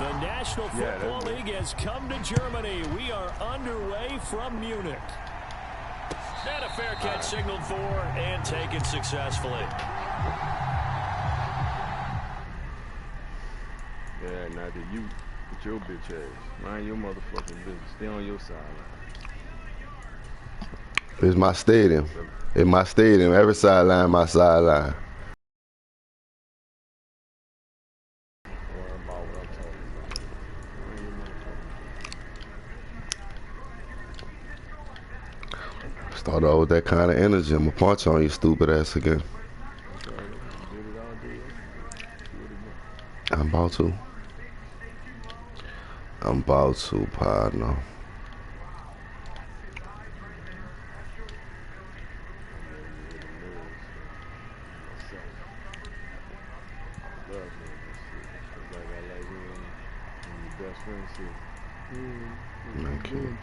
The National Football League has come to Germany. We are underway from Munich. And a fair catch signaled for and taken successfully. Yeah, now that you with your bitch ass, mind your motherfucking business. Stay on your sideline. It's my stadium. It's my stadium. Every sideline, my sideline. Start off with that kind of energy. I'm gonna punch on you, stupid ass again. I'm about to. I'm about to, partner. Okay.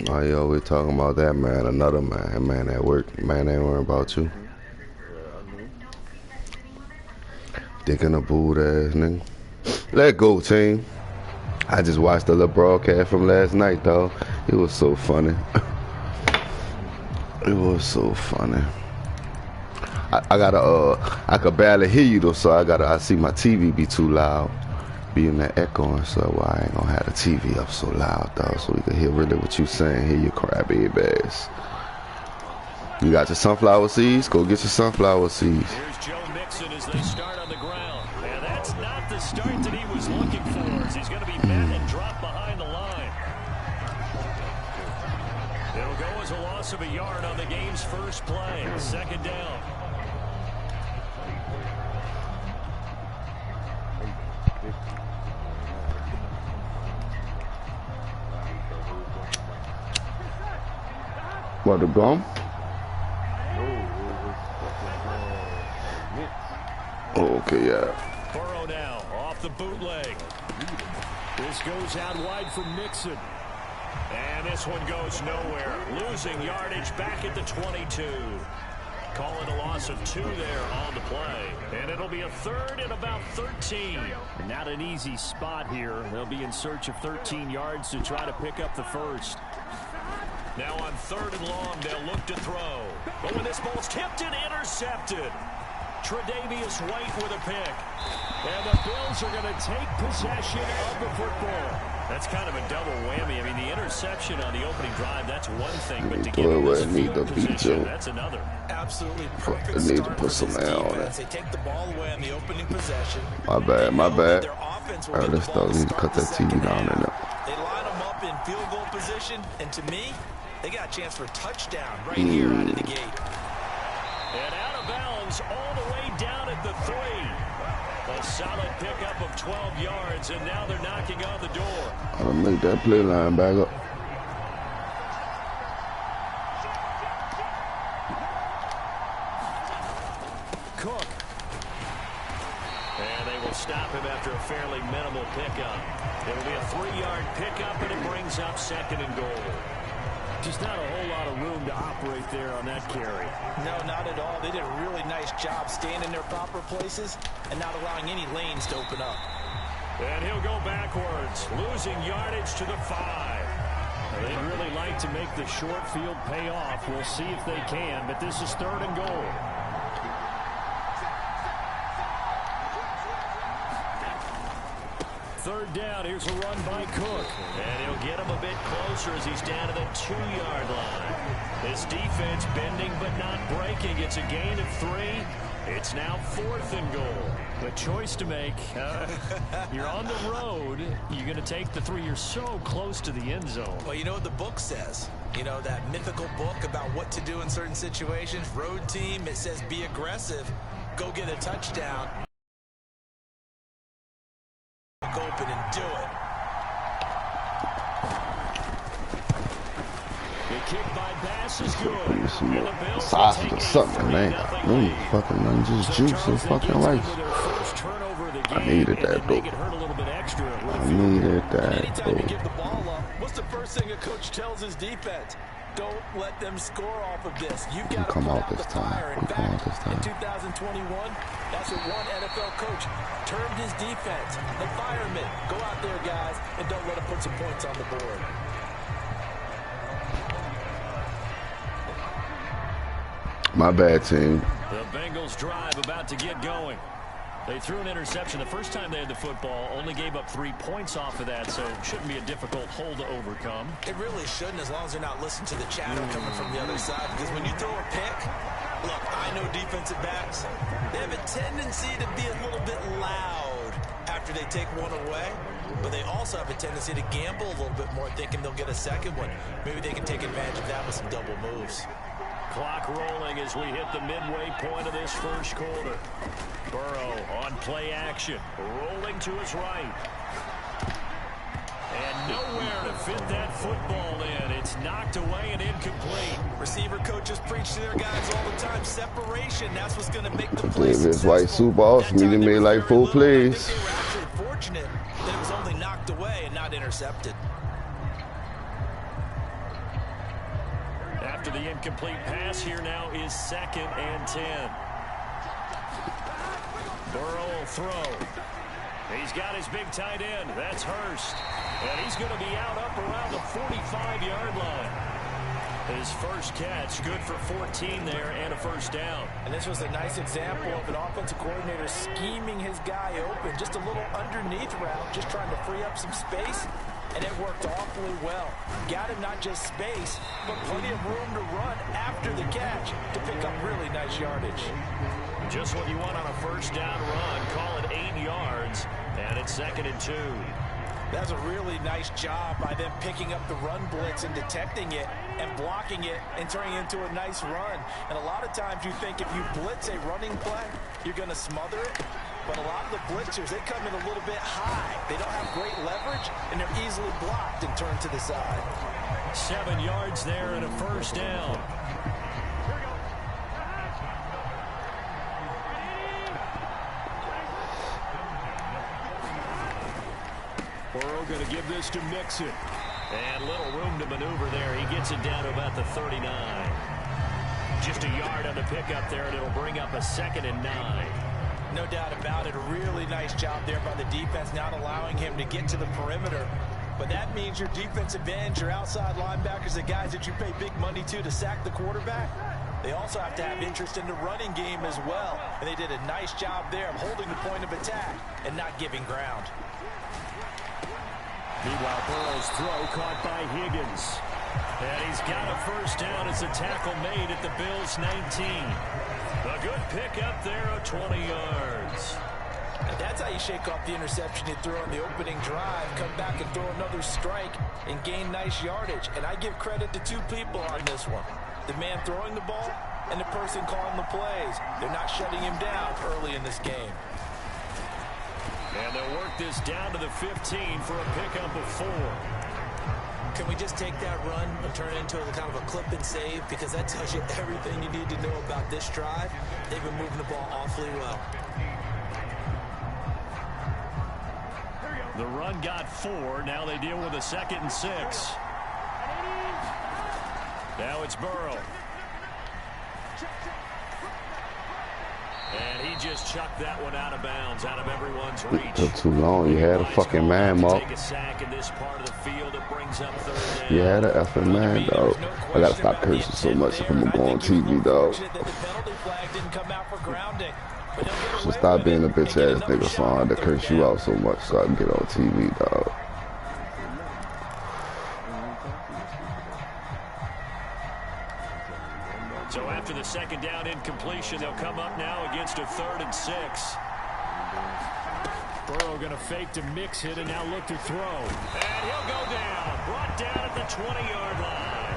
Why you always talking about that man, another man, that man at work, man ain't worrying about you. Dick in a boot ass nigga. Let go, team. I just watched the little broadcast from last night, dog. It was so funny. It was so funny. I gotta I could barely hear you though, so I see my TV be too loud, be in that echoing, so I ain't gonna have the TV up so loud, dog, so we can hear really what you saying, hear your crybaby ass. You got your sunflower seeds? Go get your sunflower seeds. Here's Joe Mixon as they start on the ground. And that's not the start that he was looking for, as he's gonna be met and dropped behind the line. It'll go as a loss of a yard on the game's first play. Second down. What, the gum? Oh, okay, yeah. Burrow now off the bootleg. This goes out wide for Mixon. And this one goes nowhere. Losing yardage back at the 22. Calling a loss of 2 there on the play. And it'll be a third and about 13. Not an easy spot here. They'll be in search of 13 yards to try to pick up the first. Now on 3rd and long, they'll look to throw. But when this ball's tipped and intercepted. Tre'Davious White with a pick. And the Bills are going to take possession of the football. That's kind of a double whammy. I mean, the interception on the opening drive, that's one thing. But to get in this field position, that's another. Absolutely perfect. I need to put some air on it. They take the ball away on the opening possession. My bad, my bad. Alright, let's start. We need to cut that TV down in there. They line them up in field goal position, and to me, they got a chance for a touchdown right here out of the gate. And out of bounds all the way down at the 3. A solid pickup of 12 yards, and now they're knocking on the door. I'll make that play line back up. Cook. And they will stop him after a fairly minimal pickup. It'll be a 3-yard pickup, and it brings up 2nd and goal. Just not a whole lot of room to operate there on that carry. No, not at all. They did a really nice job staying in their proper places and not allowing any lanes to open up. And he'll go backwards, losing yardage to the 5. They'd really like to make the short field pay off. We'll see if they can, but this is 3rd and goal. Third down, here's a run by Cook. And he'll get him a bit closer as he's down to the 2-yard line. This defense bending but not breaking. It's a gain of 3. It's now 4th and goal. The choice to make. You're on the road. You're going to take the 3. You're so close to the end zone. Well, you know what the book says. You know, that mythical book about what to do in certain situations. Road team, it says be aggressive. Go get a touchdown. Open and do it. The kick by Bass is good. Some more sausage or something, man. Fucking nothing, just juice and fucking rice. I needed that though. extra. I needed that. Anytime you give the ball up, what's the first thing a coach tells his defense? Don't let them score off of this. You've got to come put out out this the time. fire. In We come out fact, this time. in 2021, that's what one NFL coach termed his defense. The firemen. Go out there, guys, and don't let them put some points on the board. My bad, team. The Bengals drive about to get going. They threw an interception the first time they had the football, only gave up 3 points off of that, so it shouldn't be a difficult hole to overcome. It really shouldn't, as long as they're not listening to the chatter coming from the other side, because when you throw a pick, look, I know defensive backs, they have a tendency to be a little bit loud after they take one away, but they also have a tendency to gamble a little bit more, thinking they'll get a second one. Maybe they can take advantage of that with some double moves. Clock rolling as we hit the midway point of this first quarter. Burrow on play action, rolling to his right. And nowhere to fit that football in. It's knocked away and incomplete. Receiver coaches preach to their guys all the time. Separation, that's what's going to make the play Davis White Super Bowl, Smitty made like 4 plays. I think they were actually fortunate that it was only knocked away and not intercepted. After the incomplete pass, here now is 2nd and 10. Burrow will throw. He's got his big tight end. That's Hurst. And he's going to be out up around the 45-yard line. His first catch, good for 14 there and a first down. And this was a nice example of an offensive coordinator scheming his guy open. Just a little underneath route, just trying to free up some space. And it worked awfully well. Got him not just space, but plenty of room to run after the catch to pick up really nice yardage. Just what you want on a first down run. Call it 8 yards, and it's 2nd and 2. That's a really nice job by them picking up the run blitz and detecting it and blocking it and turning it into a nice run. And a lot of times you think if you blitz a running play, you're going to smother it. But a lot of the blitzers, they come in a little bit high. They don't have great leverage, and they're easily blocked and turned to the side. 7 yards there and a first down. Burrow going to give this to Mixon. And little room to maneuver there. He gets it down to about the 39. Just a yard on the pickup there, and it'll bring up a 2nd and 9. No doubt about it. A really nice job there by the defense, not allowing him to get to the perimeter. But that means your defensive ends, your outside linebackers, the guys that you pay big money to sack the quarterback, they also have to have interest in the running game as well. And they did a nice job there of holding the point of attack and not giving ground. Meanwhile, Burrow's throw caught by Higgins. And he's got a first down as a tackle made at the Bills' 19. A good pickup there of 20 yards. And that's how you shake off the interception you threw on the opening drive, come back and throw another strike and gain nice yardage. And I give credit to 2 people on this one. The man throwing the ball and the person calling the plays. They're not shutting him down early in this game. And they'll work this down to the 15 for a pickup of 4. Can we just take that run and turn it into a kind of a clip and save? Because that tells you everything you need to know about this drive. They've been moving the ball awfully well. The run got 4. Now they deal with a 2nd and 6. Now it's Burrow. And he just chucked that one out of bounds, out of everyone's reach. It took too long. You had a fucking man, Mark. Take a sack in this part of the field. It brings up 3rd down. You had an effing man, dog. I gotta stop cursing so much if I'm gonna go on TV, dog. So stop being a bitch ass nigga so I had to curse you out so much so I can get on TV, dog. So after the 2nd down incompletion, they'll come up now against a 3rd and 6. Burrow going to fake to mix it and now look to throw. And he'll go down. Brought down at the 20-yard line.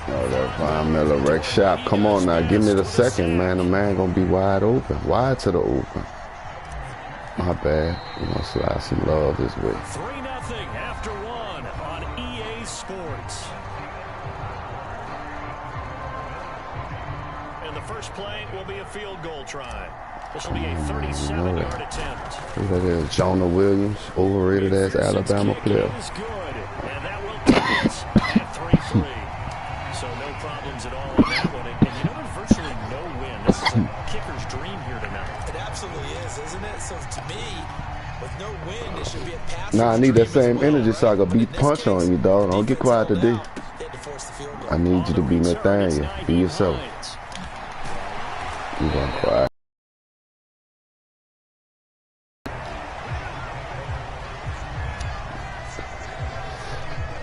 Oh, that Von Miller wreck shop. Come on now, give me the 2nd, man. The man gonna be wide open. Wide to the open. My bad. You know, slide some love this way. 3-0 after 1 on EA Sports. And the first play will be a field goal try. This will be a 37-yard attempt. Who that is? Jonah Williams, overrated ass Alabama player. Is good, and that will put us at 3-3. So no problems at all on that one. And you know, there's virtually no win. This is a kicker's dream here tonight. It absolutely is, isn't it? So to me, with no win, it should be a pass. Nah, I need that same energy so I can beat punch on you, dog. Don't get quiet today. I need you to be Nathaniel. Be yourself. You gonna cry.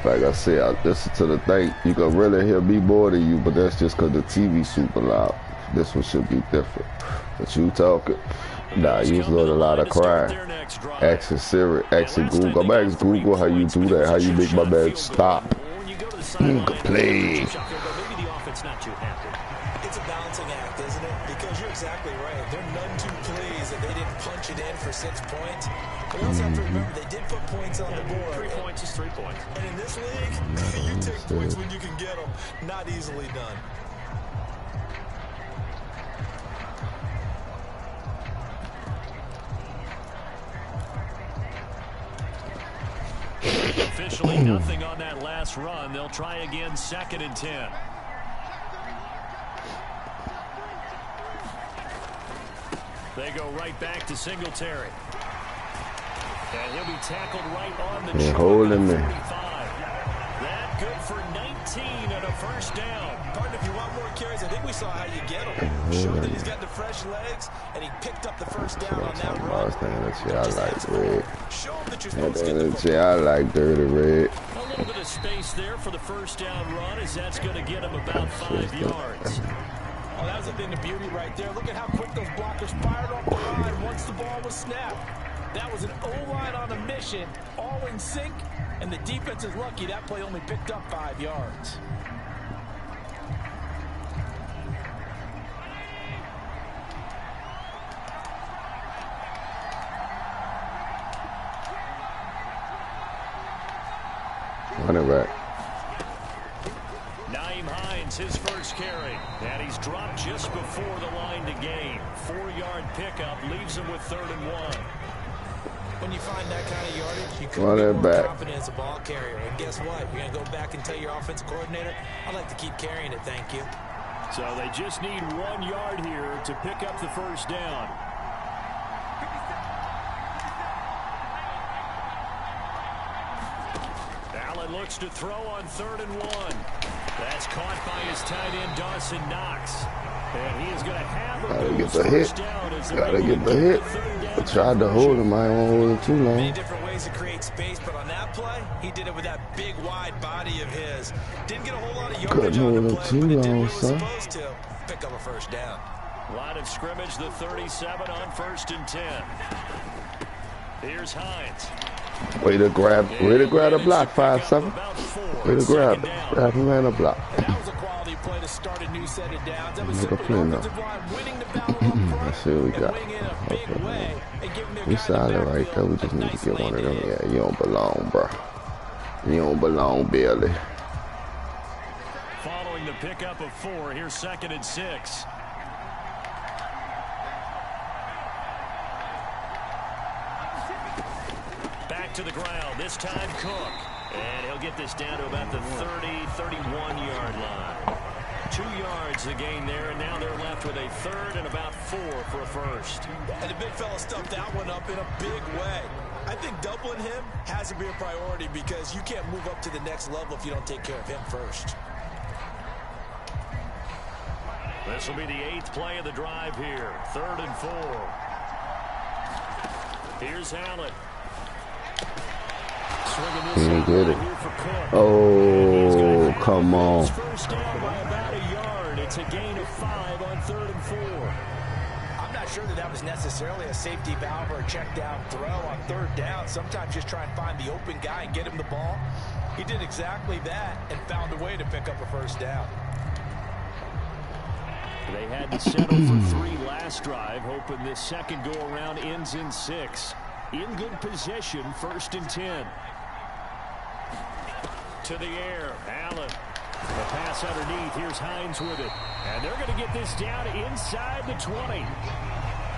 Like I said, I listen to the thing. You can really hear me more than you, but that's just because the TV's super loud. This one should be different. But you talking. Nah, you was doing a lot of crying. Asking Siri, asking Google. I'm asking Google how you do that, how you make my man stop. Play. It's a balancing act, isn't it? Because you're exactly right. They're none too pleased that they didn't punch it in for 6 points. We also have to remember they did put points on the board. 3 points is 3 points. And in this league, you take points when you can get them. Not easily done. Officially nothing on that last run. They'll try again, 2nd and 10. They go right back to Singletary. And he'll be tackled right on the holding me. That good for 19 and a first down. Partner, if you want more carries, I think we saw how you get him. Showed that he's got the fresh legs, and he picked up the first down on that run. I like red. Show him that you're supposed to get the I like dirty red. A little bit of space there for the first down run, as that's going to get him about 5 yards. Oh, that was a thing of beauty right there. Look at how quick those blockers fired off the line once the ball was snapped. That was an O-line on a mission, all in sync, and the defense is lucky that play only picked up 5 yards. Running back. Naeem Hines, his first carry, and he's dropped just before the line to gain. 4-yard pickup leaves him with 3rd and 1. When you find that kind of yardage, you couldn't be more confident as a ball carrier. And guess what? You're going to go back and tell your offensive coordinator, I'd like to keep carrying it, thank you. So they just need 1 yard here to pick up the first down. Allen looks to throw on 3rd and 1. That's caught by his tight end, Dawson Knox. And he is going to have a first down. Gotta get the hit. I tried to hold him. I don't hold him too long. Many different ways to create space, but on that play, he did it with that big, wide body of his. Didn't get a whole lot of yardage on the play, but it did what it was supposed to. Pick up a first down. Line of scrimmage, the 37 on 1st and 10. Here's Hines. Way to grab the block, 5-7. Way to grab him and a block. That was a quality play to start a new set of downs. That was Make a simply play now. offensive line winning the battle up front. Let's see what we got. And winning in a big way and giving their We guy the solid right backfield there. We just a need nice to get one of lane them. to hit. Yeah, you don't belong, bro. You don't belong, Billy. Following the pickup of 4, here's 2nd and 6. Back to the ground, this time Cook. And he'll get this down to about the 30, 31-yard line. 2 yards the gain there, and now they're left with a 3rd and about 4 for a first. And the big fella stuffed that one up in a big way. I think doubling him has to be a priority because you can't move up to the next level if you don't take care of him first. This will be the 8th play of the drive here. 3rd and 4. Here's Allen. He didn't get it. Oh, come on. First down by about a yard. It's a gain of 5 on 3rd and 4. I'm not sure that was necessarily a safety valve or a check down throw on 3rd down. Sometimes just try and find the open guy and get him the ball. He did exactly that and found a way to pick up a first down. They had to settle for 3 last drive, hoping this second go-around ends in 6. In good position, 1st and 10. To the air, Allen. The pass underneath. Here's Hines with it. And they're going to get this down inside the 20.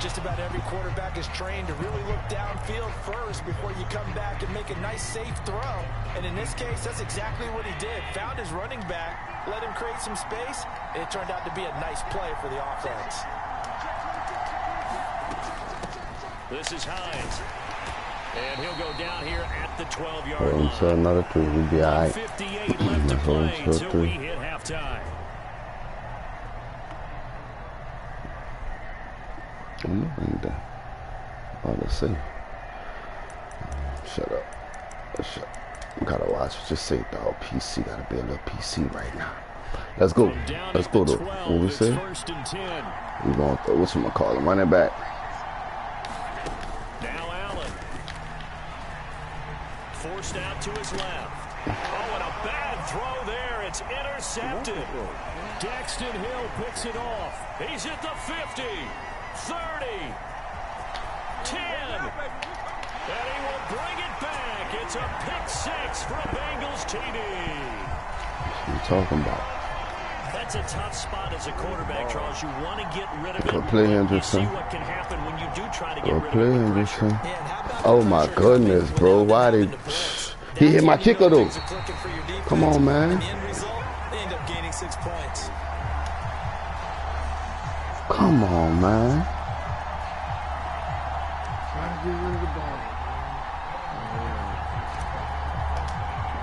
Just about every quarterback is trained to really look downfield first before you come back and make a nice, safe throw. And in this case, that's exactly what he did. Found his running back, let him create some space, and it turned out to be a nice play for the offense. This is Hines. And he'll go down here at the 12-yard line. So another 3, we'll be all right. 58 left to play until we hit halftime. Let's see. Shut up. Shut up. Gotta watch what you say, dog. PC gotta be a little PC right now. Let's go. Let's go to what we say. We going to what's my call him? Running back. Now Allen. Forced out to his left. Oh, and a bad throw there. It's intercepted. Daxton Hill picks it off. He's at the 50. 30, 10, and he will bring it back. It's a pick 6 for a Bengals TD. What are you talking about? That's a tough spot as a quarterback, Charles. You want to get rid of it. Go play Henderson. You see what can happen when you do try to get rid of it. Play Henderson. Oh my goodness, bro. Why they... He hit my kicker though. Come on, man. The end result, they end up gaining 6 points. Come on, man. Try to get rid of the ball.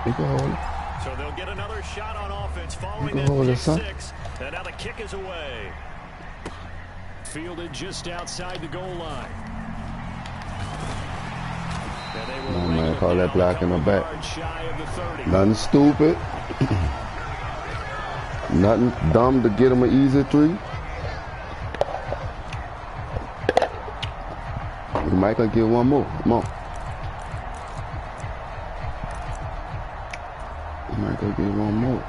You can hold it. So they'll get another shot on offense following that pick 6. And now the kick is away. Fielded just outside the goal line. Come on, man. Call that block in the back. Nothing stupid. Nothing dumb to get him an easy 3. We might gonna get one more. Come on. We might go get one more.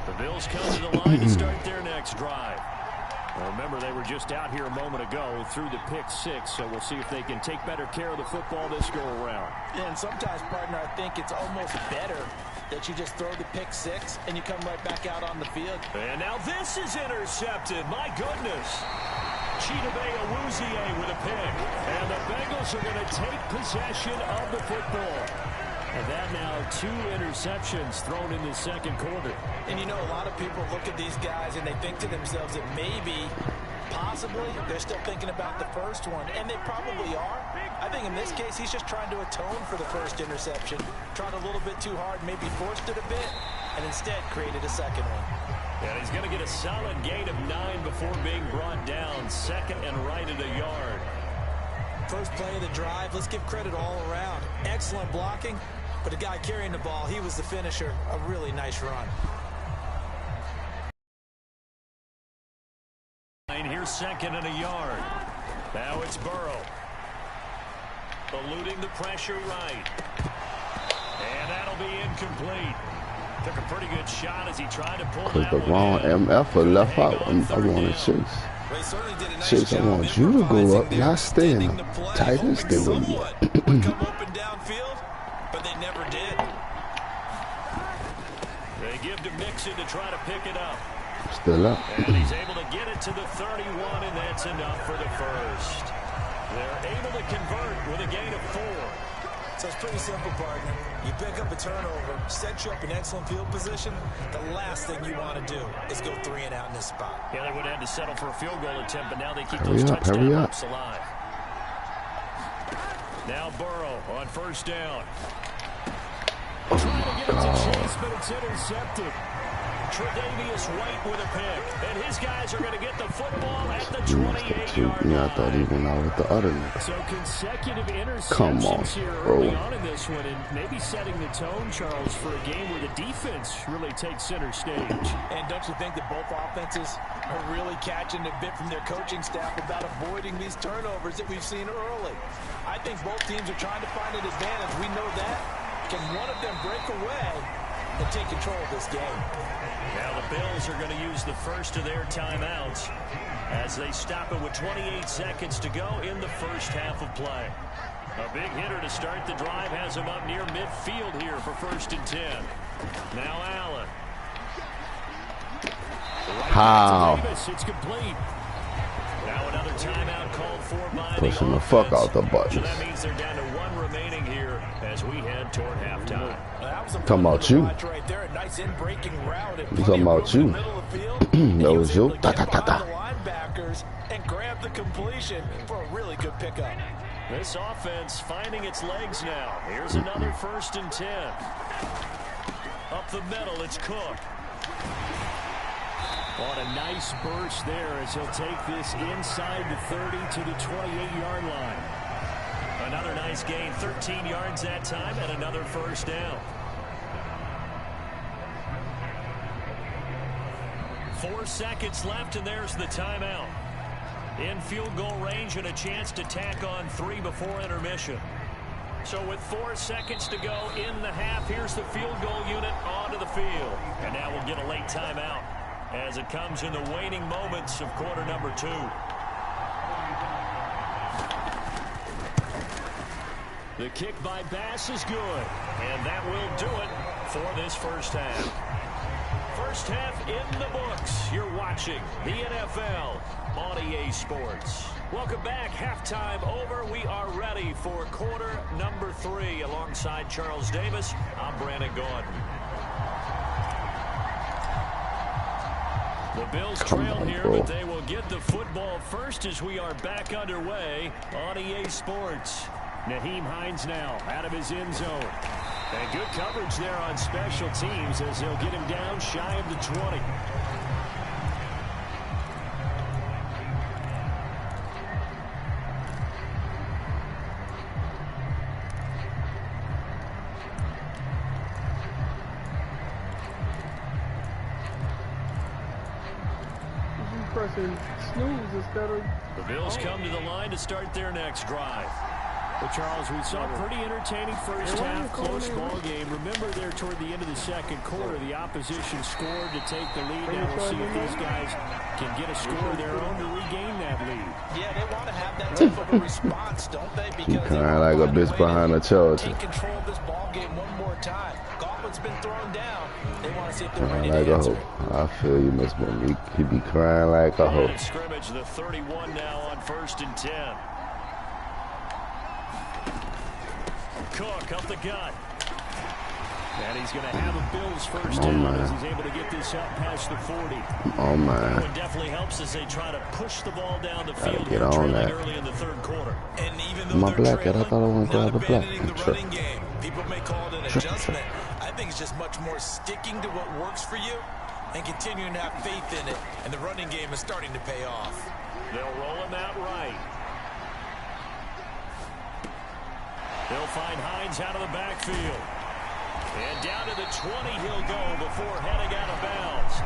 The Bills come to the line to start their next drive. Well, remember, they were just out here a moment ago through the pick 6, so we'll see if they can take better care of the football this go around. Yeah, and sometimes, partner, I think it's almost better that you just throw the pick 6 and you come right back out on the field. And now this is intercepted. My goodness. Chidobe Awuzie with a pick. And the Bengals are going to take possession of the football. And that now 2 interceptions thrown in the second quarter. And you know, a lot of people look at these guys and they think to themselves that maybe, possibly, they're still thinking about the first one. And they probably are. I think in this case, he's just trying to atone for the first interception. Tried a little bit too hard, maybe forced it a bit, and instead created a second one. And he's going to get a solid gain of 9 before being brought down. Second and right at a yard. First play of the drive, let's give credit all around. Excellent blocking, but the guy carrying the ball, he was the finisher. A really nice run. Here's second and a yard. Now it's Burrow. Eluding the pressure right. And that'll be incomplete. Took a pretty good shot as he tried to pull that the wrong MF left out. I wanted Chase. Chase, I want you to go up, not stay in the tight end. Stay where you at. Come open downfield, but they never did. They give to Mixon to try to pick it up. Still up. And he's able to get it to the 31, and that's enough for the first. They're able to convert with a gain of 4. So it's pretty simple, partner. You pick up a turnover, set you up in excellent field position. The last thing you want to do is go 3 and out in this spot. Yeah, they would have had to settle for a field goal attempt, but now they keep those touchdown hopes alive. Now Burrow on first down. Trying to get it to Chase, but it's intercepted. Tre'Davious White with a pick. And his guys are going to get the football at the 28-yard line. Yeah, I thought he went out with the other nigga. So consecutive interceptions here early on in this one, and maybe setting the tone, Charles, for a game where the defense really takes center stage. And don't you think that both offenses are really catching a bit from their coaching staff about avoiding these turnovers that we've seen early? I think both teams are trying to find an advantage. We know that. Can one of them break away and take control of this game? Now the Bills are going to use the first of their timeouts as they stop it with 28 seconds to go in the first half of play. A big hitter to start the drive has him up near midfield here for 1st and 10. Now Allen. How? Davis, it's complete. Now another timeout called for by Pushing the offense. fuck out the buttons. So that means they're down to 1 remaining here as we head toward halftime. Talking about you. Right there, a nice in-breaking route. I'm talking about you. That was you. Ta ta ta ta. Linebackers and grab the completion for a really good pickup. This offense finding its legs now. Here's another 1st and 10. Up the middle, it's Cook. On a nice burst there as he'll take this inside the 30 to the 28-yard line. Another nice gain, 13 yards that time, and another 1st down. 4 seconds left, and there's the timeout. In field goal range and a chance to tack on 3 before intermission. So with 4 seconds to go in the half, here's the field goal unit onto the field. And now we'll get a late timeout as it comes in the waning moments of quarter number 2. The kick by Bass is good, and that will do it for this 1st half. 1st half in the books. You're watching the NFL on EA Sports. Welcome back. Halftime over. We are ready for quarter number 3. Alongside Charles Davis, I'm Brandon Gordon. The Bills trail here, but they will get the football first as we are back underway on EA Sports. Nyheim Hines now out of his end zone. And good coverage there on special teams as they'll get him down shy of the 20. Pressing snooze instead of... The Bills come to the line to start their next drive. Well, Charles, we saw a pretty entertaining 1st half, close ball game. Remember there toward the end of the 2nd quarter, the opposition scored to take the lead. Now we'll see if these guys can get a score of their own to regain that lead. Yeah, they want to have that type of a response, don't they? Because Kind of like a bitch behind the charge. Take control of this ball game one more time. Gauntlet's been thrown down. They want to see if they're ready like to a answer. hoe. I feel you, Miss Monique. He be crying like a hoe. Scrimmage, the 31 now on 1st and 10. Cook up the gut. And he's going to have a Bills 1st down as he's able to get this up past the 40. Oh, man. That one definitely helps as they try to push the ball down the field get here, on trailing that. early in the 3rd quarter. And even though My they're black cat, I thought I wanted to have a black abandoning the cat. running game, people may call it an adjustment. I think it's just much more sticking to what works for you and continuing to have faith in it. And the running game is starting to pay off. They'll roll him out right. They'll find Hines out of the backfield. And down to the 20 he'll go before heading out of bounds.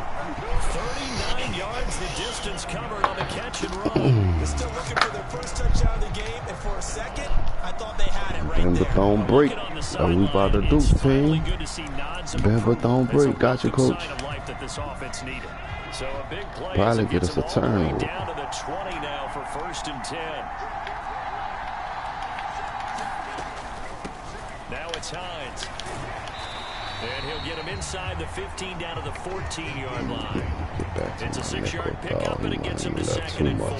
39 yards the distance covered on the catch and run. They're still looking for their 1st touchdown of the game, and for a second, I thought they had it right Bend there. but don't break. That's what we about to do, team. Bend but don't break. Got you, coach. So a big play Probably get us a turnover. down to the 20 now for 1st and 10. Now it's Hines. And he'll get him inside the 15 down to the 14-yard line. It's a 6-yard pickup, and it gets him to 2nd and 4.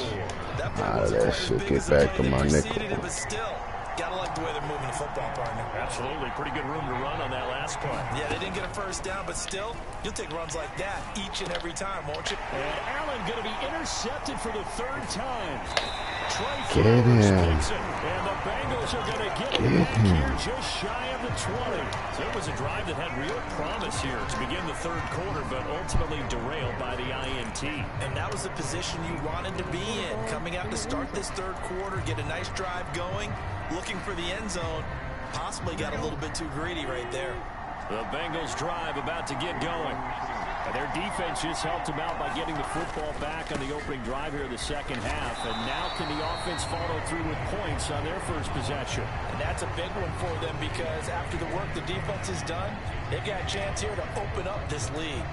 That shit get back to my nickel. But still, gotta like the way they're moving the football, partner. Absolutely. Pretty good room to run on that last play. Yeah, they didn't get a 1st down, but still, you'll take runs like that each and every time, won't you? And Allen going to be intercepted for the 3rd time. Get him. And the Bengals are going to get him back here just shy of the 20. So it was a drive that had real promise here to begin the 3rd quarter, but ultimately derailed by the INT. And that was the position you wanted to be in. Coming out to start this 3rd quarter, get a nice drive going, looking for the end zone. Possibly got a little bit too greedy right there. The Bengals drive about to get going. And their defense just helped them out by getting the football back on the opening drive here in the 2nd half. And now can the offense follow through with points on their 1st possession? And that's a big one for them because after the work the defense has done, they've got a chance here to open up this lead.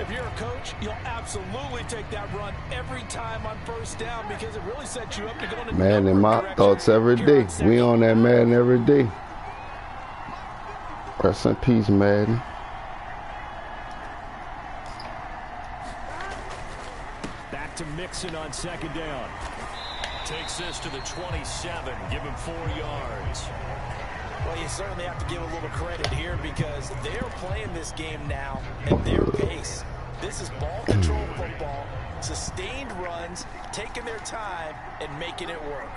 If you're a coach, you'll absolutely take that run every time on first down because it really sets you up to go in a Man, in my directions. thoughts every day. We on that Madden every day. Rest in peace, Madden. Back to Mixon on second down. Takes this to the 27. Give him 4 yards. Well, you certainly have to give a little credit here because they're playing this game now at their pace. This is ball control football, sustained runs, taking their time and making it work.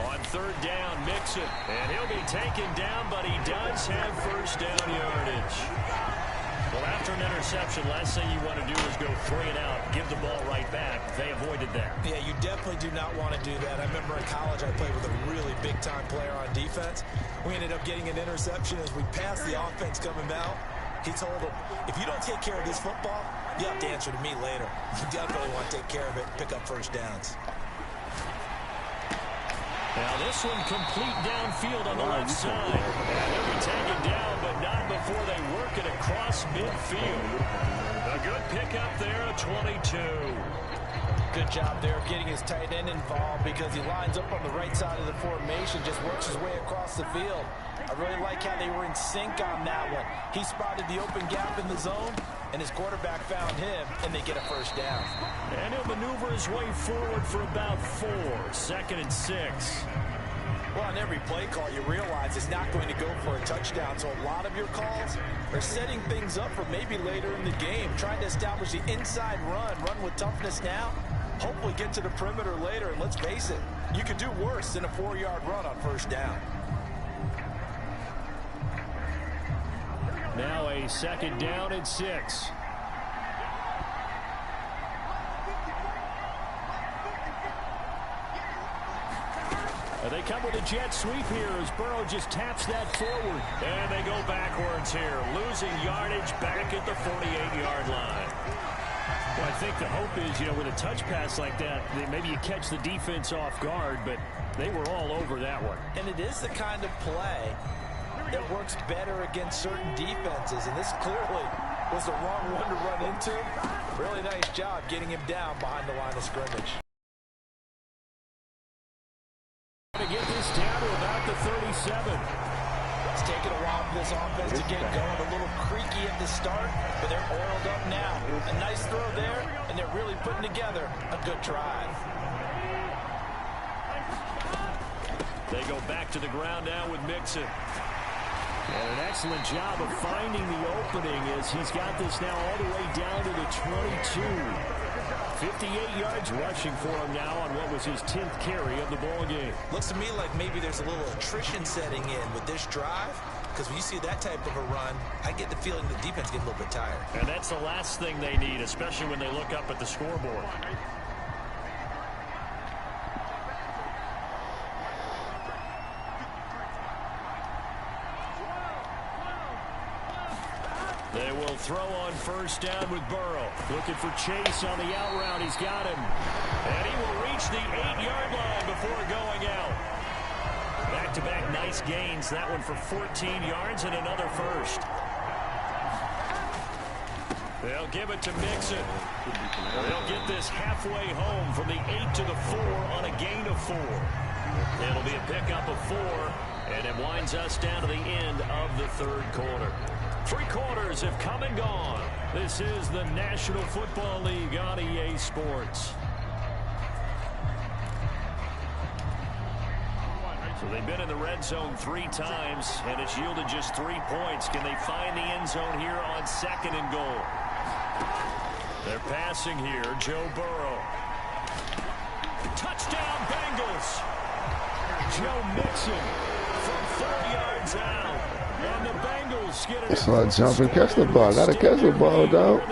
On third down, Mixon. And he'll be taken down, but he does have first down yardage. Well, after an interception, last thing you want to do is go 3 and out, give the ball right back. They avoided that. Yeah, you definitely do not want to do that. I remember in college I played with a really big-time player on defense. We ended up getting an interception as we passed the offense coming out. He told him, if you don't take care of this football, you have to answer to me later. You definitely want to take care of it and pick up first downs. Now this one complete downfield on the left side. And he'll be taken down, but not before they work it across midfield. A good pickup there at 22. Good job there of getting his tight end involved because he lines up on the right side of the formation, just works his way across the field. I really like how they were in sync on that one. He spotted the open gap in the zone, and his quarterback found him, and they get a first down. And he'll maneuver his way forward for about 4. 2nd and 6. Well, on every play call, you realize it's not going to go for a touchdown, so a lot of your calls are setting things up for maybe later in the game, trying to establish the inside run with toughness now, hopefully get to the perimeter later, and let's face it, you could do worse than a 4-yard run on first down. Now a 2nd down and 6. They come with a jet sweep here as Burrow just taps that forward. And they go backwards here, losing yardage back at the 48-yard line. Well, I think the hope is, with a touch pass like that, maybe you catch the defense off guard, but they were all over that one. And it is the kind of play that works better against certain defenses, and this clearly was the wrong one to run into. Really nice job getting him down behind the line of scrimmage. To get this down to about the 37. It's taken a while for this offense to get going. A little creaky at the start, but they're oiled up now. A nice throw there, and they're really putting together a good drive. They go back to the ground now with Mixon. And an excellent job of finding the opening as he's got this now all the way down to the 22. 58 yards rushing for him now on what was his 10th carry of the ball game. Looks to me like maybe there's a little attrition setting in with this drive, because when you see that type of a run, I get the feeling the defense gets a little bit tired. And that's the last thing they need, especially when they look up at the scoreboard. They will throw on first down with Burrow. Looking for Chase on the out route. He's got him. And he will reach the 8-yard line before going out. Back-to-back nice gains. That one for 14 yards and another first. They'll give it to Mixon. They'll get this halfway home from the 8 to the 4 on a gain of 4. It'll be a pickup of 4, and it winds us down to the end of the third quarter. 3 quarters have come and gone. This is the National Football League on EA Sports. So they've been in the red zone 3 times, and it's yielded just 3 points. Can they find the end zone here on 2nd and goal? They're passing here. Joe Burrow. Touchdown, Bengals. Joe Mixon from 4 yards out. And the Bengals get it. It's like jumping, catch the ball. Gotta catch the ball, dog.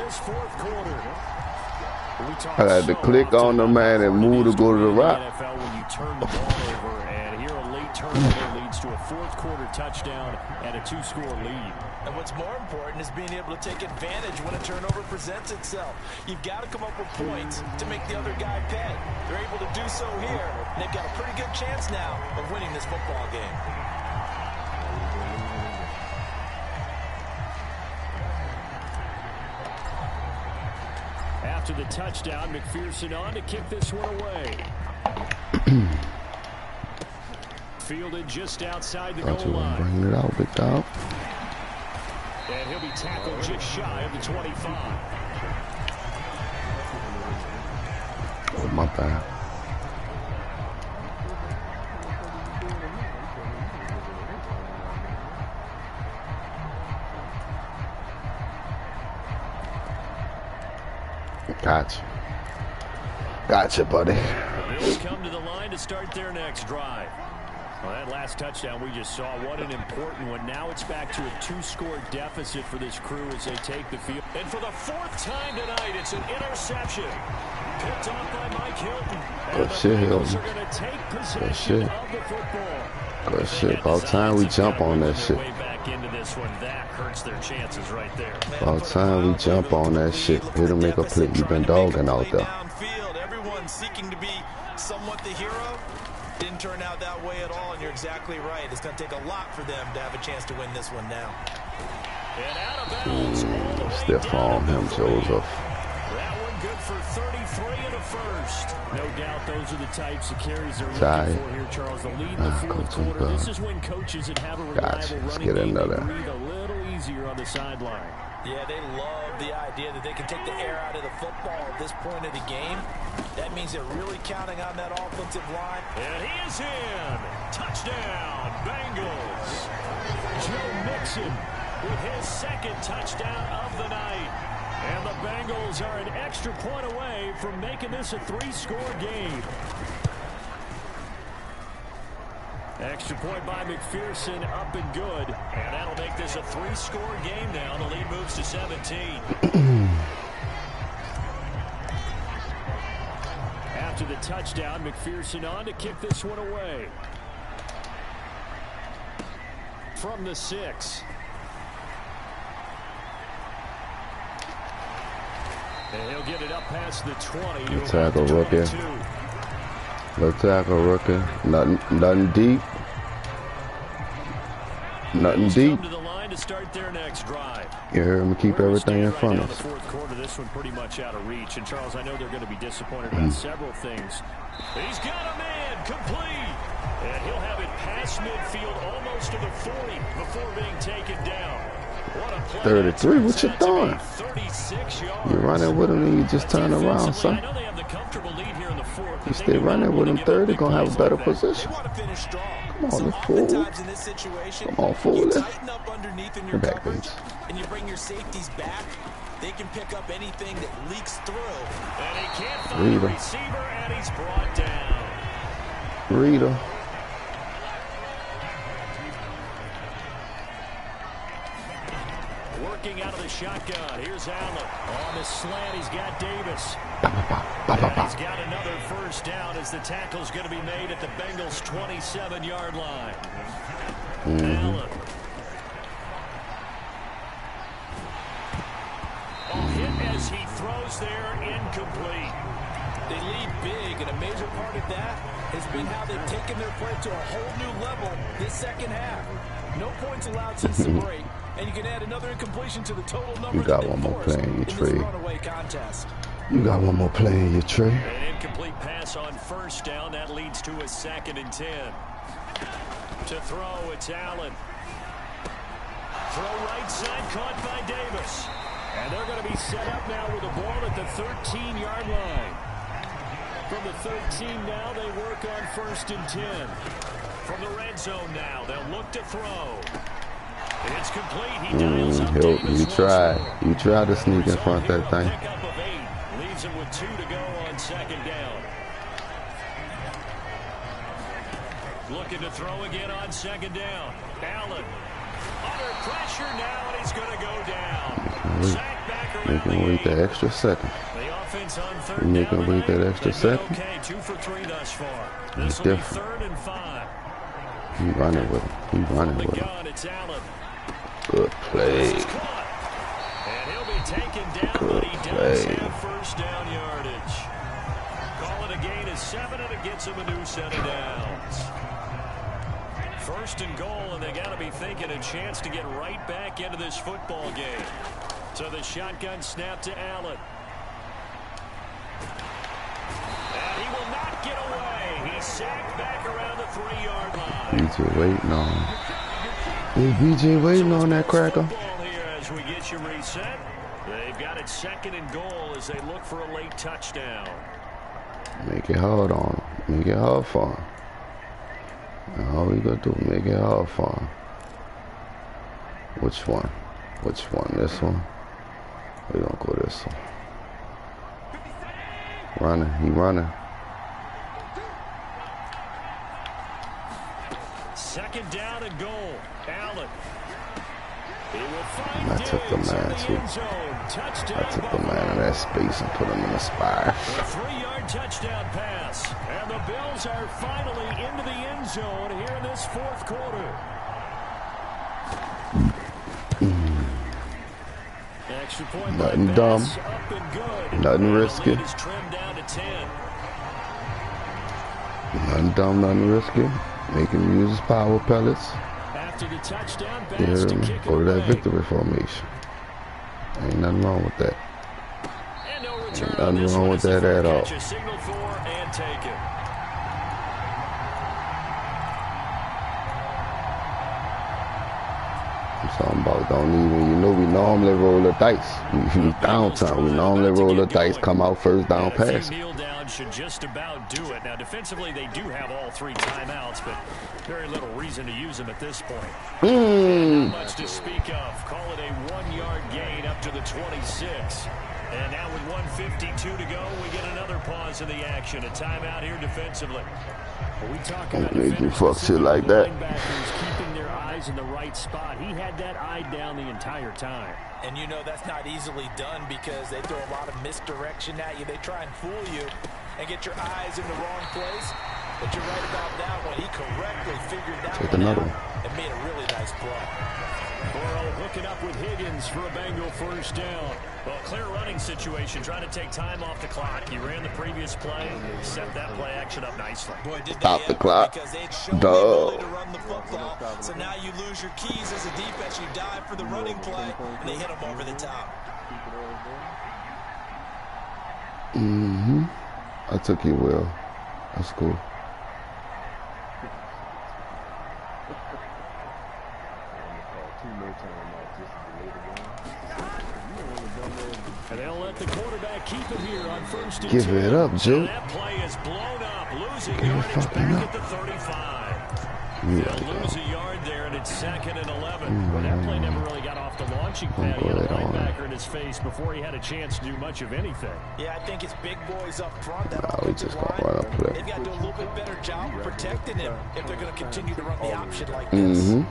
I had to click on the man and move to go to the route. When you turn the ball over, and here a late turnover leads to a 4th quarter touchdown and a 2-score lead. And what's more important is being able to take advantage when a turnover presents itself. You've got to come up with points to make the other guy pay. They're able to do so here, and they've got a pretty good chance now of winning this football game. After the touchdown, McPherson on to kick this one away. Fielded just outside the goal line. Bring it out, big dog. And he'll be tackled just shy of the 25. Oh, my bad. Gotcha, buddy. The Bills come to the line to start their next drive. Well, that last touchdown we just saw, what an important one. Now it's back to a 2-score deficit for this crew as they take the field. And for the 4th time tonight, it's an interception. Picked off by Mike Hilton. Good shit, Hilton. Good shit. Good shit. About time we jump on that shit. Into this one, that hurts their chances right there. About time we jump on that shit. Here to make a play. You've been dogging out there. Everyone seeking to be somewhat the hero. Didn't turn out that way at all, and you're exactly right. It's going to take a lot for them to have a chance to win this one now. And out of bounds, all the way stiff down on him, Joseph. That one good for 33 and a first. No doubt those are the types of carries they're looking for here, Charles. The lead in the fourth quarter. This is when coaches that have a reliable running game breathe a little easier on the sideline. Yeah, they love the idea that they can take the air out of the football at this point of the game. That means they're really counting on that offensive line. And he is in. Touchdown, Bengals. Joe Mixon with his 2nd touchdown of the night. And the Bengals are an extra point away from making this a 3-score game. Extra point by McPherson, up and good. And that'll make this a 3-score game now. The lead moves to 17. After the touchdown, McPherson on to kick this one away. From the 6. And he'll get it up past the 20. Good tackle, rookie. Good tackle, rookie. Nothing deep. Nothing deep. To the line to start their next drive. You heard me keep everything in front of us. The fourth quarter, this one pretty much out of reach. And Charles, I know they're going to be disappointed about several things. He's got a man complete. And he'll have it past midfield almost to the 40 before being taken down. What a play. 33, what you doing? 36 yards. You running with him and you just turn around, son. I know they have the comfortable lead here in the fourth. You stay running with him 30, gonna have a better position. They want to finish strong. Come on, let's fool. In this situation, Come on, fool. you tighten up underneath in your Back coverage, bench. and you bring your safeties back. They can pick up anything that leaks through. And he can't find the receiver, and he's brought down. Rita. Working out of the shotgun. Here's Allen. On the slant, he's got Davis. He's got another first down as the tackle's going to be made at the Bengals' 27-yard line. Allen. Hit as he throws there, incomplete. They lead big, and a major part of that has been how they've taken their play to a whole new level this second half. No points allowed since the break, and you can add another incompletion to the total number. You got one more play in your tree. Contest. You got one more play in your tree. An incomplete pass on first down. That leads to a 2nd and 10. To throw, it's Allen. Throw right side, caught by Davis. And they're going to be set up now with the ball at the 13-yard line. From the 13 now, they work on 1st and 10. From the red zone now, they'll look to throw. It's complete. He dials up Davis. You tried to sneak in front of that thing. Pickup of 8. Leaves him with 2 to go on 2nd down. Looking to throw again on 2nd down. Allen. Under pressure now, and he's going to go down. You can wait that extra second. The offense on 3rd You can wait that extra second. Okay, 2 for 3 thus far. It's This will be different. 3rd and 5. He running with him. He running with him. Gun, it's Allen. Good play. And he'll be taken down, Good but he does play. have first down yardage. Call it a gain of 7, and it gets him a new set of downs. 1st and goal, and they got to be thinking a chance to get right back into this football game. So the shotgun snap to Allen. And he will not get away. He's sacked back around the 3-yard line. BJ waiting on. Is BJ waiting on that cracker? Here as we get you reset. They've got it 2nd and goal as they look for a late touchdown. Make it hard on him. Make it hard for him. All we gotta do, make it hard for him. Which one? Which one? This one? We're gonna go this one. Running, he running. 2nd down and goal. Allen. I took the man too. I took the man in that space and put him in the spire. A 3-yard touchdown pass. And the Bills are finally into the end zone here in this 4th quarter. Extra point. Nothing dumb. Up and good. Nothing risky. Is trimmed down to 10. Nothing dumb, nothing risky. Make him use his power pellets. After the touchdown pass Yeah, to kick go to that away. victory formation. Ain't nothing wrong with that. And no return Ain't on nothing this wrong one with as the that at all. catch is signaled for and taken. I'm talking about don't even, you know, we normally roll the dice. We downtown, we normally roll the dice, come out first down And a pass. few kneel down should just about do it. Now, defensively, they do have all 3 timeouts, but very little reason to use them at this point. Not much to speak of. Call it a 1-yard gain up to the 26. And now with 1:52 to go, we get another pause in the action. A timeout here defensively. But we talk about They do defenders, fuck shit like that. linebackers keeping their eyes in the right spot. He had that eye down the entire time. And you know that's not easily done because they throw a lot of misdirection at you. They try and fool you and get your eyes in the wrong place. But you're right about that one. He correctly figured that Take one another out one. and made a really nice play. Burrow hooking up with Higgins for a Bengal 1st down. Well, clear running situation, trying to take time off the clock. He ran the previous play, set that play action up nicely. Boy, did Stop they the ever, clock. because they'd shown Duh. the ability to run the football. So now you lose your keys as a defense. You dive for the running play, and they hit them over the top. I took you well. That's cool. And they'll let the quarterback keep it here on 1st and Give 10. it up, Joe. And that play is blown up, losing Give it yardage fucking back up. at the 35. You They'll right lose there. a yard there, and it's 2nd and 11. Well, that play never really got off the launching pad. He had a Go ahead on. linebacker in his face before he had a chance to do much of anything. Yeah, I think it's big boys up front. That Nah, we offensive just gonna line, run a play. they've got to do a little bit better job of protecting him if they're going to continue to run the option like this. You'd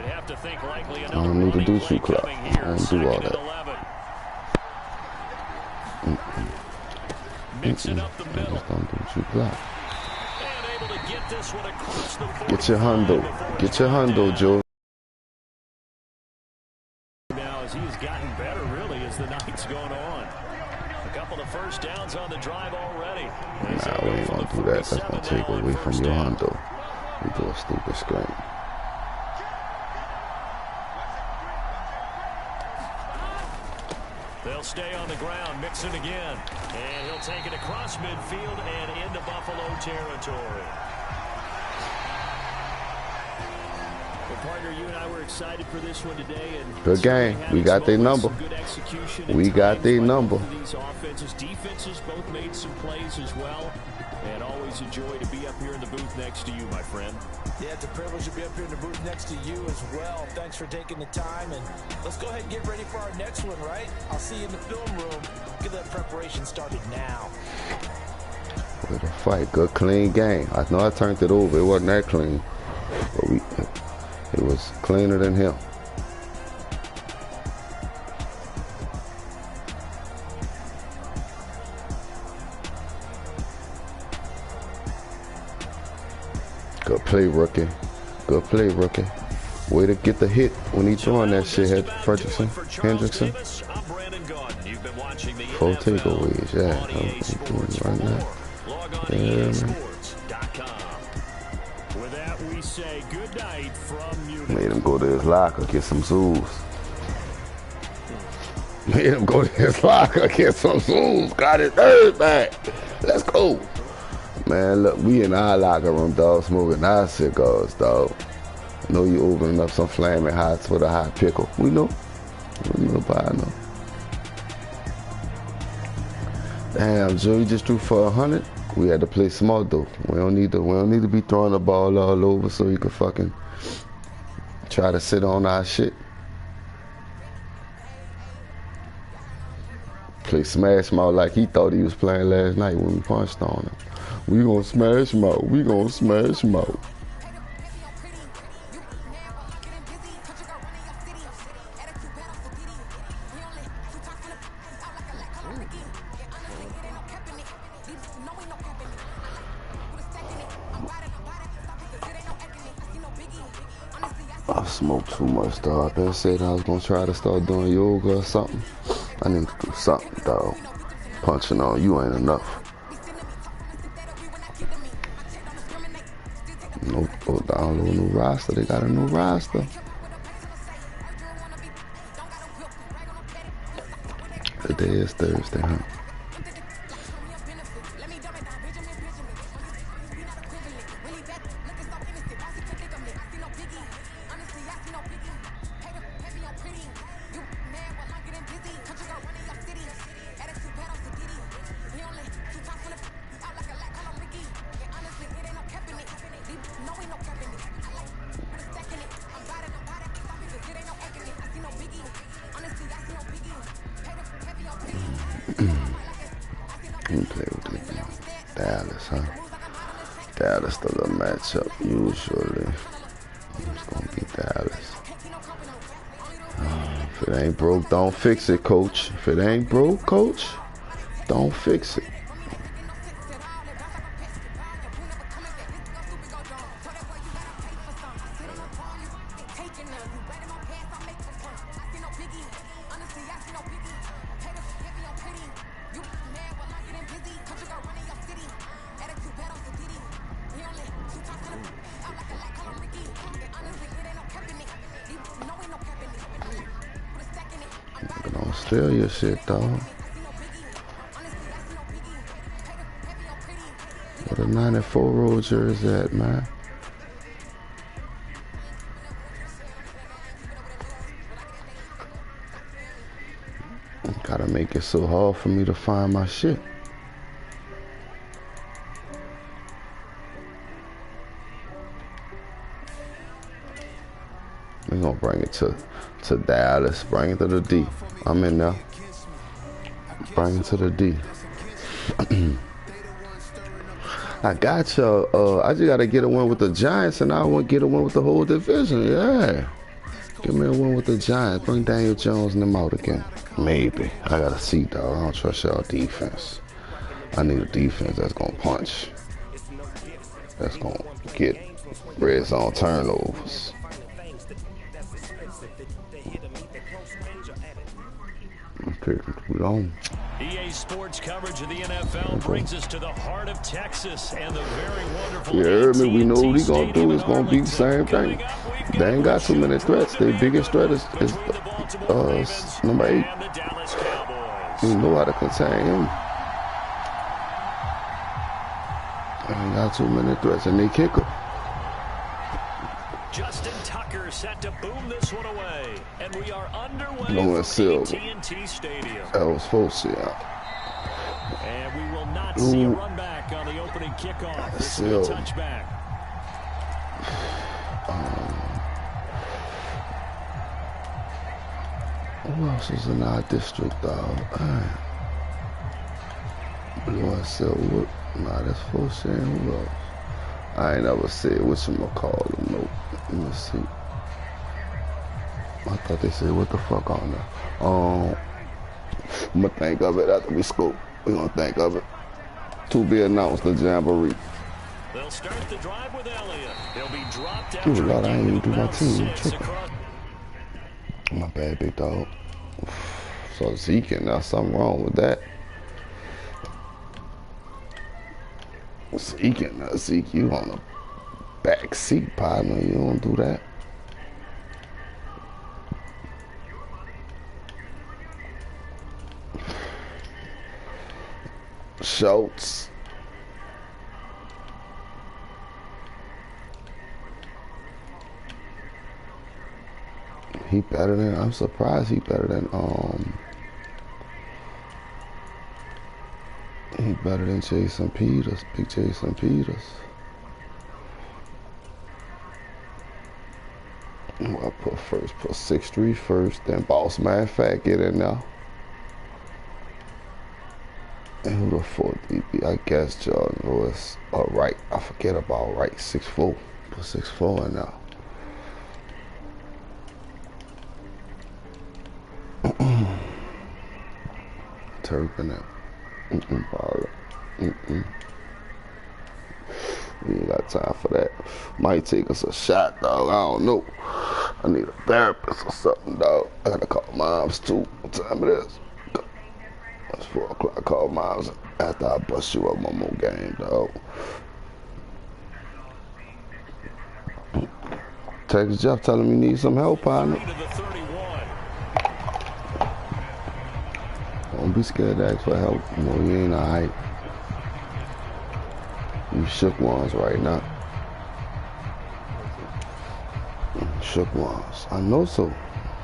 have to think likely another don't need to do running play shoot clock. coming I here. don't do all 2nd and that. 11. Mixing up the middle. Just don't do shoot clock. And able to get this one across the 45 Get your hundo. before Get it's your brought hundo, down. Joe. Now as he's gotten better really as the night's going on. A couple of 1st downs on the drive already. Nah, we ain't gonna do that. That's gonna take away from your hundo. You do a stupid screen. They'll stay on the ground, Mixon again. And he'll take it across midfield and into Buffalo territory. Well, partner, you and I were excited for this one today. And Good game. We got their number. Good execution. We got their by number. both of these offenses. Defenses both made some plays as well. And always a joy to be up here in the booth next to you, my friend. Yeah, it's a privilege to be up here in the booth next to you as well. Thanks for taking the time, and let's go ahead and get ready for our next one, right? I'll see you in the film room. Get that preparation started now. Good fight. Good clean game. I know I turned it over. It wasn't that clean. But it was cleaner than him. Good play, rookie. Good play, rookie. Way to get the hit when he throwing that shit at Hendrickson. Full takeaways, yeah. Right now. Yeah, man. With that, we say good night from Munich. Made him go to his locker, get some zoos. Made him go to his locker, get some shoes, got his third back. Let's go. Man, look, we in our locker room, dog, smoking our cigars, dog. I know you opening up some flaming hots with a hot pickle. We know. Nobody know. Damn, Joe, you just threw for 100. We had to play smart though. We don't need to be throwing the ball all over so you can fucking try to sit on our shit. Play smash mouth like he thought he was playing last night when we punched on him. We gonna smash mouth. We gonna smash mouth. I smoked too much, dog. I said I was gonna try to start doing yoga or something. I need to do something, dog. Punching on you ain't enough. No, go download a new roster. They got a new roster. Today is Thursday, huh? Let me play with this now. Dallas, huh? Dallas does a matchup usually. It's gonna be Dallas. If it ain't broke, don't fix it, coach. If it ain't broke, coach, don't fix it. Don't steal your shit, dog. Where the 94 roll jersey at, man? Gotta make it so hard for me to find my shit. We're gonna bring it to Dallas. Bring it to the D. I'm in there. Bring it to the D. I got y'all. I just gotta get a win with the Giants, and I want to get a win with the whole division. Yeah. Give me a win with the Giants. Bring Daniel Jones and them out again. Maybe. I gotta see, dog. I don't trust y'all defense. I need a defense that's gonna punch. That's gonna get red zone turnovers. EA Sports coverage of the NFL brings us to the heart of Texas and the very wonderful. You heard me. We know what he's gonna do. It's gonna be the same thing. They ain't got too many threats. Their biggest threat is number 8. You know how to contain him. They ain't got too many threats, and they kicker. Justin Tucker set to boom this one away, and we are underway No, from AT&T Stadium. That was supposed to, yeah. And we will not see a run back on the opening kickoff. This will be a touchback. Who else is in our district, dog? Blue and Silver. Nah, that's full shit. Who else? I ain't never said whatchamacallit. Nope. Let me see. I thought they said what the fuck on there. I'm gonna think of it after we scope. We gonna think of it. To be announced, the Jamboree. They'll start the drive with Elliott. They'll be dropped out. Dude, a lot. I ain't even do my team. My bad, big dog. So Zeke, and now something wrong with that. Zeke, you on the back seat, partner. You don't do that. Schultz. He better than, I'm surprised he better than he better than Jason Peters, big Jason Peters. Well, I put 6'3" first, then Boss Man Fat get in there. And who the fuck DB? I guess Jordan Lewis or Wright. I forget about Wright, 6'4". Put 6'4" in there. Turpin it. Baller. We ain't got time for that. Might take us a shot, dog. I don't know. I need a therapist or something, dog. I gotta call moms too. What time it is? It's 4 o'clock. I call moms after I bust you up one more game, dog. Text Jeff telling me you need some help, partner. Don't be scared to ask for help. You know, you ain't alright. You shook ones right now. Shook ones. I know so.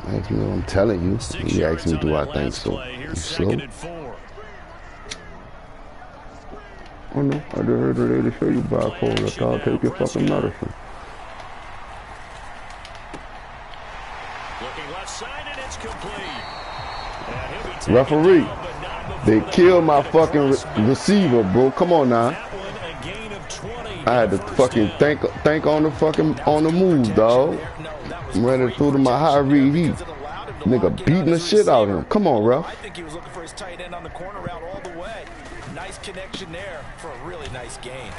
Ask me what I'm telling you. He asked me, do I think so? You slow? I know. I just heard the lady say you bipolar. Dog, take your fucking medicine. Referee, they killed my fucking receiver, bro. Come on now. I had to fucking think on the fucking on the move, dog. I'm ready to throw to my high read heat. Nigga beating the shit out of him. Come on, ref. I think he was looking for his tight end on the corner route all the way. Nice connection there for a really nice gain.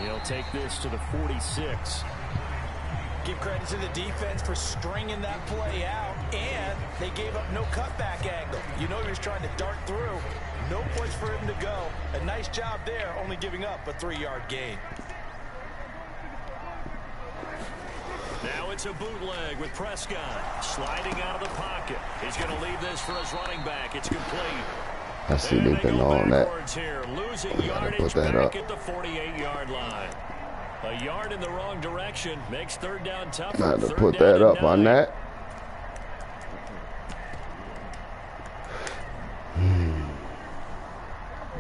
He'll take this to the 46. Give credit to the defense for stringing that play out, and they gave up no cutback angle. You know he was trying to dart through. No place for him to go. A nice job there, only giving up a 3-yard gain. Now it's a bootleg with Prescott sliding out of the pocket. He's going to leave this for his running back. It's complete. I see they've been on that. Losing Gotta put that back up. at the 48-yard line. A yard in the wrong direction makes third down tougher. I had to put that up on that.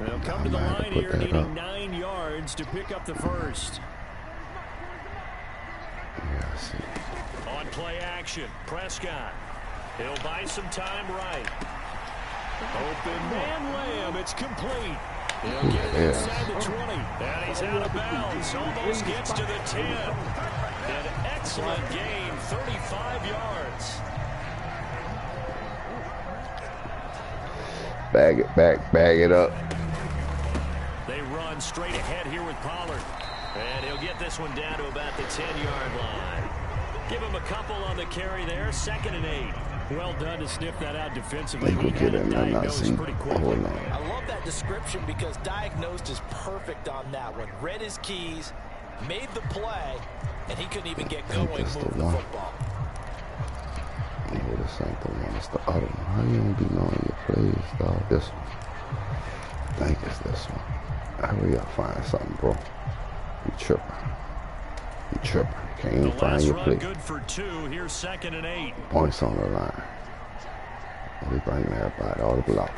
They'll come to the line here needing 9 yards to pick up the first. Yeah, I see. On play action, Prescott. He'll buy some time right. Open man Lamb, it's complete. He'll get it inside the 20. And he's out of bounds. Almost gets to the 10. An excellent gain, 35 yards. Bag it back, bag it up. They run straight ahead here with Pollard. And he'll get this one down to about the 10-yard line. Give him a couple on the carry there. 2nd and 8. Well done to sniff that out defensively. He get in there, not see. Hold on. I love that description because diagnosed is perfect on that one. Read his keys, made the play, and he couldn't even get going, move the football. No, this ain't the one. It's the other one. How you don't be knowing your plays, dog? This one. I think it's this one. Hurry up, find something, bro. You tripping. You tripping. Can't even find your play. Good for 2. Here's 2nd and 8. Points on the line. We bringing everybody all the block.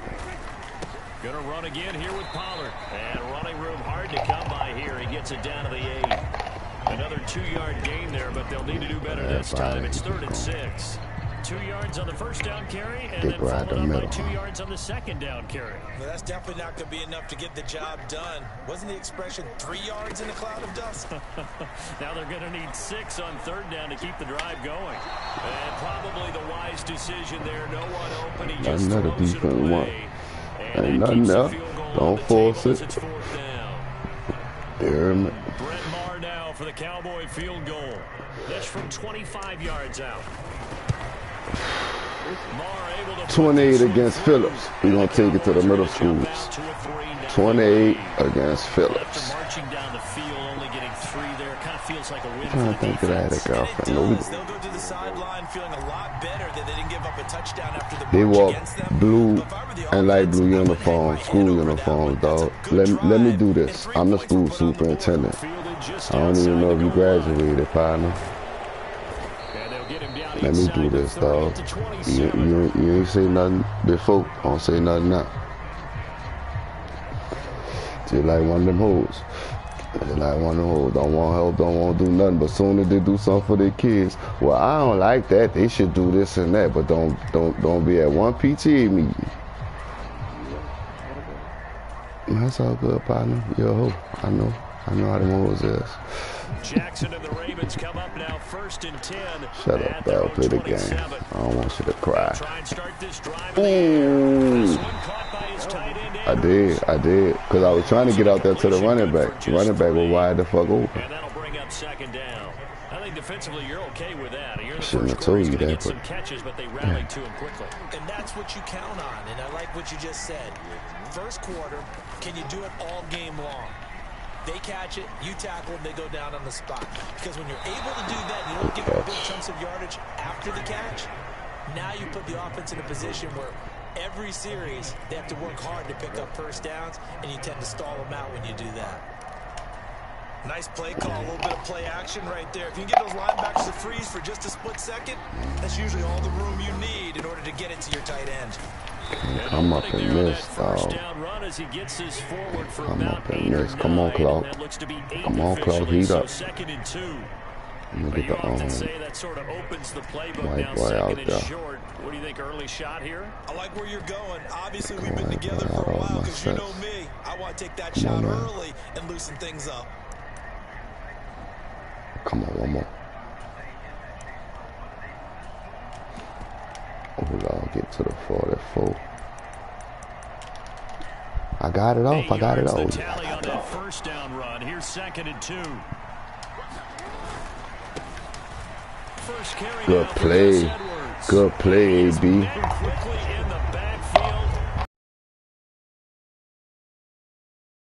Gonna run again here with Pollard. And running room hard to come by here. He gets it down to the 8. Another 2-yard gain there, but they'll need to do better this time. It's 3rd and 6. 2 yards on the first down carry, and then followed up by 2 yards on the second down carry. Well, that's definitely not going to be enough to get the job done. Wasn't the expression 3 yards in a cloud of dust? Now they're going to need 6 on 3rd down to keep the drive going. And probably the wise decision there. No one open. He just throws it away. And ain't nothing there. Don't force it. It's 4th down. Damn it. Brett Maher now for the Cowboy field goal. This from 25 yards out. 28 against Phillips. We're going to take it to the middle schools. 28 against Phillips. After marching down the field, only getting 3 there, kind of feels like a win I'm for trying the to think of that defense. girlfriend. They'll go to the sideline feeling a lot better that they didn't give up a touchdown after the They march walk against them. blue But if I were the and light offense, blue I wouldn't hang uniforms, my school head over that uniforms, one. That's a dog. good Let me drive do and this. 3 I'm the points school to put on the board. superintendent. Fielded just I don't even know outside if the you goal line. graduated, partner. And they'll get him down Let me inside do the this, 30 dog. to You 27. ain't say nothing before. I don't say nothing now. Just like one of them hoes. Just like one of them hoes. Don't want help, don't want to do nothing. But soon as they do something for their kids, well, I don't like that. They should do this and that. But don't be at one PTA meeting. That's all good, partner. You're a hoe. I know how them hoes is. Jackson and the Ravens come up now, 1st and 10. Shut up, at their dog. own Play the 27. game. I don't want you to cry. Try and start this drive in the air. This one caught by his tight end, I did. Because I was trying to get out there to the running back. The running back was wide the fuck open. And that'll bring up 2nd down. I think defensively you're okay with that. You're the Shouldn't first have told quarter, you he's gonna that, get some but catches, but they rallied to him quickly. And that's what you count on, and I like what you just said. First quarter, can you do it all game long? They catch it, you tackle them, they go down on the spot. Because when you're able to do that, and you don't give up big chunks of yardage after the catch, now you put the offense in a position where every series they have to work hard to pick up first downs, and you tend to stall them out when you do that. Nice play call, a little bit of play action right there. If you can get those linebackers to freeze for just a split second, that's usually all the room you need in order to get it to your tight end. I'm up in this, dog. I'm up in this. Come on, Clark. Come on, Clark. Heat up. Let me get the white boy out there. What do you think, early shot here? I like where you're going. Obviously, we've been together for a while because you know me. I want to take that shot early and loosen things up. Come on, one more. Oh, Lord, get to the 44. I got it off. I got it off. Tally on that first down run. Here's 2nd and 2. First carry. Good play. Good play, AB. Quickly in the backfield.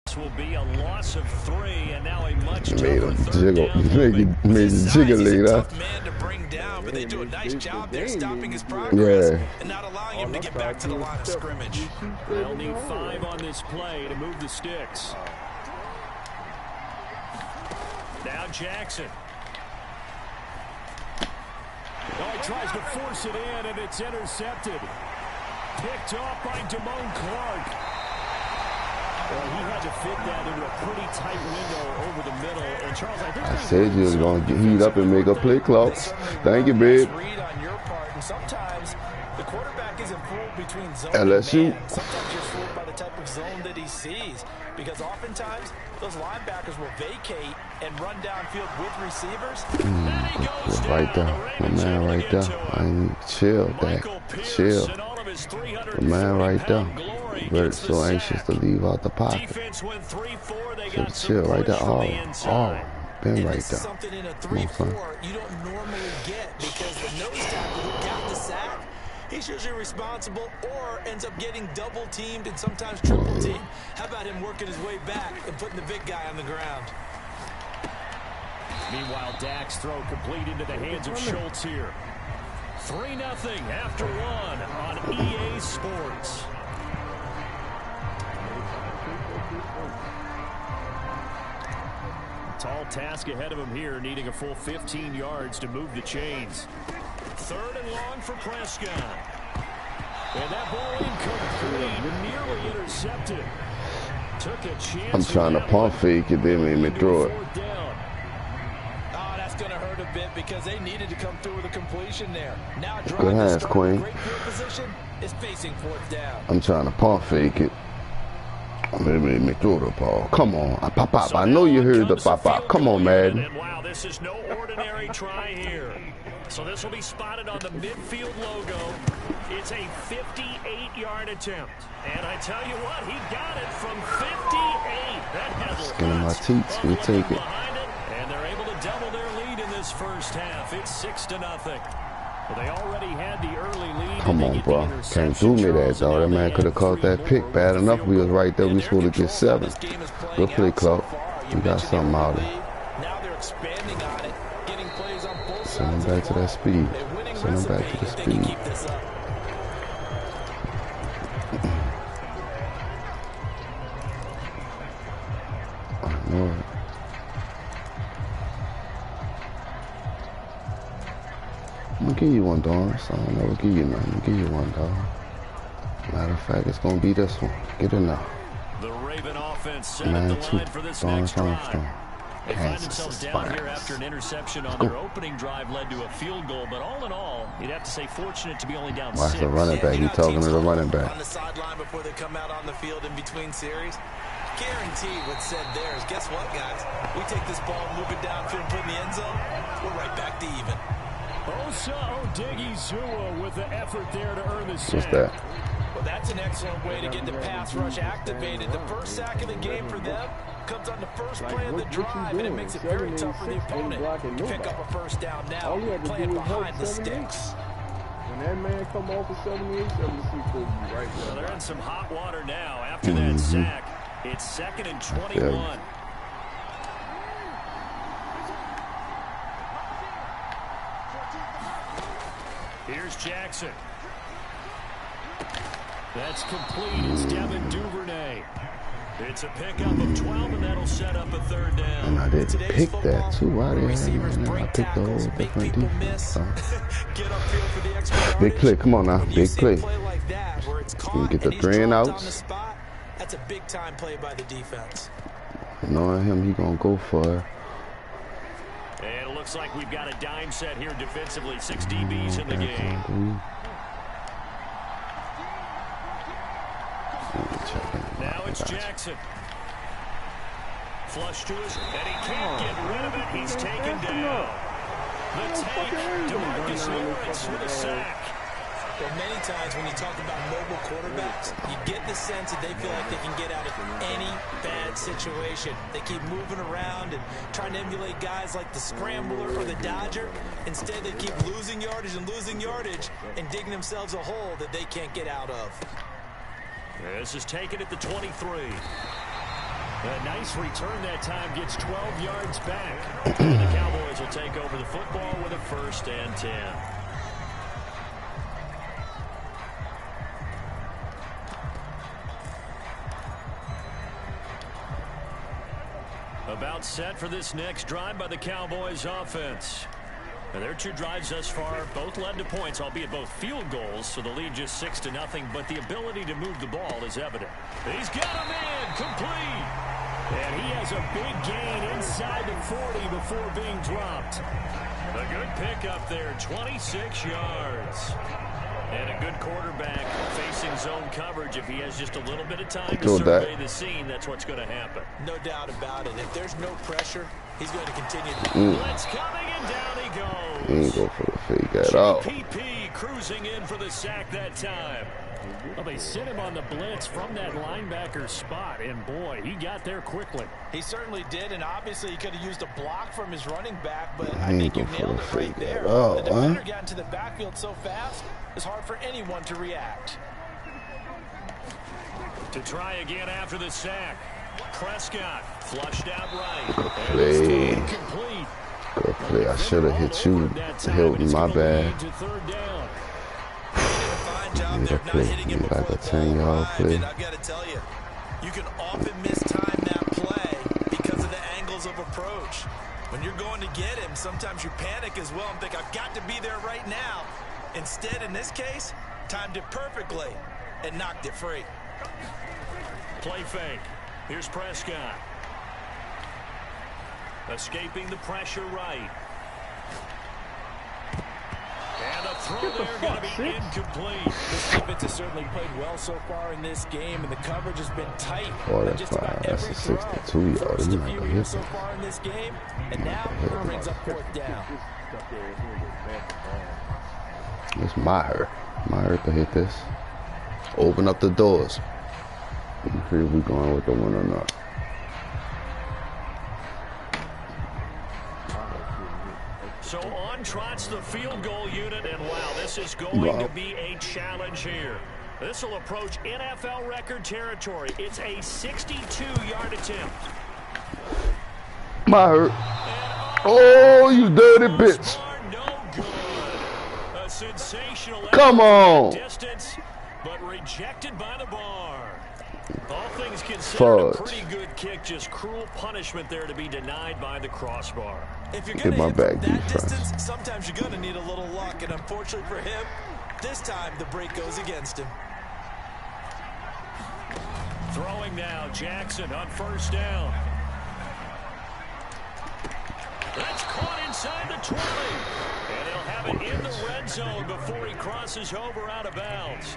This will be a loss of 3, and now a much Made him jiggle. Made him jiggling, huh? Tough man to bring down, but they do a nice job there stopping his progress and not allowing him to get back to the line of scrimmage. They'll need 5 on this play to move the sticks. Now Jackson. Oh, he tries to force it in, and it's intercepted. Picked off by Damone Clark. Well, he had to fit that into a pretty tight window over the middle. And Charles, I said you was going to heat up and make a play, Clark. Thank you, babe. Read on your part, and sometimes the quarterback isn't fooled between zone LSU. and man. Sometimes you're fooled by the type of zone that he sees, because oftentimes those linebackers will vacate and run downfield with receivers. Right there. My man right there. I ain't chill, Dak. Chill. The man right there. We're so anxious to leave out the pocket. Just chill right there. Oh, been right there. Something in a 3-4 you don't normally get, because the nose tackle who got the sack, he's usually responsible or ends up getting double teamed and sometimes triple teamed. How about him working his way back and putting the big guy on the ground? Meanwhile, Dak's throw complete into the hands of Schultz here. 3-0 after 1 on EA Sports. Tall task ahead of him here, needing a full 15 yards to move the chains. 3rd and long for Prescott. And that ball incomplete, nearly intercepted. Took a chance. I'm trying to pump fake it, they made me throw it. That's going to hurt a bit because they needed to come through with a completion there. Now good hands, Queen. Great field position is facing 4th down. I'm trying to pump fake it. They made me throw the ball. Come on. Pop. I know you heard the pop. Come on, man. And wow, this is no ordinary try here. So this will be spotted on the midfield logo. It's a 58-yard attempt. And I tell you what, he got it from 58. That has skin of my teeth. We take it. And they're able to double their lead in this first half. It's 6-0. Well, they already had the early lead. Come on, bro. Can't do me that, dog. That man could have caught that pick. Bad enough we was right there. We supposed to get 7. Good play, Clark. We got something out of it. Now they're expanding him back to that speed. Send him back to the speed. I know it. I'm gonna give you one, Doris. I don't never give you nothing. I'm gonna give you one, dog. Matter of fact, it's gonna be this one. Get in now. The Raven offense set up the line for this next drive. They find themselves down here after an interception on their opening drive led to a field goal, but all in all, you'd have to say fortunate to be only down 6. Watch the running back. He's talking to the running back. On the sideline before they come out on the field in between series. Guaranteed what's said there is, guess what, guys? We take this ball, move it downfield, and put it in the end zone, we're right back to even. Osa Odigizua with the effort there to earn the sack. What's that? Well, that's an excellent way to get the pass rush activated. The first sack of the game for them comes on the first play of the drive, and it makes it very tough for the opponent to pick up a first down now, playing behind the sticks. When that man come off of 78, 76 will be right there. Well, they're in some hot water now after that sack. It's 2nd and 21. Here's Jackson. That's complete. It's Devin Duvernay. It's a pickup of 12, and that'll set up a 3rd down. And I didn't pick that too. Why did I pick the whole different defense? Big play. Come on now. Big play. You get the 3 and outs. That's a big time play by the defense. Knowing him, he gonna go for it. And it looks like we've got a dime set here defensively. 6 DBs in the game. Now it's Jackson. Flush to his, and he can't get rid of it. He's taken down. The tank, DeMarcus Lawrence with a sack. Well, many times when you talk about mobile quarterbacks, you get the sense that they feel like they can get out of any bad situation. They keep moving around and trying to emulate guys like the Scrambler or the Dodger. Instead, they keep losing yardage and digging themselves a hole that they can't get out of. This is taken at the 23. A nice return that time, gets 12 yards back. And the Cowboys will take over the football with a 1st and 10. About set for this next drive by the Cowboys offense. And their 2 drives thus far both led to points, albeit both field goals, so the lead just 6-0, but the ability to move the ball is evident. He's got a man complete. And he has a big gain inside the 40 before being dropped. A good pickup there, 26 yards. And a good quarterback facing zone coverage. If he has just a little bit of time to survey the scene, that's what's going to happen. No doubt about it. If there's no pressure, he's going to continue. Blitz coming, and down he goes. He ain't go for the fake at all. GPP cruising in for the sack that time. Well, they sent him on the blitz from that linebacker spot, and boy, he got there quickly. He certainly did, and obviously he could have used a block from his running back, but I think you nailed it right there. The defender got into the backfield so fast, it's hard for anyone to react. To try again after the sack. Prescott flushed out right. Good play. Good play. I should have hit you, Hilton. My bad. Need a play. You like a 10-yard play. I've got to tell you, you can often mistime that play because of the angles of approach. When you're going to get him, sometimes you panic as well and think, I've got to be there right now. Instead, in this case, timed it perfectly and knocked it free. Play fake. Here's Prescott. Escaping the pressure right. And a throw there going to be incomplete. This defense has certainly played well so far in this game, and the coverage has been tight. Oh, that's fine. That's a 62-yard. First few years so far in this game, and now it brings up 4th down. It's Maher. Maher to hit this. Open up the doors. Here we going with the one or not. So on trots the field goal unit, and wow, this is going to be a challenge here. This will approach NFL record territory. It's a 62-yard attempt. Maher. Oh, you dirty bitch. sensational Come on. distance, but rejected by the bar. All things considered, a pretty good kick, just cruel punishment there to be denied by the crossbar. If you're going to hit from that distance, sometimes you're going to need a little luck, and unfortunately for him, this time the break goes against him. Throwing now, Jackson on first down. That's caught inside the 20. And he'll have it in the red zone before he crosses over out of bounds.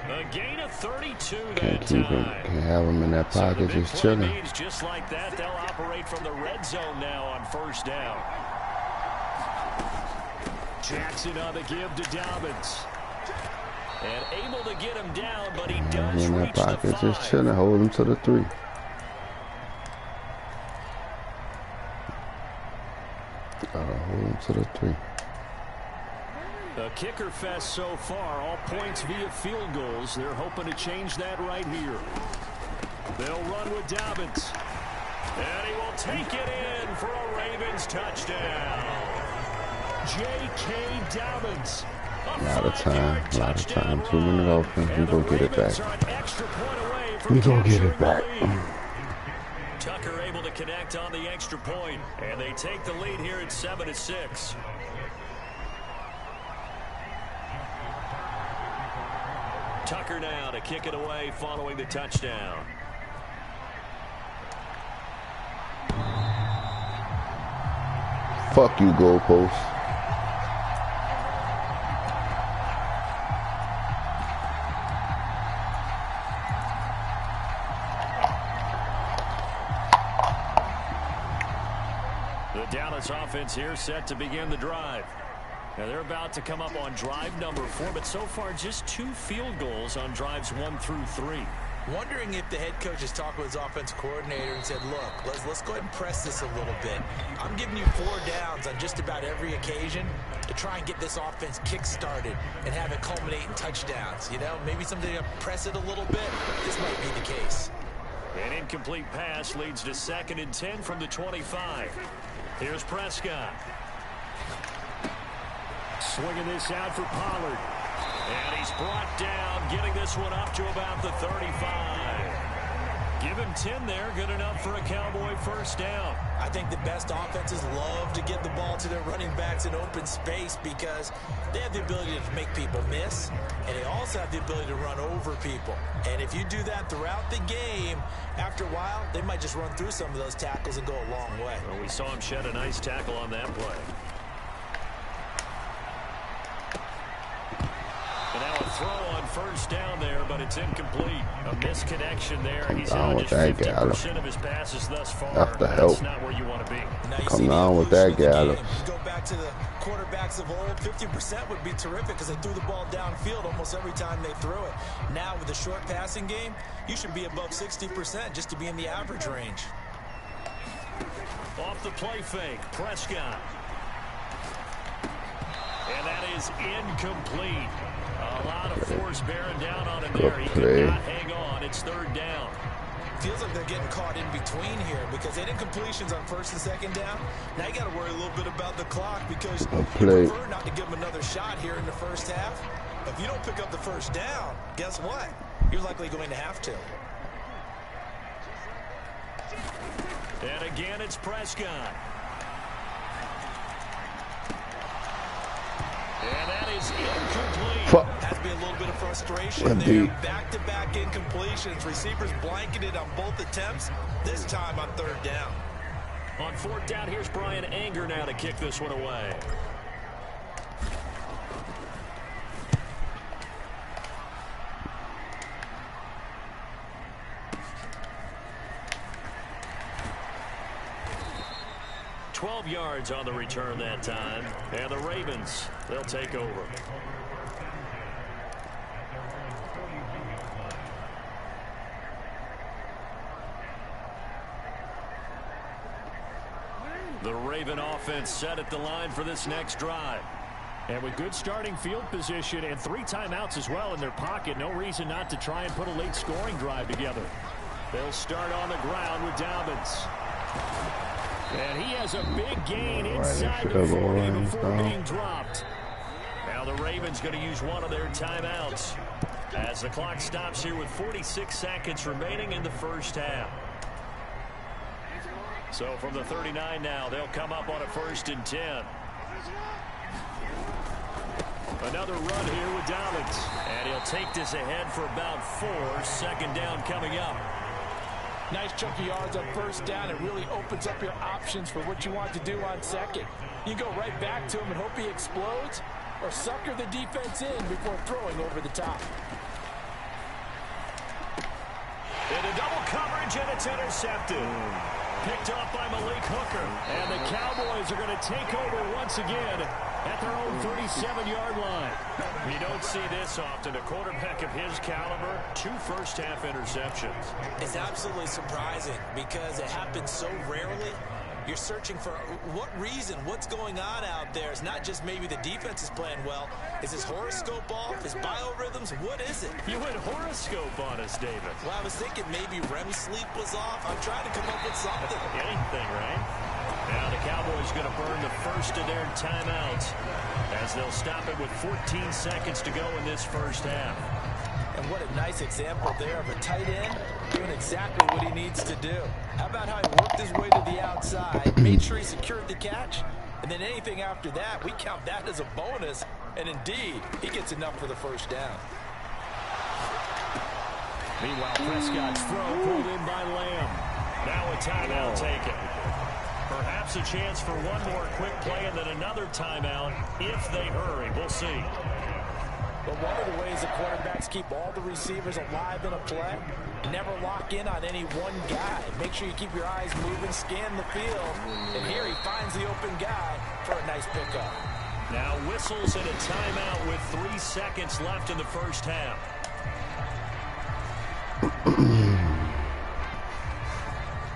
A gain of 32 that time. Can't have him in that pocket just chilling. Just like that, they'll operate from the red zone now on first down. Jackson on the give to Dobbins. And able to get him down, but he does in that reach pocket, the 5. just chilling, hold him to the 3. Hold him to the 3. A kicker fest so far, all points via field goals. They're hoping to change that right here. They'll run with Dobbins. And he will take it in for a Ravens touchdown. J.K. Dobbins. A lot of time, 2 minute offense. We gonna get it back. We gonna get it back. Tucker able to connect on the extra point, and they take the lead here at 7-6. Tucker now to kick it away following the touchdown. Fuck you, goalpost. Dallas offense here set to begin the drive. Now they're about to come up on drive number 4, but so far just 2 field goals on drives 1 through 3. Wondering if the head coach is talking with his offense coordinator and said, look, let's go ahead and press this a little bit. I'm giving you 4 downs on just about every occasion to try and get this offense kick-started and have it culminate in touchdowns. You know, maybe something to press it a little bit. This might be the case. An incomplete pass leads to 2nd and 10 from the 25. Here's Prescott. Swinging this out for Pollard. And he's brought down, getting this one up to about the 35. Give him 10 there, good enough for a Cowboy first down. I think the best offenses love to get the ball to their running backs in open space because they have the ability to make people miss, and they also have the ability to run over people. And if you do that throughout the game, after a while, they might just run through some of those tackles and go a long way. Well, we saw him shed a nice tackle on that play. And now a throw on first down there, but it's incomplete. A misconnection there. He's on out with just that 50% of his passes thus far. That's the help. That's not where you want to be. Come on with that, Gallup. You go back to the quarterbacks of old, 50% would be terrific because they threw the ball downfield almost every time they threw it. Now with the short passing game, you should be above 60% just to be in the average range. Off the play fake, Prescott. And that is incomplete. A lot of force bearing down on him there. He could not hang on. It's 3rd down. Feels like they're getting caught in between here because they did completions on 1st and 2nd down. Now you got to worry a little bit about the clock because you prefer not to give them another shot here in the first half. If you don't pick up the first down, guess what? You're likely going to have to. And again, it's Prescott. And that is incomplete. Has to be a little bit of frustration there. Back-to-back incompletions. Receivers blanketed on both attempts. This time on 3rd down. On 4th down, here's Brian Anger now to kick this one away. $12 yards on the return that time. And the Ravens, they'll take over. The Raven offense set at the line for this next drive. And with good starting field position and 3 timeouts as well in their pocket, no reason not to try and put a late scoring drive together. They'll start on the ground with Dobbins. And he has a big gain inside the 40 before being dropped. Now the Ravens going to use one of their timeouts as the clock stops here with 46 seconds remaining in the first half. So from the 39 now, they'll come up on a 1st and 10. Another run here with Dobbins. And he'll take this ahead for about 4. 2nd down coming up. Nice chunky yards on 1st down. It really opens up your options for what you want to do on 2nd. You go right back to him and hope he explodes, or sucker the defense in before throwing over the top. Into double coverage, and it's intercepted. Picked off by Malik Hooker. And the Cowboys are going to take over once again at their own 37-yard line. You don't see this often. A quarterback of his caliber, 2 first-half interceptions. It's absolutely surprising because it happens so rarely. You're searching for what reason, what's going on out there. It's not just maybe the defense is playing well. Is his horoscope off? His biorhythms? What is it? You went horoscope on us, David. Well, I was thinking maybe REM sleep was off. I'm trying to come up with something. Anything, right? Now the Cowboys going to burn the first of their timeouts as they'll stop it with 14 seconds to go in this first half. And what a nice example there of a tight end doing exactly what he needs to do. How about how he worked his way to the outside, made sure he secured the catch, and then anything after that, we count that as a bonus. And indeed, he gets enough for the 1st down. Meanwhile, Prescott's throw pulled in by Lamb. Now a timeout taken. Perhaps a chance for one more quick play and then another timeout if they hurry. We'll see. But one of the ways the quarterbacks keep all the receivers alive in a play, never lock in on any one guy. Make sure you keep your eyes moving, scan the field, and here he finds the open guy for a nice pickup. Now whistles in a timeout with 3 seconds left in the first half.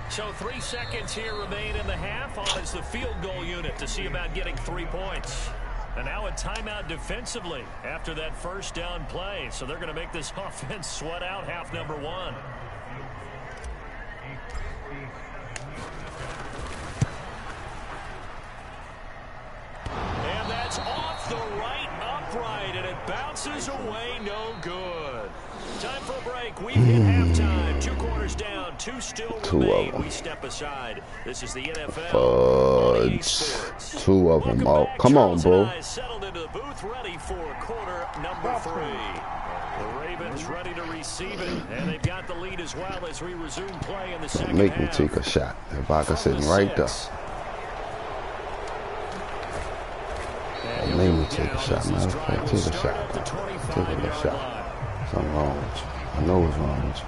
So 3 seconds here remain in the half on as the field goal unit to see about getting 3 points. And now a timeout defensively after that 1st down play. So they're going to make this offense sweat out half number 1. And that's off the right upright, and it bounces away, no good. Time for a break. We've hit halftime. 2 quarters down, 2 still remain. We step aside. This is the NFL. Fudge. 2 of them. Oh, come on, bro. Settled into the booth, ready for quarter number 3. The Ravens ready to receive it, and they've got the lead as well as we resume play in the second half. Make me take a shot. If I could sit right there. Make me take a shot. Matter of fact, take a shot. Take a little shot. Something wrong with you. I know what's wrong with you.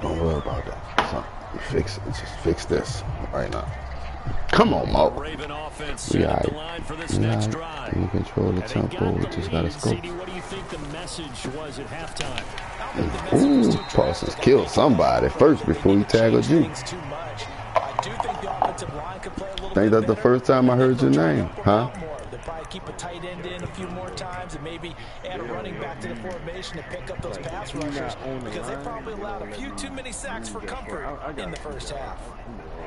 Don't worry about that. Something. Fix it. Just fix this right now. Come on, Mo. We all right. You control the tempo. We just gotta scope. What do you think the message was at halftime? Ooh, Parsons killed somebody first before he tackled you. Think that's the first time I heard your name, huh? Probably keep a tight end in a few more times and maybe add a running back to the formation to pick up those pass rushers because they probably allowed a few too many sacks for comfort in the first half.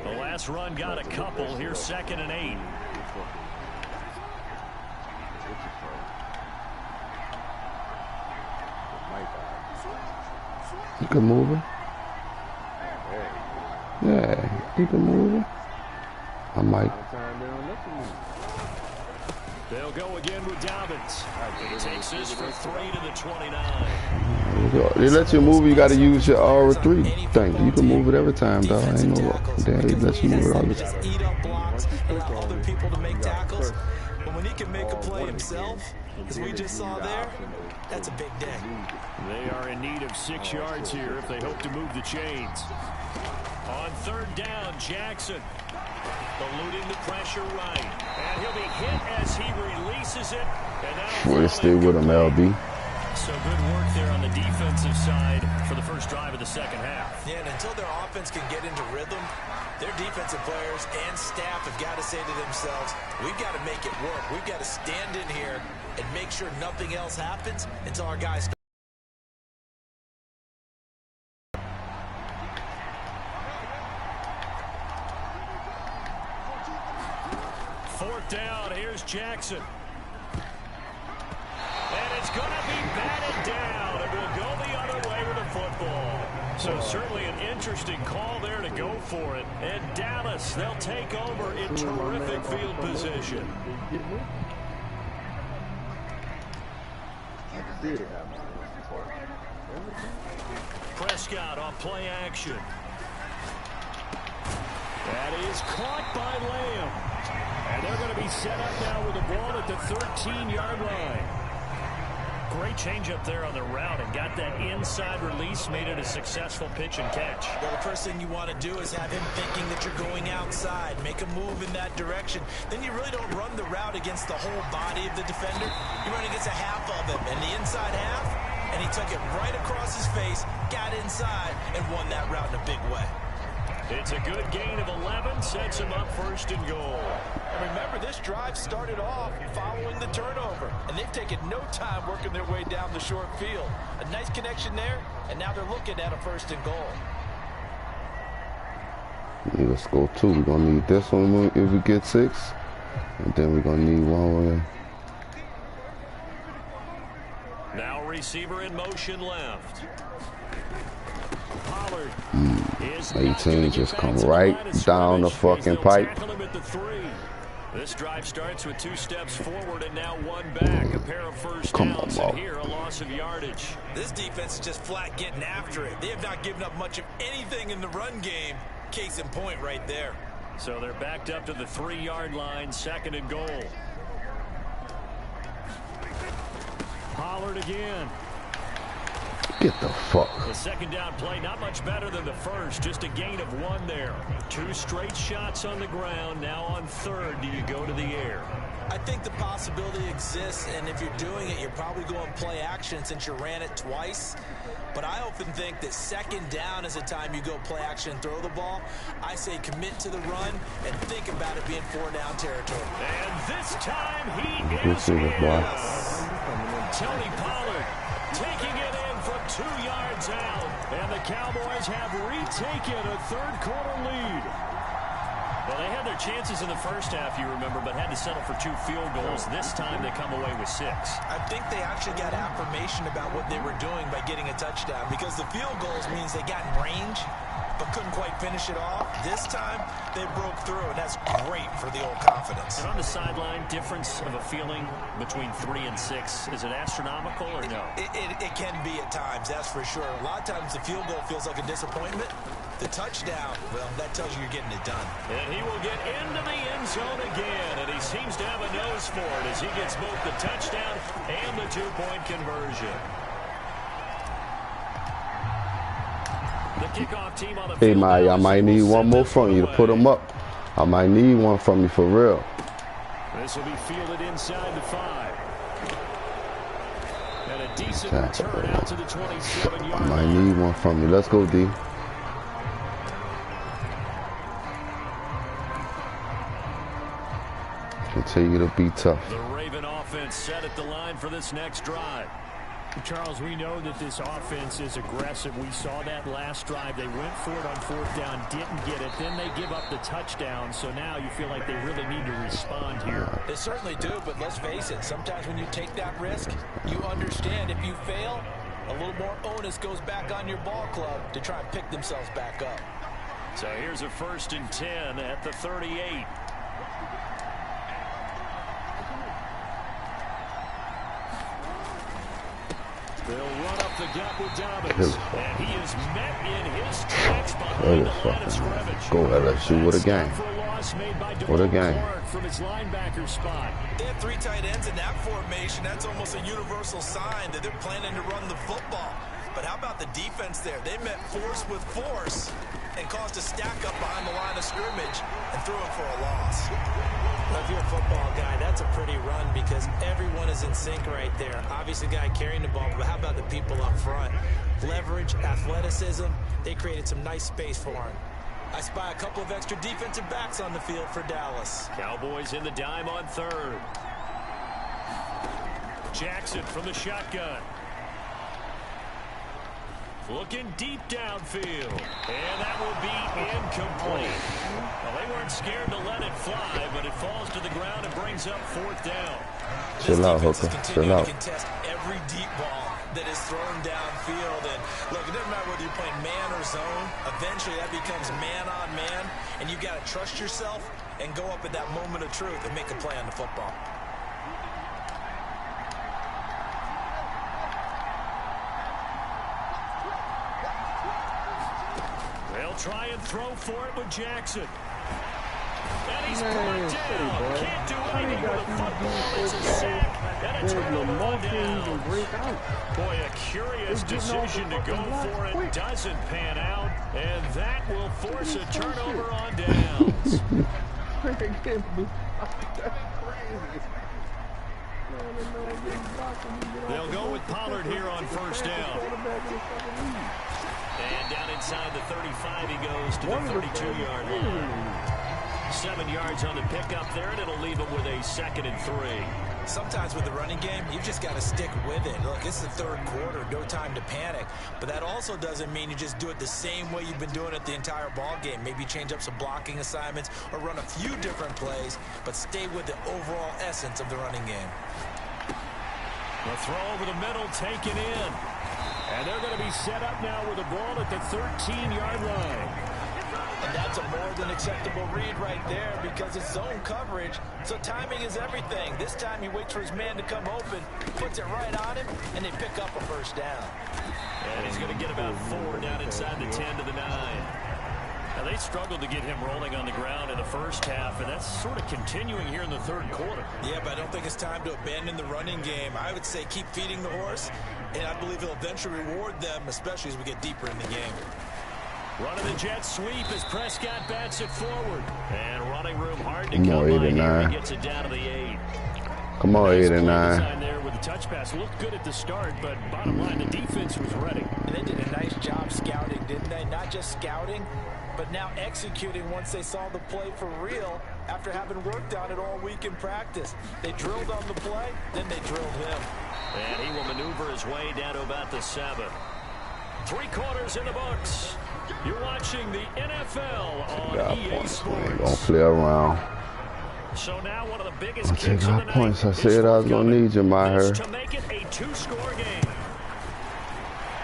The last run got a couple. Here's 2nd and 8. You can move it. Yeah, keep it moving. I might. They'll go again with Dobbins. He takes this for 3 to the 29. They let you move, you got to use your R3 thing. You can move it every time, dog. Ain't no damn, they let you move it all the time. Eat up blocks, allow other people to make tackles. But when he can make a play himself, as we just saw there, that's a big day. They are in need of 6 yards here if they hope to move the chains. On 3rd down, Jackson eluding the pressure right. And he'll be hit as he releases it. We'll stay with him, LB. So good work there on the defensive side for the first drive of the second half. Yeah, and until their offense can get into rhythm, their defensive players and staff have got to say to themselves, we've got to make it work. We've got to stand in here and make sure nothing else happens until our guys start. 4th down, here's Jackson. is going to be batted down, and will go the other way with the football. So certainly an interesting call there to go for it. And Dallas, they'll take over in terrific field position. Prescott on play action. That is caught by Lamb. And they're going to be set up now with the ball at the 13-yard line. Great change up there on the route and got that inside release, made it a successful pitch and catch. Well, the first thing you want to do is have him thinking that you're going outside, make a move in that direction. Then you really don't run the route against the whole body of the defender. You run against a half of him, and the inside half, and he took it right across his face, got inside, and won that route in a big way. It's a good gain of 11, sets him up first and goal. And remember, this drive started off following the turnover, and they've taken no time working their way down the short field. A nice connection there, and now they're looking at a first and goal. Yeah, let's go 2. We're going to need this one if we get 6, and then we're going to need 1 way. Now receiver in motion left. Pollard is 18 just come right down the fucking pipe. This drive starts with 2 steps forward and now 1 back. A pair of first downs, and here a loss of yardage. This defense is just flat getting after it. They have not given up much of anything in the run game. Case in point right there. So they're backed up to the 3-yard line, 2nd and goal. Pollard again. Get the fuck. The 2nd down play, not much better than the first. Just a gain of 1 there. 2 straight shots on the ground. Now on 3rd, do you go to the air? I think the possibility exists, and if you're doing it, you're probably going play action since you ran it twice. But I often think that 2nd down is a time you go play action and throw the ball. I say commit to the run and think about it being 4-down territory. And this time he is in. Tony Pollard taking it in from 2 yards out. And the Cowboys have retaken a 3rd quarter lead. Well, they had their chances in the first half, you remember, but had to settle for 2 field goals. This time they come away with 6. I think they actually got affirmation about what they were doing by getting a touchdown, because the field goals means they got in range but couldn't quite finish it off. This time they broke through, and that's great for the old confidence. And on the sideline, difference of a feeling between 3 and 6, is it astronomical or no? It can be at times, that's for sure. A lot of times the field goal feels like a disappointment. The touchdown, well, that tells you you're getting it done. And he will get into the end zone again, and he seems to have a nose for it as he gets both the touchdown and the 2-point conversion. The kickoff team on the Hey, field. I might need 1 more from you to put them up. I might need 1 from you for real. This will be fielded inside the 5. And a decent return out to the 27-yard I might line. need 1 from you. Let's go, D. Continue to be tough. The Raven offense set at the line for this next drive. Charles, we know that this offense is aggressive. We saw that last drive. They went for it on 4th down, didn't get it. Then they give up the touchdown. So now you feel like they really need to respond here. They certainly do, but let's face it. Sometimes when you take that risk, you understand if you fail, a little more onus goes back on your ball club to try and pick themselves back up. So here's a 1st and 10 at the 38. They'll run up the gut with Dobbins, and he is met in his tracks behind the line of scrimmage. Go ahead, let's see what a game. What a game. From his linebacker spot. They have 3 tight ends in that formation. That's almost a universal sign that they're planning to run the football. But how about the defense there? They met force with force and caused a stack up behind the line of scrimmage and threw it for a loss. Well, if you're a football guy, that's a pretty run because everyone is in sync right there. Obviously, the guy carrying the ball, but how about the people up front? Leverage, athleticism, they created some nice space for him. I spy a couple of extra defensive backs on the field for Dallas. Cowboys in the dime on 3rd. Jackson from the shotgun. Looking deep downfield. And that will be incomplete. Well, they weren't scared to let it fly, but it falls to the ground and brings up 4th down. Chill out, Hooker. Chill out. To contest every deep ball that is thrown downfield. And look, it doesn't matter whether you're playing man or zone. Eventually, that becomes man on man, and you got to trust yourself and go up at that moment of truth and make a play on the football. They'll try and throw for it with Jackson. And he's brought down. Can't do anything with the football. It's a sack and a turnover down. Boy, a curious decision to go for it. Doesn't pan out. And that will force a turnover on downs. They'll go with Pollard here on 1st down. And down inside the 35, he goes to the 32-yard line. 7 yards on the pickup there, and it'll leave him with a 2nd and 3. Sometimes with the running game, you've just got to stick with it. Look, it's the 3rd quarter, no time to panic. But that also doesn't mean you just do it the same way you've been doing it the entire ball game. Maybe change up some blocking assignments or run a few different plays, but stay with the overall essence of the running game. The throw over the middle, taken in. And they're going to be set up now with the ball at the 13-yard line. And that's a more than acceptable read right there because it's zone coverage, so timing is everything. This time he waits for his man to come open, puts it right on him, and they pick up a 1st down. And he's going to get about 4 down inside the 10 to the 9. Now, they struggled to get him rolling on the ground in the 1st half, and that's sort of continuing here in the 3rd quarter. Yeah, but I don't think it's time to abandon the running game. I would say keep feeding the horse, and I believe he'll eventually reward them, especially as we get deeper in the game. Running the jet sweep as Prescott bats it forward. And running room hard to come by here. He gets it down to the 8. Come on, nice 8 and 9. There with the touch pass. Looked good at the start, but bottom line, the defense was ready. And they did a nice job scouting, didn't they? Not just scouting, but now executing once they saw the play for real after having worked on it all week in practice. They drilled on the play, then they drilled him. And he will maneuver his way down to about the 7. 3 quarters in the books. You're watching the NFL on EA Sports. Gonna play around. So now one of the biggest I'll take our points. I said I was gonna need you, my hair. To make it a 2-score game.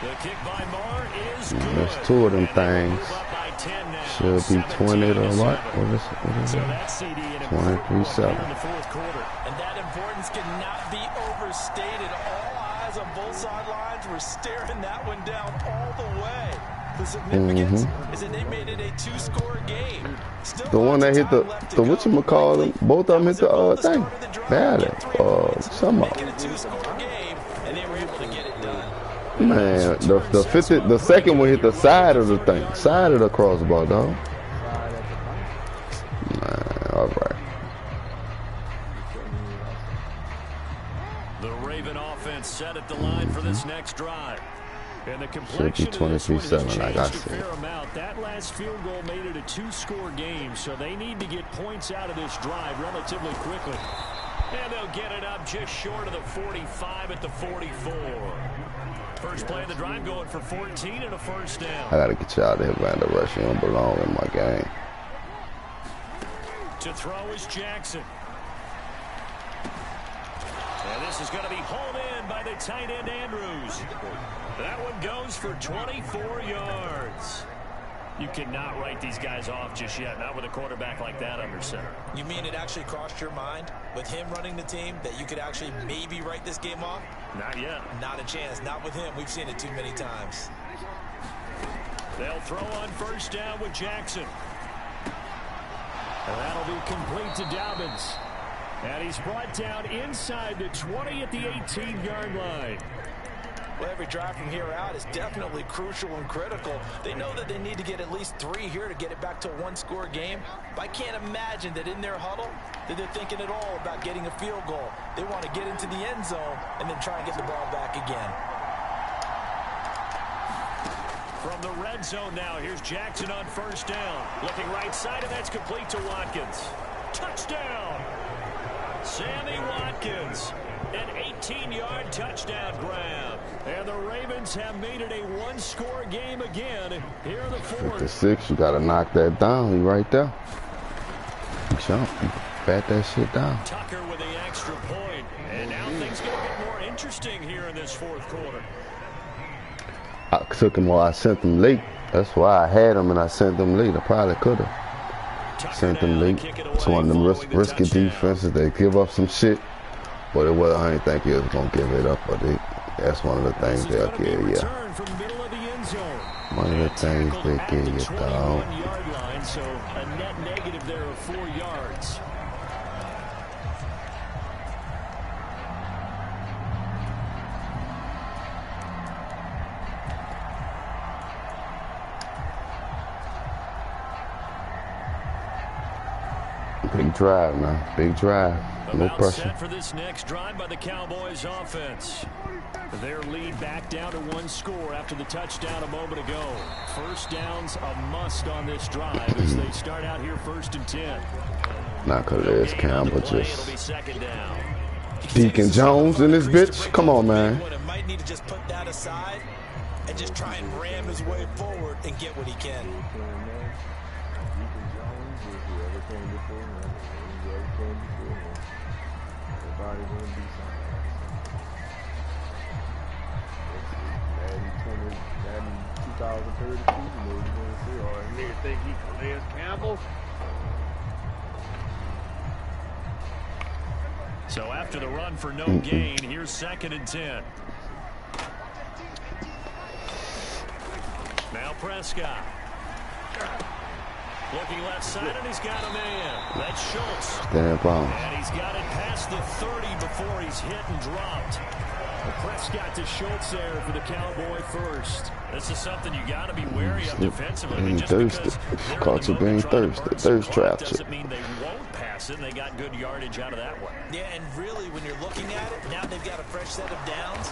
The kick by Marr is good. There's 2 of them things. Should be 20 to what? What is it? So that CD in 23-7. in the 4th quarter. And that importance cannot be overstated. All eyes on both sidelines were staring that one down all the way. The significance is that they made it a 2-score game. Still the one that hit the whatchamacallit, both of them hit the thing. Bad some of them. Man, the second one hit the side of the thing, side of the crossbar, dog. Man, all right. The Raven offense set at the line for this next drive. And the complexion of this one has changed a fair amount. That last field goal made it a 2-score game, so they need to get points out of this drive relatively quickly. And they'll get it up just short of the 45 at the 44. First play of the drive going for 14 and a 1st down. I gotta get you out of here, man. The rush, you don't belong in my game. To throw is Jackson. And this is going to be hauled in by the tight end Andrews. That one goes for 24 yards. You cannot write these guys off just yet, not with a quarterback like that under center. You mean it actually crossed your mind with him running the team that you could actually maybe write this game off? Not yet. Not a chance. Not with him. We've seen it too many times. They'll throw on 1st down with Jackson. And that'll be complete to Dobbins. And he's brought down inside the 20 at the 18-yard line. Well, every drive from here out is definitely crucial and critical. They know that they need to get at least 3 here to get it back to a 1-score game. But I can't imagine that in their huddle that they're thinking at all about getting a field goal. They want to get into the end zone and then try and get the ball back again. From the red zone now, here's Jackson on 1st down. Looking right side, and that's complete to Watkins. Touchdown! Sammy Watkins. An 18-yard touchdown grab. And the Ravens have made it a one-score game again here in the fourth. 56, you got to knock that down. He right there. Jump. Bat that shit down. Tucker with the extra point. And now things get a bit more interesting here in this fourth quarter. I took him while I sent him late. That's why I had him and I sent them late. I probably could have sent them late. It's one of them risky defenses. They give up some shit. But it was, I didn't think he was going to give it up. But that's one of the things they'll give you. One of the things they give you, dog. So a net negative there of 4 yards. Big drive now. Big drive. No pressure. Set for this next drive by the Cowboys offense. Their lead back down to 1 score after the touchdown a moment ago. First down's a must on this drive as they start out here 1st and 10. Not because there's Cam, but just Deacon Jones in this bitch. Come on, man. Might need to just put that aside and just try and ram his way forward and get what he can. So after the run for no gain, here's 2nd and 10. Now Prescott. Looking left side, and he's got a man. That's Schultz. Stand bomb. And he's got it past the 30 before he's hit and dropped. Prescott to Schultz there for the Cowboy first. This is something you got to be wary of defensively. I mean, just thirsty. Caught you being thirsty. Thirst trap. Doesn't mean they won't pass it. And they got good yardage out of that one. Yeah, and really, when you're looking at it, now they've got a fresh set of downs.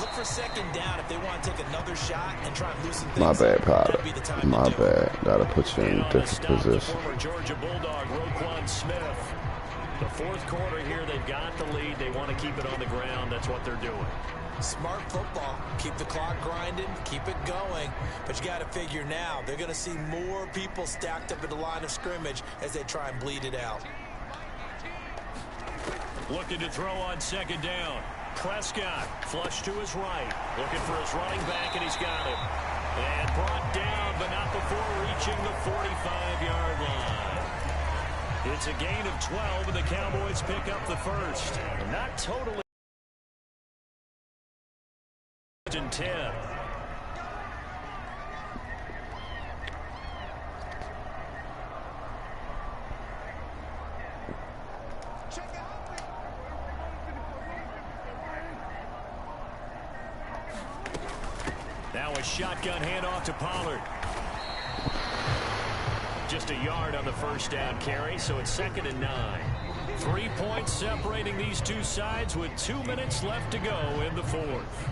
Look for 2nd down if they want to take another shot and try and loosen things. My bad, Potter. My bad. Gotta put you in a different position. Former Georgia Bulldog Roquan Smith. The fourth quarter here, they've got the lead. They want to keep it on the ground. That's what they're doing. Smart football. Keep the clock grinding. Keep it going. But you got to figure now, they're going to see more people stacked up at the line of scrimmage as they try and bleed it out. Looking to throw on 2nd down. Prescott flush to his right. Looking for his running back, and he's got him. And brought down, but not before reaching the 45-yard line. It's a gain of 12, and the Cowboys pick up the first. Not totally. 10. Now a shotgun handoff to Pollard. Just a yard on the first down carry, so it's 2nd and 9. 3 points separating these two sides with 2 minutes left to go in the fourth.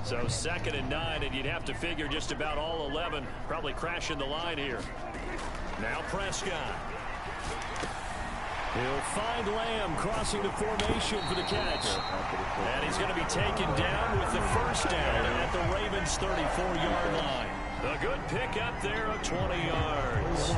So 2nd and 9, and you'd have to figure just about all 11 probably crashing the line here. Now Prescott. He'll find Lamb crossing the formation for the catch. And he's going to be taken down with the first down at the Ravens' 34-yard line. A good pickup there of 20 yards.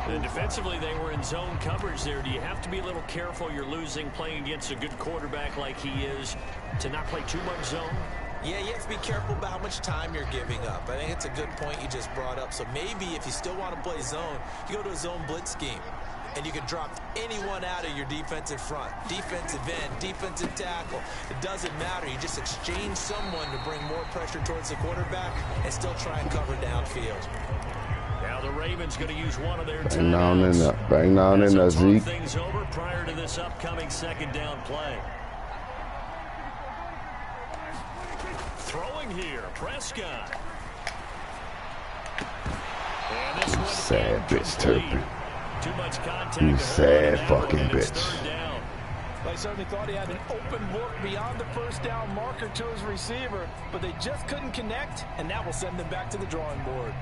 And defensively, they were in zone coverage there. Do you have to be a little careful? You're losing playing against a good quarterback like he is to not play too much zone? Yeah, you have to be careful about how much time you're giving up. I think it's a good point you just brought up. So maybe if you still want to play zone, you go to a zone blitz scheme. And you can drop anyone out of your defensive front. Defensive end, defensive tackle. It doesn't matter. You just exchange someone to bring more pressure towards the quarterback and still try and cover downfield. Now the Ravens going to use one of their timeouts. Bang down in there, Zeke. Things over prior to this upcoming 2nd down play. Throwing here, Prescott. And this one sad bitch, Turpin. Too much contact. You sad fucking bitch. I certainly thought he had an open look beyond the first down marker to his receiver, but they just couldn't connect, and that will send them back to the drawing board.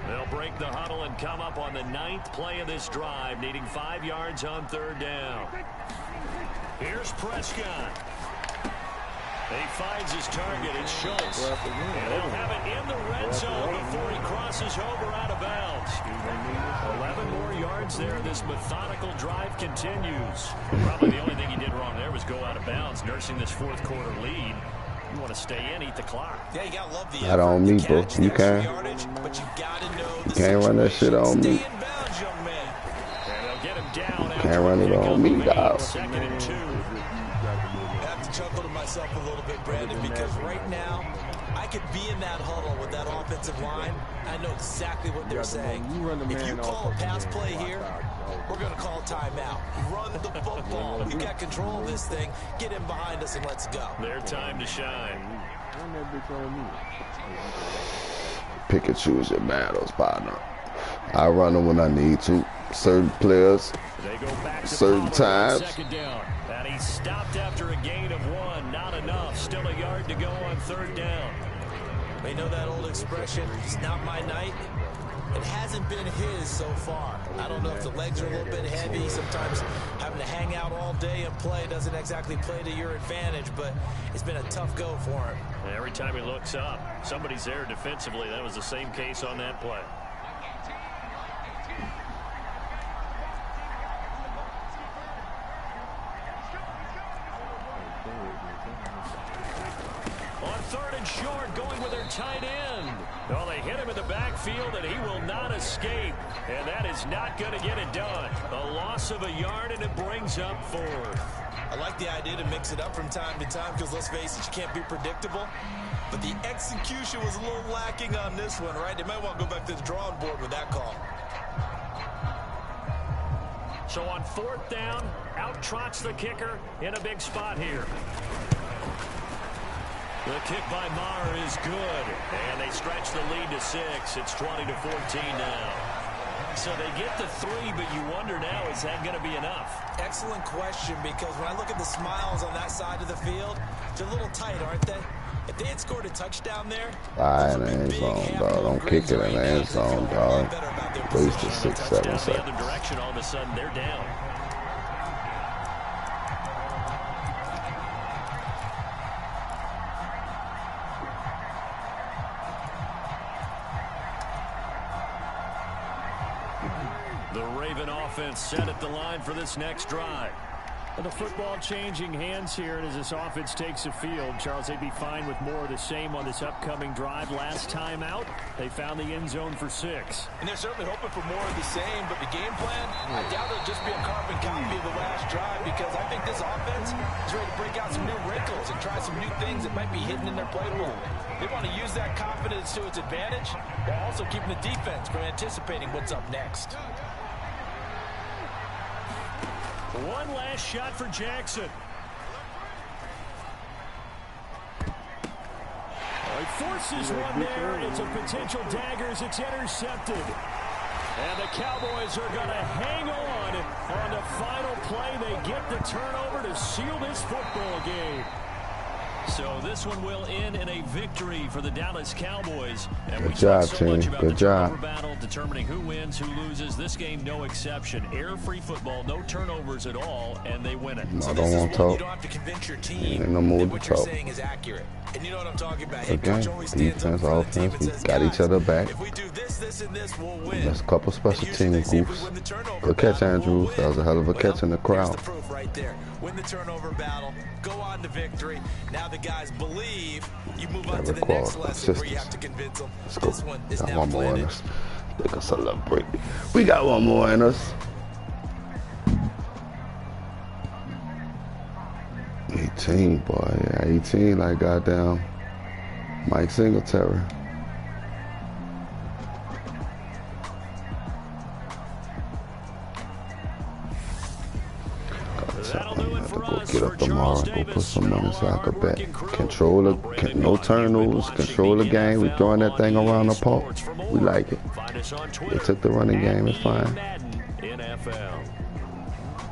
They'll break the huddle and come up on the 9th play of this drive, needing 5 yards on 3rd down. Here's Prescott. He finds his target. It's Schultz. And he'll have it in the red zone before he crosses over out of bounds. 11 more yards there. This methodical drive continues. Probably the only thing he did wrong there was go out of bounds, nursing this 4th quarter lead. You want to stay in, eat the clock. Yeah, you gotta love the Not on me, bro. You can't. But you gotta know the Can't run that shit on me. Stay in bounds, young man. And they'll get him down. Can't run it on me, dog. 2nd and 2. I have to chuckle to myself a little bit, Brandon, because right now I could be in that huddle with that offensive line. I know exactly what they're saying. If you call a pass play here, we're going to call timeout. Run the football. We've got control of this thing. Get him behind us and let's go. Their time to shine. Pick and choose your battles, partner. I run them when I need to. Certain players, They go back to certain Pollard on times. 2nd down. And he stopped after a gain of 1. Not enough. Still a yard to go on 3rd down. They know that old expression, it's not my night. It hasn't been his so far. I don't know if the legs are a little bit heavy. Sometimes having to hang out all day and play doesn't exactly play to your advantage, but it's been a tough go for him. Every time he looks up, somebody's there defensively. That was the same case on that play. On 3rd and short, going with their tight end. Well, they hit him in the backfield, and he will not escape. And that is not going to get it done. A loss of a yard, and it brings up 4th. I like the idea to mix it up from time to time because, let's face it, you can't be predictable. But the execution was a little lacking on this one, right? They might want to go back to the drawing board with that call. So on 4th down, out trots the kicker in a big spot here. The kick by Maher is good, and they stretch the lead to 6. It's 20-14 now. So they get the 3, but you wonder now, is that going to be enough? Excellent question, because when I look at the smiles on that side of the field, they're a little tight, aren't they? If they had scored a touchdown there, In the end zone, dog. Don't kick it in the end zone, dog. Wasted 6, 7 The other seconds. direction, all of a sudden, they're down. The Raven offense set at the line for this next drive. And the football changing hands here, and as this offense takes the field, Charles, they'd be fine with more of the same on this upcoming drive. Last time out, they found the end zone for 6. And they're certainly hoping for more of the same, but the game plan, I doubt it'll just be a carbon copy of the last drive, because I think this offense is ready to break out some new wrinkles and try some new things that might be hidden in their playbook. They want to use that confidence to its advantage while also keeping the defense from anticipating what's up next. One last shot for Jackson. He forces one there. It's a potential dagger as it's intercepted. And the Cowboys are going to hang on the final play. They get the turnover to seal this football game. So this one will end in a victory for the Dallas Cowboys. And Good job, team. Good job. Battle determining who wins, who loses. This game, no exception. Error-free football, no turnovers at all, and they win it. I don't want to talk. You don't have to convince your team Ain't no more that to what you're talk. saying is accurate. And you know what I'm talking about. Again, Head coach always stands up defense, for the team offense, and we says, got each "Guys, other back. if we do this, and this, we'll win." That's a couple special And usually team they say if we goofs. win the turnover Good catch, battle, Andrews. we'll That was a hell of a win. catch in the Here's crowd. the proof right there. Win the turnover battle, go on to victory. Now the guys believe. You move on to the next lesson where you have to convince them. Let's go. This one is Got now one more in planted. us. Make us celebrate. We got one more in us. 18, boy. Yeah, 18 like goddamn Mike Singletary. That'll do it for us Get for up tomorrow and go put some money so I could bet. Controller, no turnovers, control the game. We throwing that thing around the park. We like it. They took the running game, it's fine.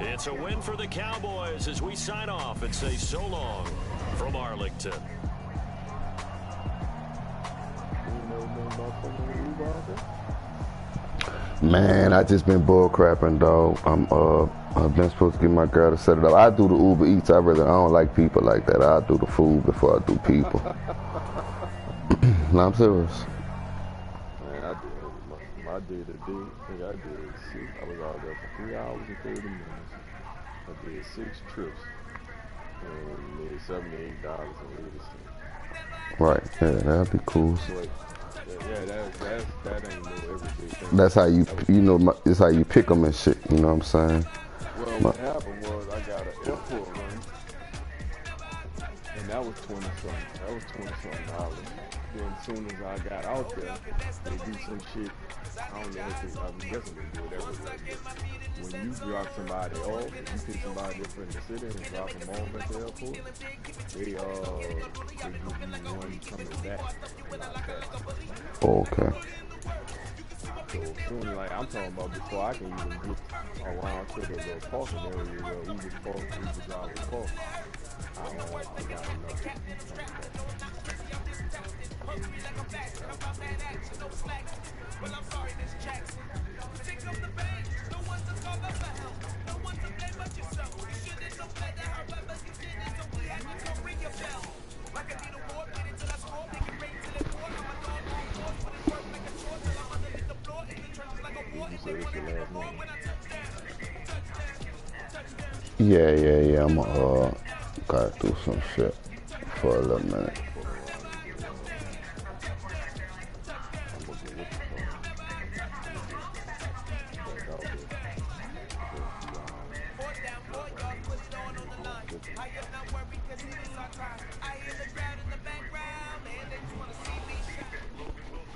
It's a win for the Cowboys as we sign off and say so long from Arlington. Man, I just been bull crapping, dog. I've been supposed to get my girl to set it up. I do the Uber Eats. I don't like people like that. I do the food before I do people. No, I'm serious. Man, I did a day. I think I did 6. I was out there for 3 hours and 30 minutes. I did 6 trips and made $78.80. Right. Yeah, that'd be cool. But, yeah, that ain't no everyday thing. That's how it's how you pick them and shit. You know what I'm saying? Well, what happened was I got an airport run, and that was $20-something. That was $20-something. Then as soon as I got out there, they do some shit. I don't know if I'm guessing they do it everywhere. But when you drop somebody off, if you pick somebody different in the city and drop them off at the airport, they give you one coming back. Okay. So soon, like I'm talking about before I can even get around to the little parking area where Uber drivers park, I got enough. Yeah. I'm gotta do some shit for a little minute.